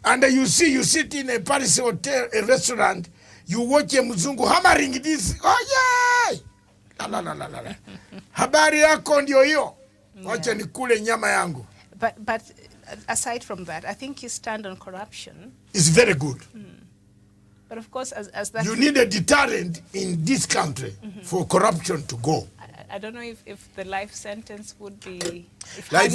S4: And you sit in a Paris hotel, a restaurant, you watch a mzungu hammering this. Oh, yeah! La. Habari yako ndio hiyo. Wacha nikule nyama yangu.
S5: But aside from that, I think his stand on corruption...
S4: It's very good.
S5: But of course, as that...
S4: You need a deterrent in this country for corruption to go.
S5: I don't know if the life sentence would be... If
S4: Life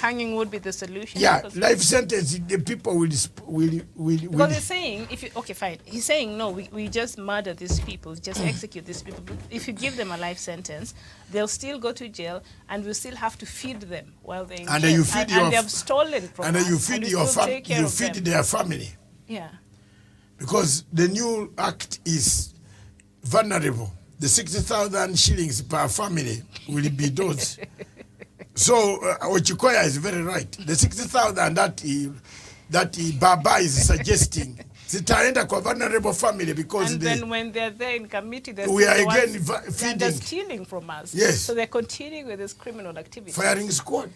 S5: hanging would be the solution.
S4: Yeah,
S5: because
S4: life sentence, the people will
S5: Because he's saying, okay, fine. He's saying, no, we just murder these people, just execute these people. But if you give them a life sentence, they'll still go to jail, and we'll still have to feed them while they're in
S4: And
S5: jail.
S4: you feed
S5: and they have stolen from
S4: and
S5: us.
S4: you feed
S5: and we
S4: your
S5: still take care
S4: you
S5: of
S4: feed
S5: them.
S4: their family.
S5: Yeah.
S4: Because the new act is vulnerable. The 60,000 shillings per family will be those. So Wajakoya is very right. The 60,000 that Baba is suggesting, zitaenda kwa vulnerable family because
S5: and then when they're there in committee,
S4: we are again
S5: they're
S4: feeding,
S5: stealing from us.
S4: Yes.
S5: So they're continuing with this criminal activity.
S4: firing squad.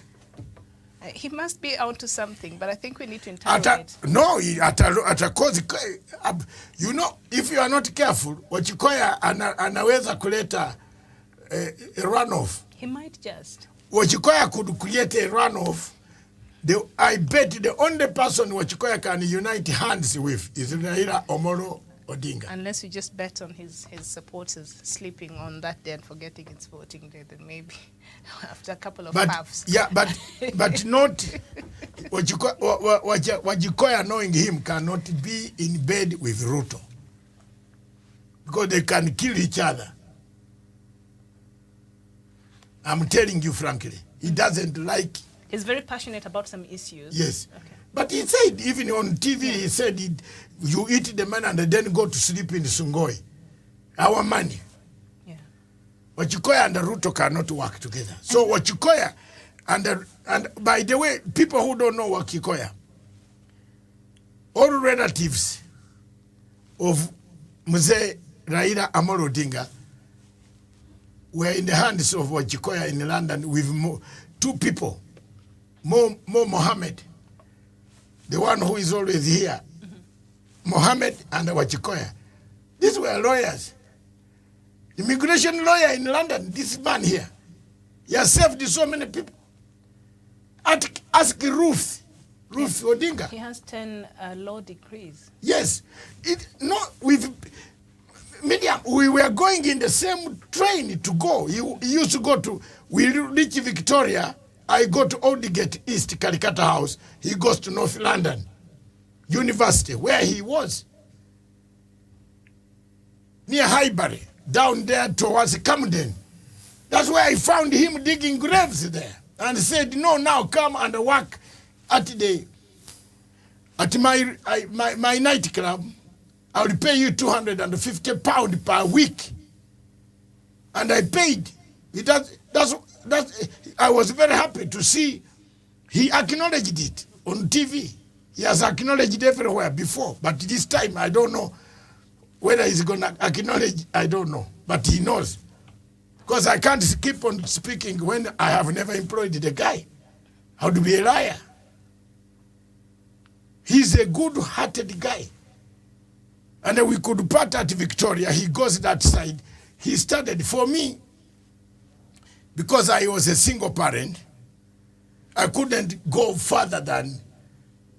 S5: He must be onto something, but I think we need to interrogate.
S4: You know, if you are not careful, Wajakoya anaweza kuleta a runoff.
S5: He might just.
S4: Wajakoya could create a runoff. I bet the only person Wajakoya can unite hands with is Raila Omolo Odinga.
S5: Unless you just bet on his supporters sleeping on that day and forgetting it's voting day, then maybe after a couple of puffs.
S4: Yeah, but not Wajakoya, knowing him, cannot be in bed with Ruto because they can kill each other. I'm telling you frankly, he doesn't like.
S5: He's very passionate about some issues.
S4: Yes.
S5: Okay.
S4: But he said, even on TV, he said, you eat the money and then go to sleep in Sungoi. Our money.
S5: Yeah.
S4: Wajakoya and Ruto cannot work together. So Wajakoya, and by the way, people who don't know Wajakoya, all relatives of Mzee Raila Amolo Odinga were in the hands of Wajakoya in London with two people, Mo Mohammed, the one who is always here, Mohammed and Wajakoya. These were lawyers. Immigration lawyer in London, this man here. He has saved so many people. Ask Ruth Odinga.
S5: He has 10 law degrees.
S4: Yes. We were going in the same train to go. He used to go to, we reach Victoria I go to Oldgate East, Calcutta House. He goes to North London University, where he was. Near Highbury, down there towards Camden. That's where I found him digging graves there. And said, no, now come and work at my nightclub. I will pay you £250 per week. And I paid. I was very happy to see he acknowledged it on TV. He has acknowledged everywhere before, but this time I don't know whether he's going to acknowledge. I don't know, but he knows. Because I can't keep on speaking when I have never employed the guy. I would be a liar. He's a good-hearted guy. And then we could part at Victoria. He goes that side. He started, for me, because I was a single parent, I couldn't go further than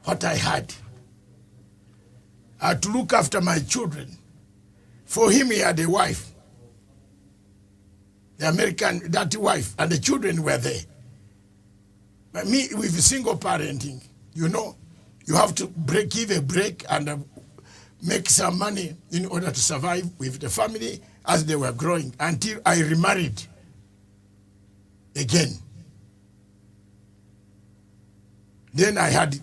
S4: what I had. I had to look after my children. For him, he had a wife. The American, that wife, and the children were there. But me, with single parenting, you know, you have to give a break and make some money in order to survive with the family as they were growing until I remarried again. Then I had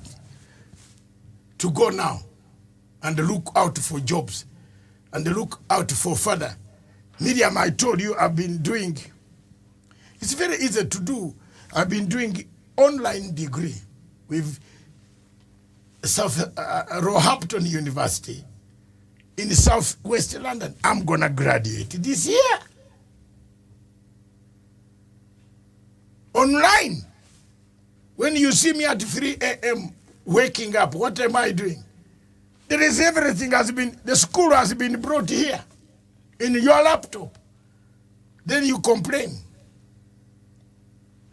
S4: to go now and look out for jobs and look out for further. Miriam, I told you I've been doing, it's very easy to do. I've been doing online degree with Roehampton University in Southwest London. I'm going to graduate this year. Online. When you see me at 3 a.m. waking up, what am I doing? There is everything has been, the school has been brought here in your laptop. Then you complain.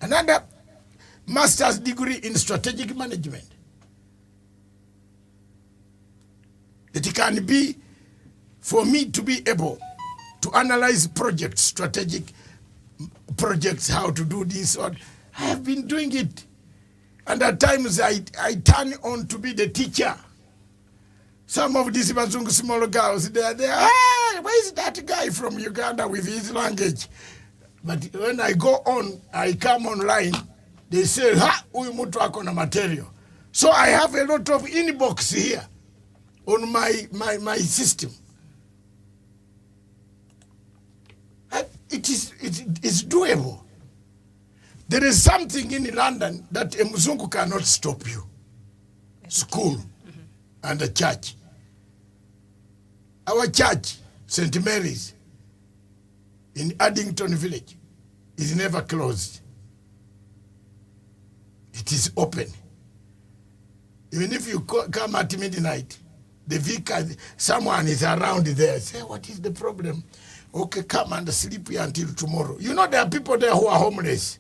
S4: Another master's degree in strategic management. It can be for me to be able to analyze projects, strategic projects, how to do this. Or I have been doing it. And at times I turn on to be the teacher. Some of these Bazungu small girls, they are there, hey, where is that guy from Uganda with his language? But when I go on, I come online, they say, ha, uyu mtu ako na material. So I have a lot of inbox here on my system. It's doable. There is something in London that a Mzungu cannot stop you. School and the church. Our church, St. Mary's, in Addington Village, is never closed. It is open. Even if you come at midnight, the vicar, someone is around there. Say, what is the problem? Okay, come and sleep here until tomorrow. You know there are people there who are homeless.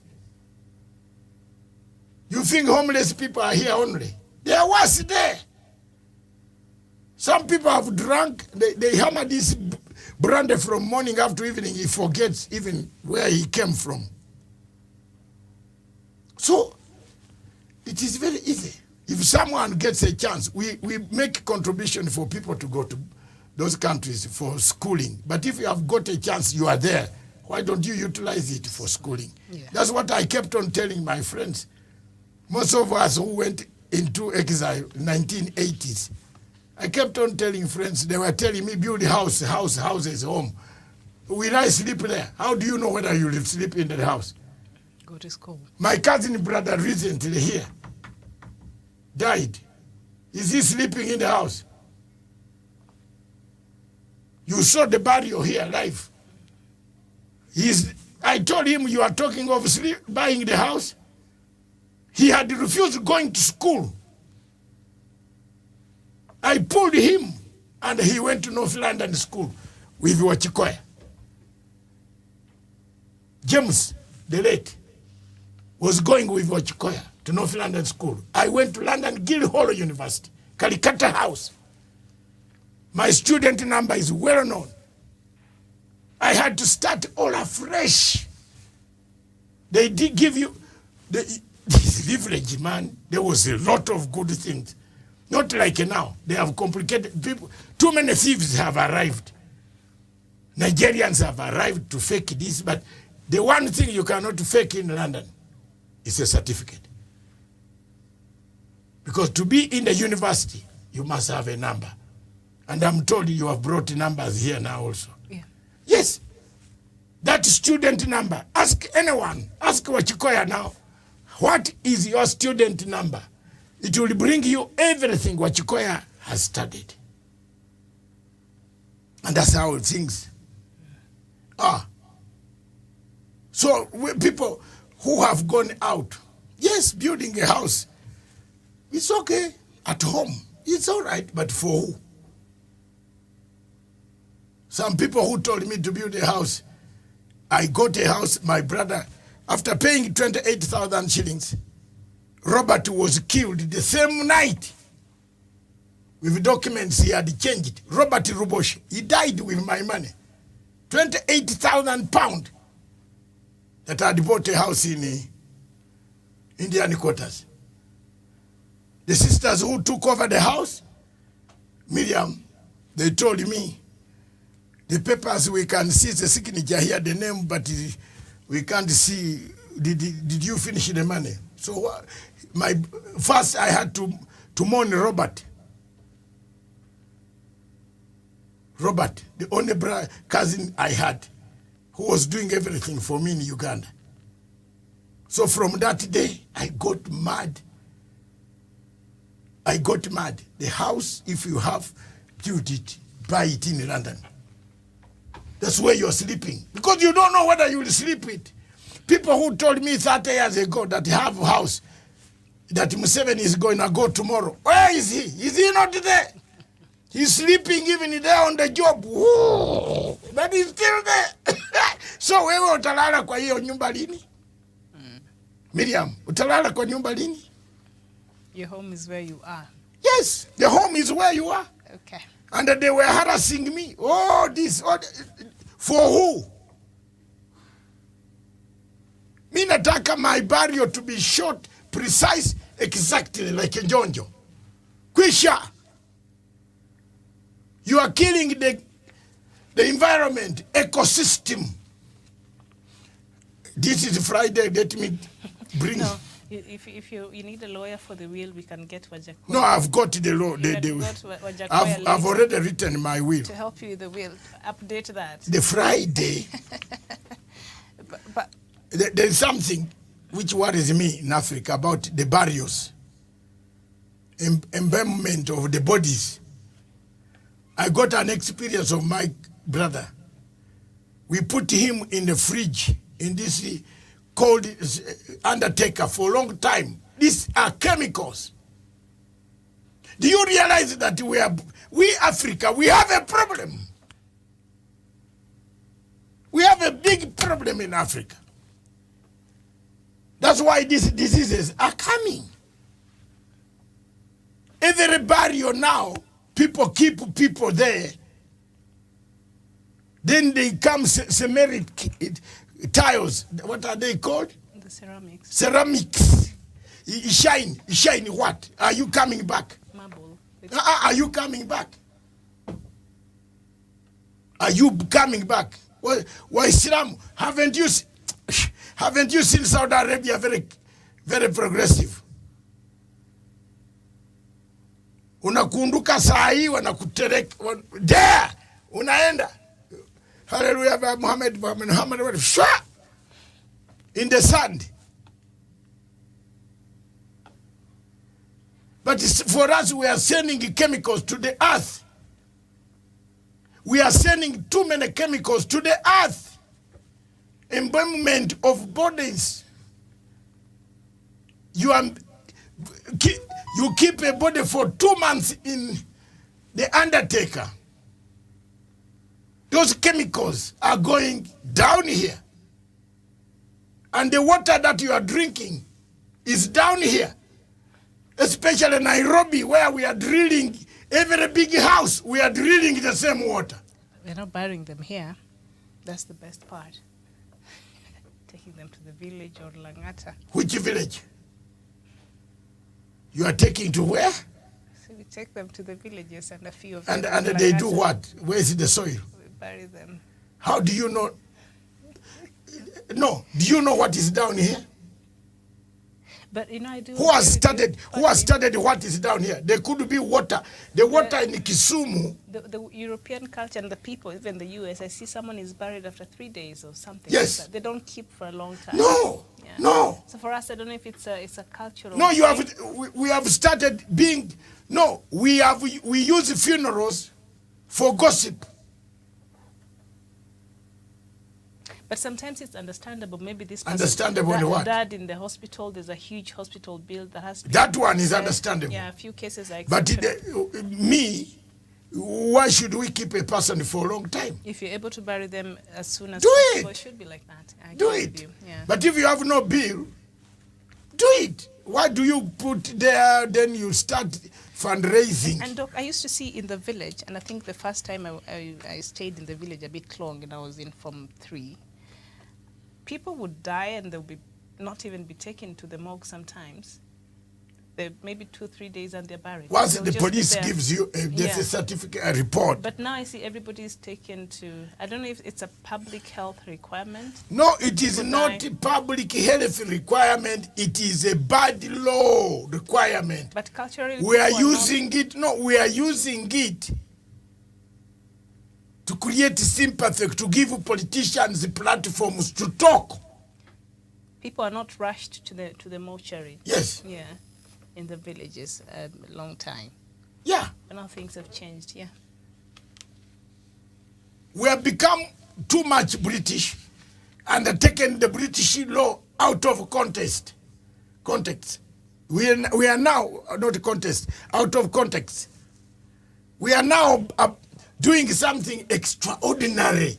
S4: You think homeless people are here only? They are worse there. Some people have drunk, they hammer this brandy from morning up to evening. He forgets even where he came from. So, it is very easy. If someone gets a chance, we make contribution for people to go to those countries for schooling. But if you have got a chance, you are there. Why don't you utilize it for schooling? Yeah. That's what I kept on telling my friends. Most of us who went into exile in 1980s, I kept on telling friends, they were telling me, build houses, home. Will I sleep there? How do you know whether you will sleep in the house?
S5: Go to school.
S4: My cousin brother recently here died. Is he sleeping in the house? You saw the burial here live. I told him, you are talking of buying the house. He had refused going to school. I pulled him and he went to North London School with Wajakoya. James, the late, was going with Wajakoya to North London School. I went to London Guildhall University, Calcutta House. My student number is well known. I had to start all afresh. They did give you This leverage, man, there was a lot of good things. Not like now. They have complicated people. Too many thieves have arrived. Nigerians have arrived to fake this, but the one thing you cannot fake in London is a certificate. Because to be in the university, you must have a number. And I'm told you have brought numbers here now also.
S5: Yeah.
S4: Yes. That student number. Ask anyone. Ask Wajakoya now. What is your student number? It will bring you everything Wajakoya has studied. And that's how things are. So people who have gone out, yes, building a house, it's okay at home. It's all right, but for who? Some people who told me to build a house, I got a house, my brother, after paying 28,000 shillings, Robert was killed the same night. With documents he had changed. Robert Rubosh, he died with my money. 28,000 pounds that I had bought a house in Indian quarters. The sisters who took over the house, Miriam, they told me, the papers we can see the signature here, the name, but we can't see, did you finish the money? So first I had to mourn Robert. Robert, the only cousin I had, who was doing everything for me in Uganda. So from that day, I got mad. I got mad. The house, if you have, build it, buy it in London. That's where you're sleeping. Because you don't know whether you will sleep it. People who told me 30 years ago that have a house, that Museveni is going to go tomorrow. Where is he? Is he not there? He's sleeping even there on the job. Whoa, but he's still there. So wewe utalala kwa hiyo nyumba lini? Miriam, utalala kwa nyumba lini?
S5: Your home is where you are.
S4: Yes, the home is where you are.
S5: Okay.
S4: And they were harassing me. Oh, this, oh, for who? Me nataka my barrio to be short, precise, exactly like a Jonjo. Kwisha. You are killing the environment, ecosystem. This is Friday, let me bring...
S5: No, if you need a lawyer for the will, we can get Wajakoya.
S4: No, I've got the law. I've already written my will.
S5: To help you with the will, update that.
S4: The Friday,
S5: but
S4: there's something which worries me in Africa about the barrios, embalmment of the bodies. I got an experience of my brother. We put him in the fridge in this cold undertaker for a long time. These are chemicals. Do you realize that we Africa, we have a problem? We have a big problem in Africa. That's why these diseases are coming. Every barrio now, people keep people there. Then they come ceramic tiles. What are they called?
S5: the ceramics.
S4: Ceramics. Shine what? Are you coming back?
S5: Marble.
S4: Are you coming back? Are you coming back? Why Islam? Haven't you seen Saudi Arabia very progressive? Unakunduka saa hii wanakutereka there unaenda hallelujah Muhammad in the sand. But for us, we are sending chemicals to the earth. We are sending too many chemicals to the earth. Embalmment of bodies. You keep a body for 2 months in the undertaker. Those chemicals are going down here. And the water that you are drinking is down here. Especially Nairobi, where we are drilling every big house, we are drilling the same water.
S5: We're not burying them here. That's the best part. taking them to the village or Langata.
S4: Which village? You are taking to where?
S5: So we take them to the villages and a few of
S4: And
S5: them.
S4: they do what? Where is the soil?
S5: We bury them.
S4: How do you know? No, do you know what is down here?
S5: But you know, I do.
S4: Who has studied what is down here? There could be water. The water in Kisumu.
S5: The European culture and the people, even the US, I see someone is buried after 3 days or something.
S4: Yes.
S5: Like that. They don't keep for a long time.
S4: No,
S5: Yeah.
S4: no.
S5: So for us, I don't know if it's a cultural.
S4: No, you have.
S5: thing.
S4: We have started being. No, we use funerals for gossip.
S5: But sometimes it's understandable. Maybe this person,
S4: Understandable what?
S5: Dad in the hospital, there's a huge hospital bill that has to be.
S4: That one is
S5: there.
S4: understandable.
S5: Yeah, a few cases are
S4: But
S5: exceptional.
S4: why should we keep a person for a long time?
S5: If you're able to bury them as soon as
S4: Do
S5: possible,
S4: it.
S5: it should be like that. I
S4: Do
S5: agree with
S4: it.
S5: you. Yeah.
S4: But if you have no bill, do it. Why do you put there, then you start fundraising?
S5: And Doc, I used to see in the village, and I think the first time I stayed in the village a bit long, and I was in Form 3, people would die and they'll be not even be taken to the morgue sometimes. They maybe 2-3 days and they're buried.
S4: Once
S5: They'll
S4: the
S5: just be
S4: police
S5: there.
S4: gives you a death
S5: Yeah.
S4: certificate, a report.
S5: But now I see everybody's taken to, I don't know if it's a public health requirement.
S4: No, it is
S5: People
S4: not
S5: die.
S4: a public health requirement. It is a bad law requirement.
S5: But culturally,
S4: We are
S5: people not-
S4: using it. No, we are using it to create sympathy, to give politicians platforms to talk.
S5: people are not rushed to the mortuary.
S4: Yes.
S5: Yeah, in the villages a long time.
S4: Yeah.
S5: But now things have changed. Yeah.
S4: We have become too much British and taken the British law out of context. We are now, not contest, out of context. We are now doing something extraordinary.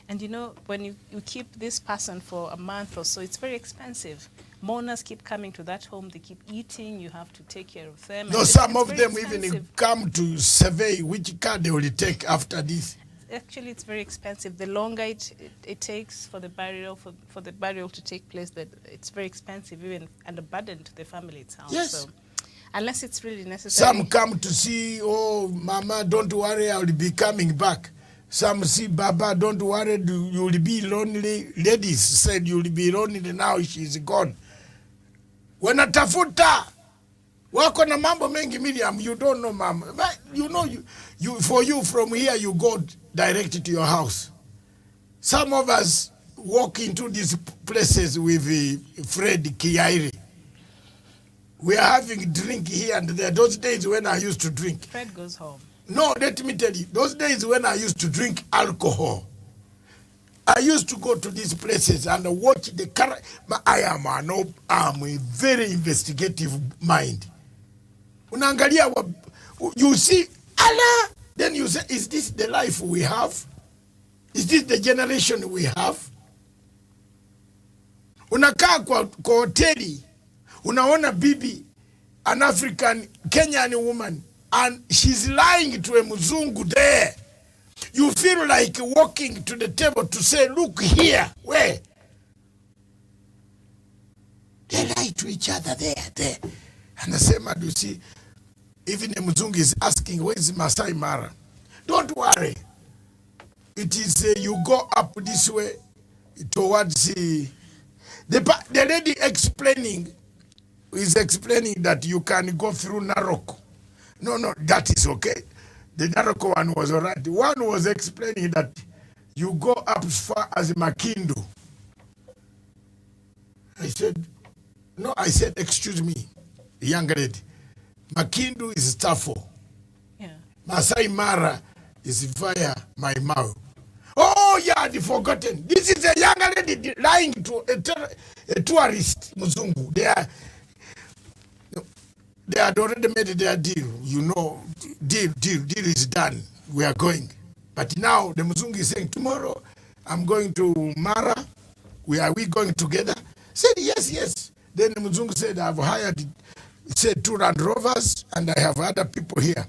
S5: And you know, when you keep this person for a month or so, it's very expensive. Mourners keep coming to that home, they keep eating, you have to take care of them.
S4: No,
S5: and
S4: some
S5: it's
S4: of
S5: very
S4: them even
S5: expensive.
S4: come to survey which car they will take after this.
S5: Actually, it's very expensive. The longer it takes for the burial for the burial to take place, that it's very expensive, even and a burden to the family itself.
S4: Yes.
S5: So, unless it's really necessary.
S4: Some come to see, oh, Mama, don't worry, I will be coming back. Some see, Baba, don't worry, you will be lonely. Ladies said you will be lonely now, she's gone. Wanatafuta. Wako na mambo mengi, Miriam, you don't know, Mama. But you know, for you, from here, you go direct to your house. Some of us walk into these places with Fred Kiairi. We are having drink here and there. Those days when I used to drink.
S5: Fred goes home.
S4: No, let me tell you, those days when I used to drink alcohol, I used to go to these places and watch the car. I'm a very investigative mind. Unaangalia, you see, Allah, then you say, is this the life we have? Is this the generation we have? Unakaa kwa hoteli, unaona bibi, an African, Kenyan woman, and she's lying to a Mzungu there. You feel like walking to the table to say, look here, where? They lie to each other there. And the same man, you see, even a Mzungu is asking, where is Masai Mara? Don't worry. It is, you go up this way towards the lady is explaining that you can go through Narok. No, that is okay. The Naroko one was all right. One was explaining that you go up as far as Makindu. I said, excuse me, young lady. Makindu is Tafo.
S5: Yeah.
S4: Masai Mara is via my mouth. Oh, yeah, I'd forgotten. This is a young lady lying to a tourist, Muzungu. They had already made their deal. You know, deal is done. We are going. But now the Muzungu is saying, tomorrow I'm going to Mara. We going together? Said, yes. Then the Muzungu said, I've hired, 2 Land Rovers and I have other people here.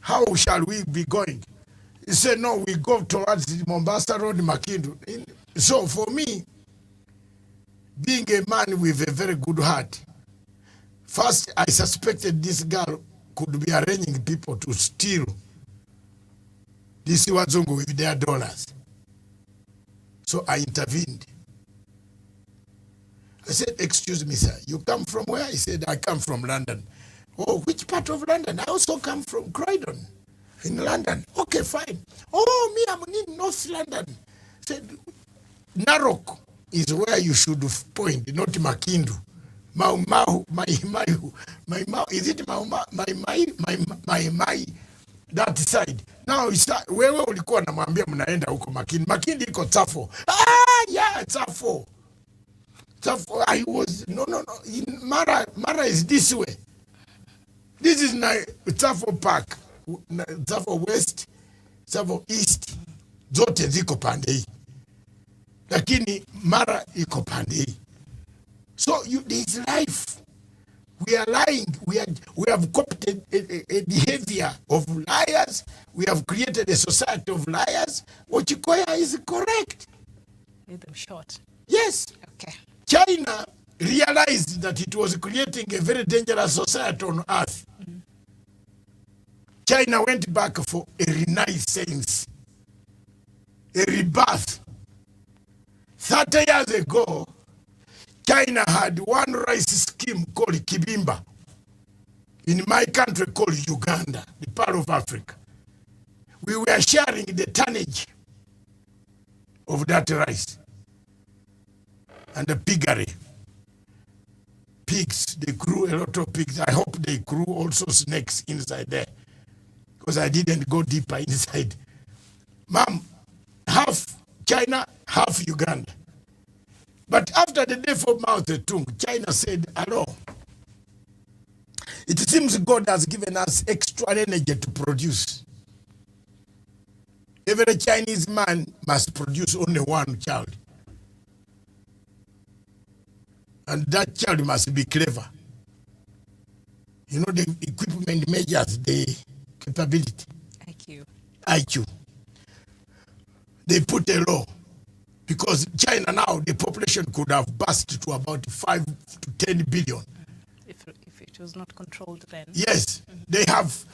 S4: How shall we be going? He said, no, we go towards the Mombasa Road, Makindu. So for me, being a man with a very good heart, first I suspected this girl could be arranging people to steal this Wazungu with their dollars. So I intervened. I said, excuse me, sir, you come from where? He said, I come from London. Oh, which part of London? I also come from Croydon in London. Okay, fine. Oh, me, I'm in North London. Said, Narok is where you should point, not Makindu. Is it my, that side. Now, wewe ulikuwa namwambia mnaenda huko Makindi. Makindi iko Tsafo. Ah, yeah, Tsafo. Tsafo, I was, no. Mara is this way. This is Tsafo Park. Tsafo West, Tsafo East. Zote ziko pande hii. Lakini Mara iko pande hii. So this life, we are lying. We have copied a behavior of liars. We have created a society of liars. Wajakoya is correct.
S5: Leave them short.
S4: Yes.
S5: Okay.
S4: China realized that it was creating a very dangerous society on earth. Mm-hmm. China went back for a renaissance, a rebirth. 30 years ago, China had one rice scheme called Kibimba. In my country called Uganda, the part of Africa. We were sharing the tonnage of that rice. And the piggery. Pigs, they grew a lot of pigs. I hope they grew also snakes inside there. Because I didn't go deeper inside. Ma'am, half China, half Uganda. But after the death of Mao Zedong, China said, hello, it seems God has given us extra energy to produce. Every Chinese man must produce only one child. And that child must be clever. You know, the equipment measures the capability. IQ. They put a law. Because China now, the population could have burst to about 5 to 10 billion.
S5: If it was not controlled then.
S4: Yes, they have.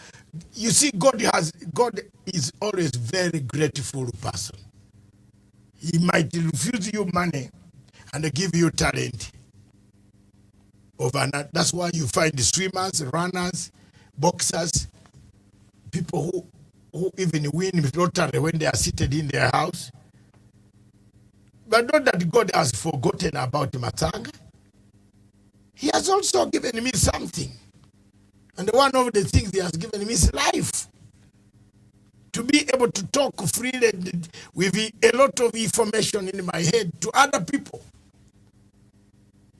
S4: You see, God is always very grateful person. He might refuse you money and give you talent. Overnight. That's why you find swimmers, runners, boxers, people who even win lottery when they are seated in their house. But not that God has forgotten about Matanga. He has also given me something. And one of the things he has given me is life. To be able to talk freely with a lot of information in my head to other people.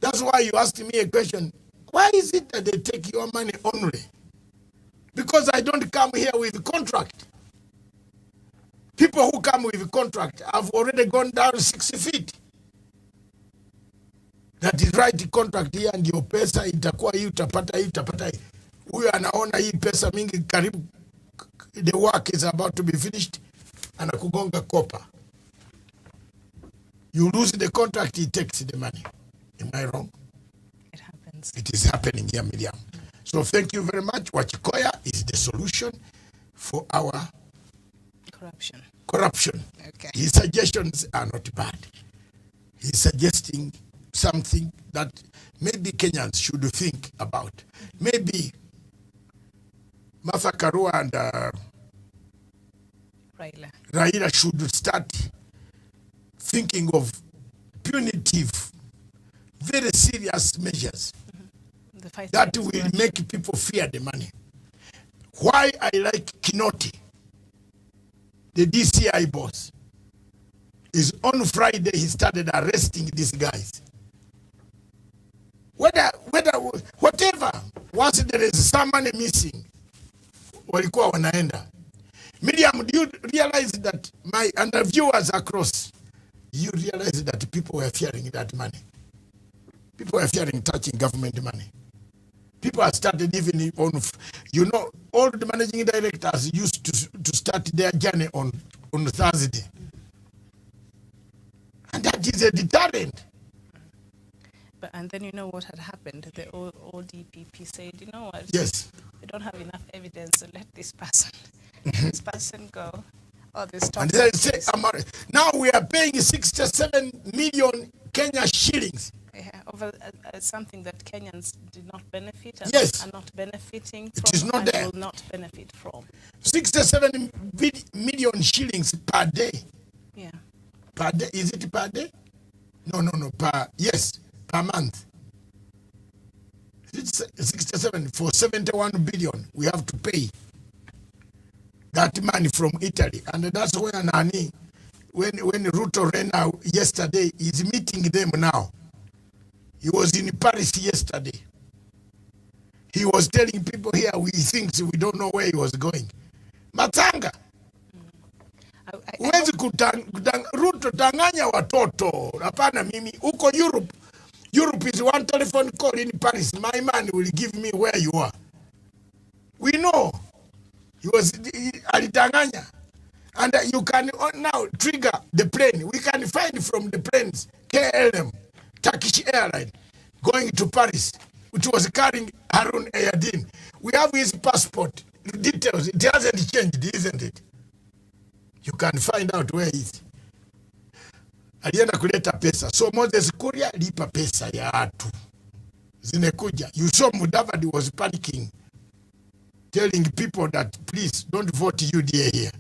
S4: That's why you asked me a question. Why is it that they take your money only? Because I don't come here with a contract. People who come with a contract have already gone down 60 feet. That is right, the contract here and your pesa itakuwa hii utapata hii utapata hii. Huyo anaona hii pesa mingi karibu, the work is about to be finished, anakugonga kopa. You lose the contract, he takes the money. Am I wrong?
S5: It happens.
S4: It is happening here, Miriam. So thank you very much. Wajakoya is the solution for our corruption.
S5: Okay.
S4: His suggestions are not bad. He's suggesting something that maybe Kenyans should think about. Maybe Martha Karua and Raila should start thinking of punitive, very serious measures that will make people fear the money. Why I like Kinoti, the DCI boss, is on Friday he started arresting these guys. Whatever, once there is some money missing, walikuwa wanaenda. Miriam, do you realize that and the viewers across, you realize that people were fearing that money? People were fearing touching government money. People have started even on, you know, all the managing directors used to start their journey on Thursday. And that is a deterrent.
S5: But, and then you know what had happened? The ODPP said, you know what?
S4: Yes.
S5: We don't have enough evidence, so let this person, go. Or they stop.
S4: And they say, now we are paying 67 million Kenya shillings.
S5: Yeah, over something that Kenyans did not benefit and
S4: Yes.
S5: are not benefiting from.
S4: It is not
S5: and
S4: there.
S5: will not benefit from.
S4: 67 million shillings per day.
S5: Yeah.
S4: Per day, is it per day? No, per month. It's 67 for 71 billion. We have to pay that money from Italy, and that's where Nani, when Ruto ran out yesterday, is meeting them now. He was in Paris yesterday. He was telling people here, we think we don't know where he was going. Matanga. Huwezi Ruto tanganya watoto. Hapana mimi. Uko Europe. Europe is one telephone call in Paris. My man will give me where you are. We know. He was alitanganya. And you can now trigger the plane. We can find from the planes KLM, Turkish airline, going to Paris, which was carrying Harun Ayadin. We have his passport details. It hasn't changed, isn't it? You can find out where he is. Alienda kuleta pesa. So Moses Kuria lipa pesa ya watu. Zinekuja. You saw Mudavadi was panicking, telling people that please don't vote UDA here.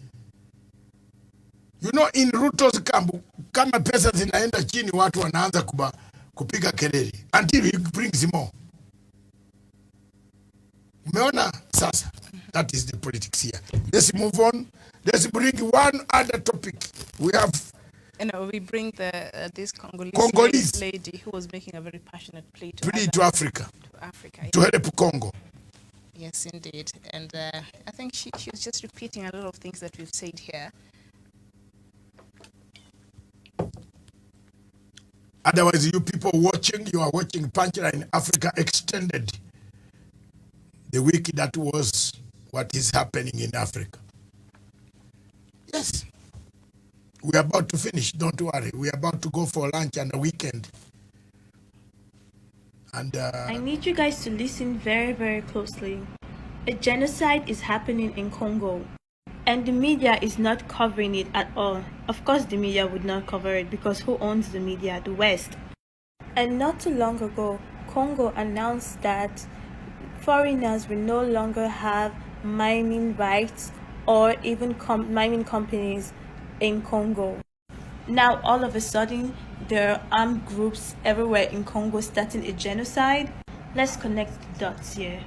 S4: You know, in Ruto's camp, kama pesa zinaenda chini, watu wanaanza kupiga kelele until he brings more. Umeona sasa? That is the politics here. Let's move on. Let's bring one other topic. We have.
S5: We bring this Congolese lady who was making a very passionate plea to
S4: Africa.
S5: To Africa.
S4: To help Congo.
S5: Yes, indeed. And I think she was just repeating a lot of things that we've said here.
S4: Otherwise, you people watching, you are watching Punchline Africa Extended. The week that was what is happening in Africa. Yes. We're about to finish, don't worry. We're about to go for lunch and a weekend. And
S9: I need you guys to listen very, very closely. A genocide is happening in Congo, and the media is not covering it at all. Of course, the media would not cover it because who owns the media? The West. And not too long ago, Congo announced that foreigners will no longer have mining rights or even mining companies in Congo. Now, all of a sudden, there are armed groups everywhere in Congo starting a genocide. Let's connect the dots here.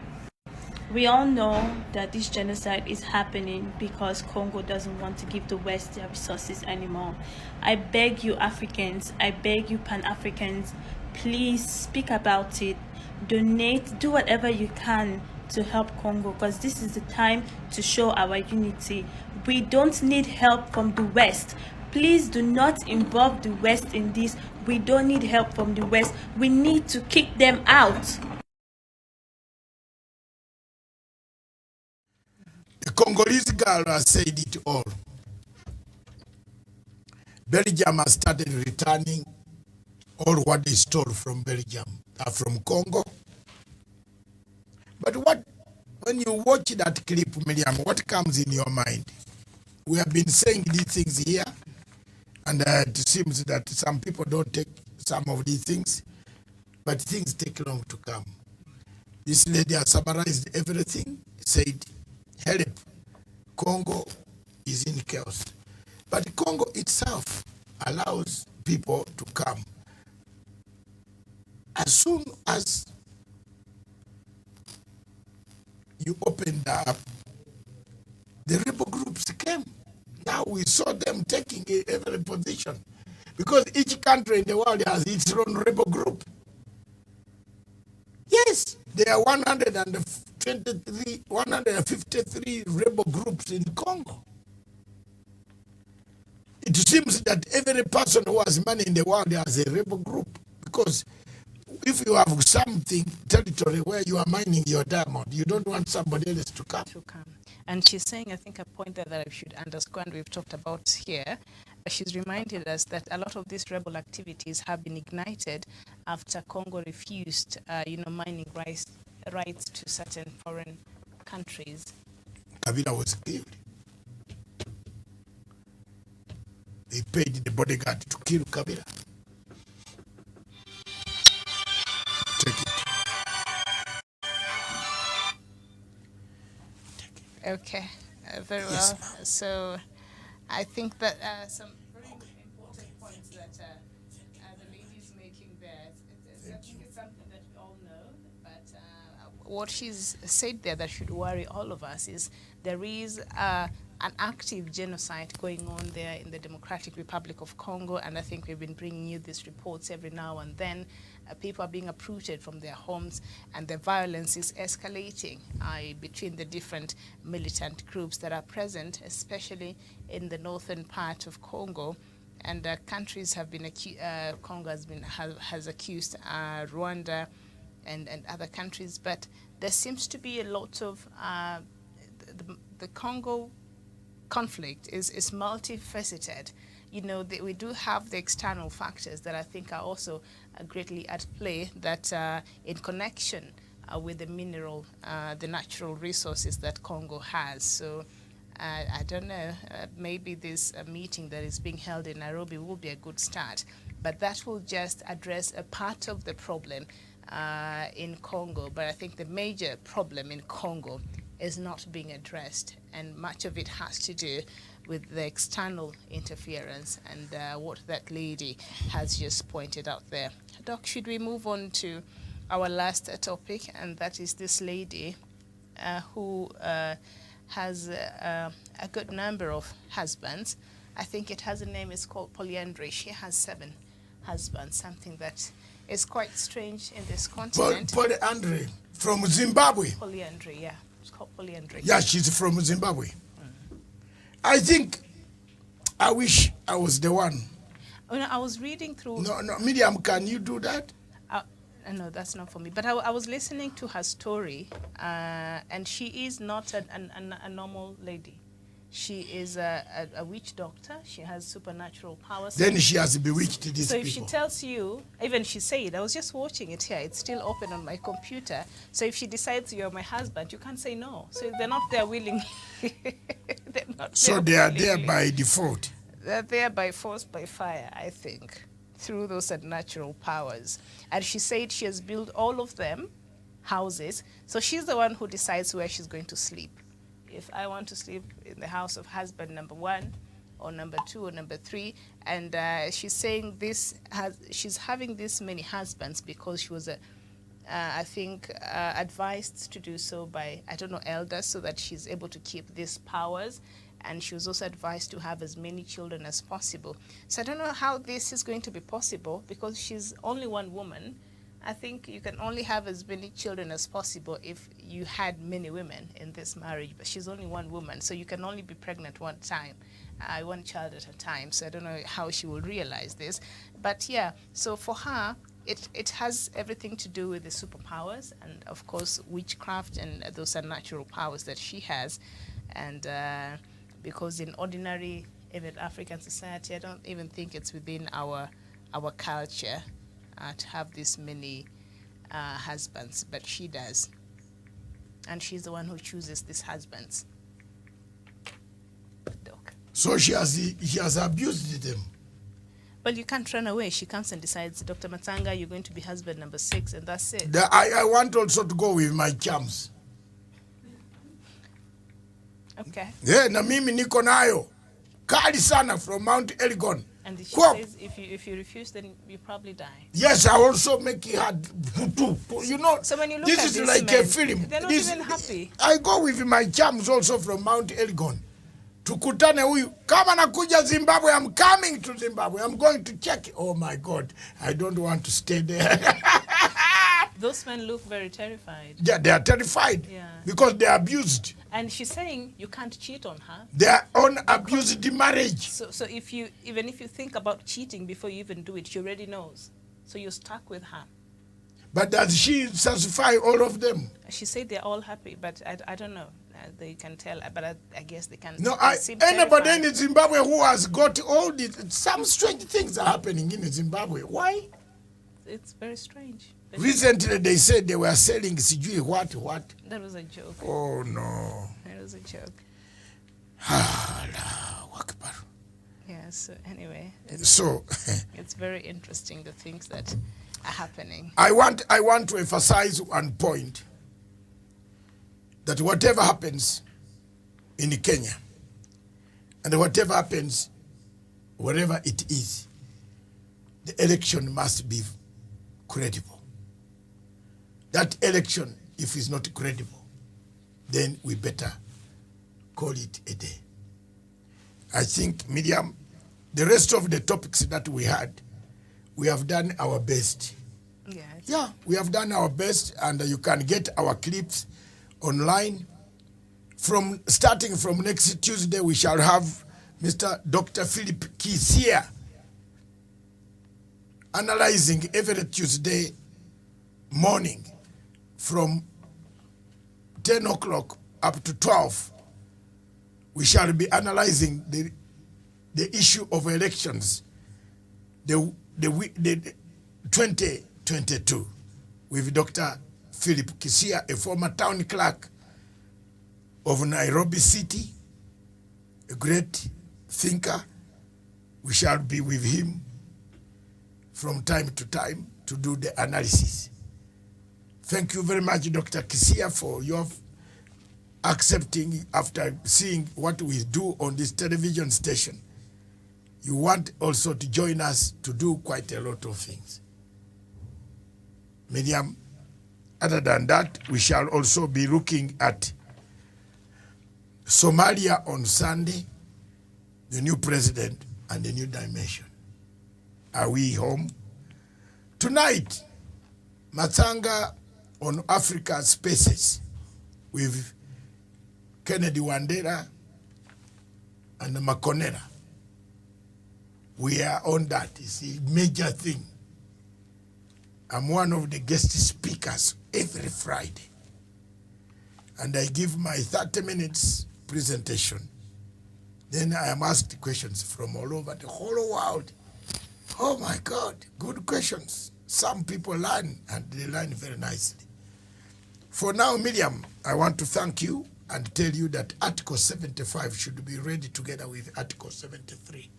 S9: We all know that this genocide is happening because Congo doesn't want to give the West their resources anymore. I beg you Africans, I beg you Pan-Africans, please speak about it. Donate, do whatever you can to help Congo, because this is the time to show our unity. We don't need help from the West. Please do not involve the West in this. We don't need help from the West. We need to kick them out.
S4: The Congolese girl has said it all. Belgium has started returning all what they stole from Belgium, from Congo. But when you watch that clip, Miriam, what comes in your mind? We have been saying these things here, and it seems that some people don't take some of these things, but things take long to come. This lady has summarized everything, said, help, Congo is in chaos. But Congo itself allows people to come. As soon as you opened up, the rebel groups came. Now we saw them taking every position because each country in the world has its own rebel group. Yes, there are 153 rebel groups in Congo. It seems that every person who has money in the world has a rebel group because If you have something, territory where you are mining your diamond, you don't want somebody else to come.
S5: And she's saying, I think, a point that I should underscore, and we've talked about here. She's reminded us that a lot of these rebel activities have been ignited after Congo refused, mining rights to certain foreign countries.
S4: Kabila was killed. They paid the bodyguard to kill Kabila. Take it.
S5: Okay, very well.
S4: Yes,
S5: So I think that some very important points that the lady is making there, I think it's something that we all know, but what she's said there that should worry all of us is there is an active genocide going on there in the Democratic Republic of Congo, and I think we've been bringing you these reports every now and then. People are being uprooted from their homes, and the violence is escalating between the different militant groups that are present, especially in the northern part of Congo. And countries have been Congo has accused Rwanda and other countries, but there seems to be a lot of the Congo conflict is multifaceted. We do have the external factors that I think are also greatly at play, that in connection with the the natural resources that Congo has. So I don't know, maybe this meeting that is being held in Nairobi will be a good start, but that will just address a part of the problem in Congo. But I think the major problem in Congo is not being addressed, and much of it has to do with the external interference and what that lady has just pointed out there. Doc, should we move on to our last topic, and that is this lady who has a good number of husbands. I think it has a name, it's called polyandry. She has 7 husbands, something that is quite strange in this continent.
S4: Polyandry from Zimbabwe.
S5: Polyandry, yeah. It's called polyandry.
S4: Yeah, she's from Zimbabwe. I think, I wish I was the one.
S5: I was reading through...
S4: No, Miriam, can you do that?
S5: No, that's not for me. But I was listening to her story, and she is not a normal lady. She is a witch doctor. She has supernatural powers.
S4: Then she has bewitched these people.
S5: So if she tells you, even she said, I was just watching it here, it's still open on my computer. So if she decides you're my husband, you can't say no. So they're not there willingly.
S4: So they are there by default.
S5: They're there by force, by fire, I think, through those natural powers. And she said she has built all of them houses. So she's the one who decides where she's going to sleep. If I want to sleep in the house of husband number 1 or number 2 or number 3, and she's saying she's having this many husbands because she was I think advised to do so by, I don't know, elders, so that she's able to keep these powers. And she was also advised to have as many children as possible. So I don't know how this is going to be possible, because she's only one woman. I think you can only have as many children as possible if you had many women in this marriage, but she's only one woman, so you can only be pregnant one time, one child at a time. So I don't know how she will realize this. But yeah, so for her, it has everything to do with the superpowers and, of course, witchcraft, and those are natural powers that she has. And because in ordinary, even African society, I don't even think it's within our culture to have this many husbands, but she does. And she's the one who chooses these husbands. Doc.
S4: So she has abused them.
S5: Well, you can't run away. She comes and decides, Dr. Matanga, you're going to be husband number 6, and that's it.
S4: I want also to go with my charms.
S5: Okay.
S4: Yeah, na mimi niko nayo. Kali sana from Mount Elgon.
S5: And she says if you refuse, then you probably die.
S4: Yes, I also make it hard. You know,
S5: so when you look
S4: this
S5: at
S4: is
S5: this
S4: like
S5: men,
S4: a film.
S5: They're not even happy.
S4: I go with my charms also from Mount Elgon. Tukutane huyu. Kama nakuja Zimbabwe, I'm coming to Zimbabwe. I'm going to check. Oh my God, I don't want to stay there.
S5: Those men look very terrified.
S4: Yeah, they are terrified.
S5: Yeah.
S4: Because they are abused.
S5: And she's saying you can't cheat on her.
S4: They are on abused the marriage.
S5: So even if you think about cheating before you even do it, she already knows. So you're stuck with her.
S4: But does she satisfy all of them?
S5: She said they're all happy, but I don't know. They can tell, but I guess they can.
S4: No,
S5: they seem
S4: anybody
S5: terrified.
S4: in Zimbabwe who has got all these, some strange things are happening in Zimbabwe. Why?
S5: It's very strange. But
S4: Recently they said they were selling sijui what.
S5: that was a joke.
S4: Oh no.
S5: It was a joke.
S4: Allahu Akbar.
S5: Yeah, so anyway,
S4: So
S5: it's very interesting, the things that are happening.
S4: I want to emphasize one point, that whatever happens in Kenya and whatever happens wherever it is, the election must be credible. That election, if it's not credible, then we better call it a day. I think, Miriam, the rest of the topics that we had, we have done our best. Yeah, we have done our best, and you can get our clips online. Starting from next Tuesday, we shall have Mr. Dr. Philip Kisia analyzing every Tuesday morning from 10 o'clock up to 12. We shall be analyzing the issue of elections, the 2022, with Dr. Philip Kisia, a former town clerk of Nairobi City, a great thinker. We shall be with him from time to time to do the analysis. Thank you very much, Dr. Kisia, for your accepting after seeing what we do on this television station. You want also to join us to do quite a lot of things. Miriam, other than that, we shall also be looking at Somalia on Sunday, the new president and the new dimension. Are we home? Tonight, Matanga on Africa Spaces with Kennedy Wandera and Makonera. We are on that. It's a major thing. I'm one of the guest speakers every Friday. And I give my 30 minutes presentation. Then I am asked questions from all over the whole world. Oh my God, good questions. Some people learn, and they learn very nicely. For now, Miriam, I want to thank you and tell you that Article 75 should be ready together with Article 73.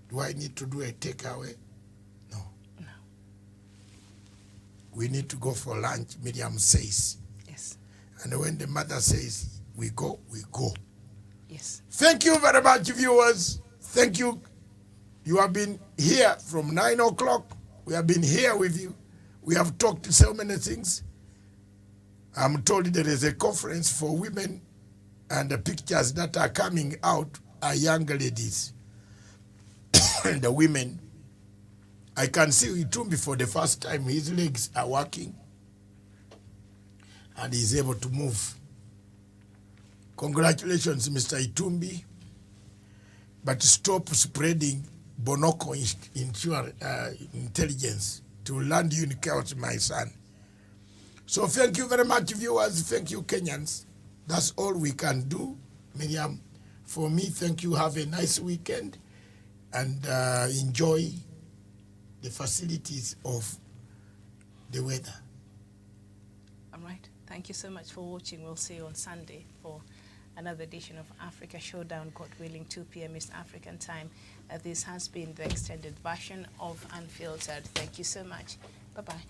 S4: Do I need to do a takeaway? No.
S5: No.
S4: We need to go for lunch, Miriam says.
S5: Yes.
S4: And when the mother says, we go, we go.
S5: Yes.
S4: Thank you very much, viewers. Thank you. You have been here from 9 o'clock. We have been here with you. We have talked so many things. I'm told there is a conference for women, and the pictures that are coming out are young ladies. And the women, I can see Itumbi for the first time. His legs are working and he's able to move. Congratulations, Mr. Itumbi. But stop spreading Bonoko intelligence to land you in chaos, my son. So thank you very much, viewers. Thank you, Kenyans. That's all we can do. Miriam, for me, thank you. Have a nice weekend and enjoy the facilities of the weather.
S5: All right. Thank you so much for watching. We'll see you on Sunday for another edition of Africa Showdown, God willing, 2 p.m. East African time. This has been the extended version of Unfiltered. Thank you so much. Bye-bye.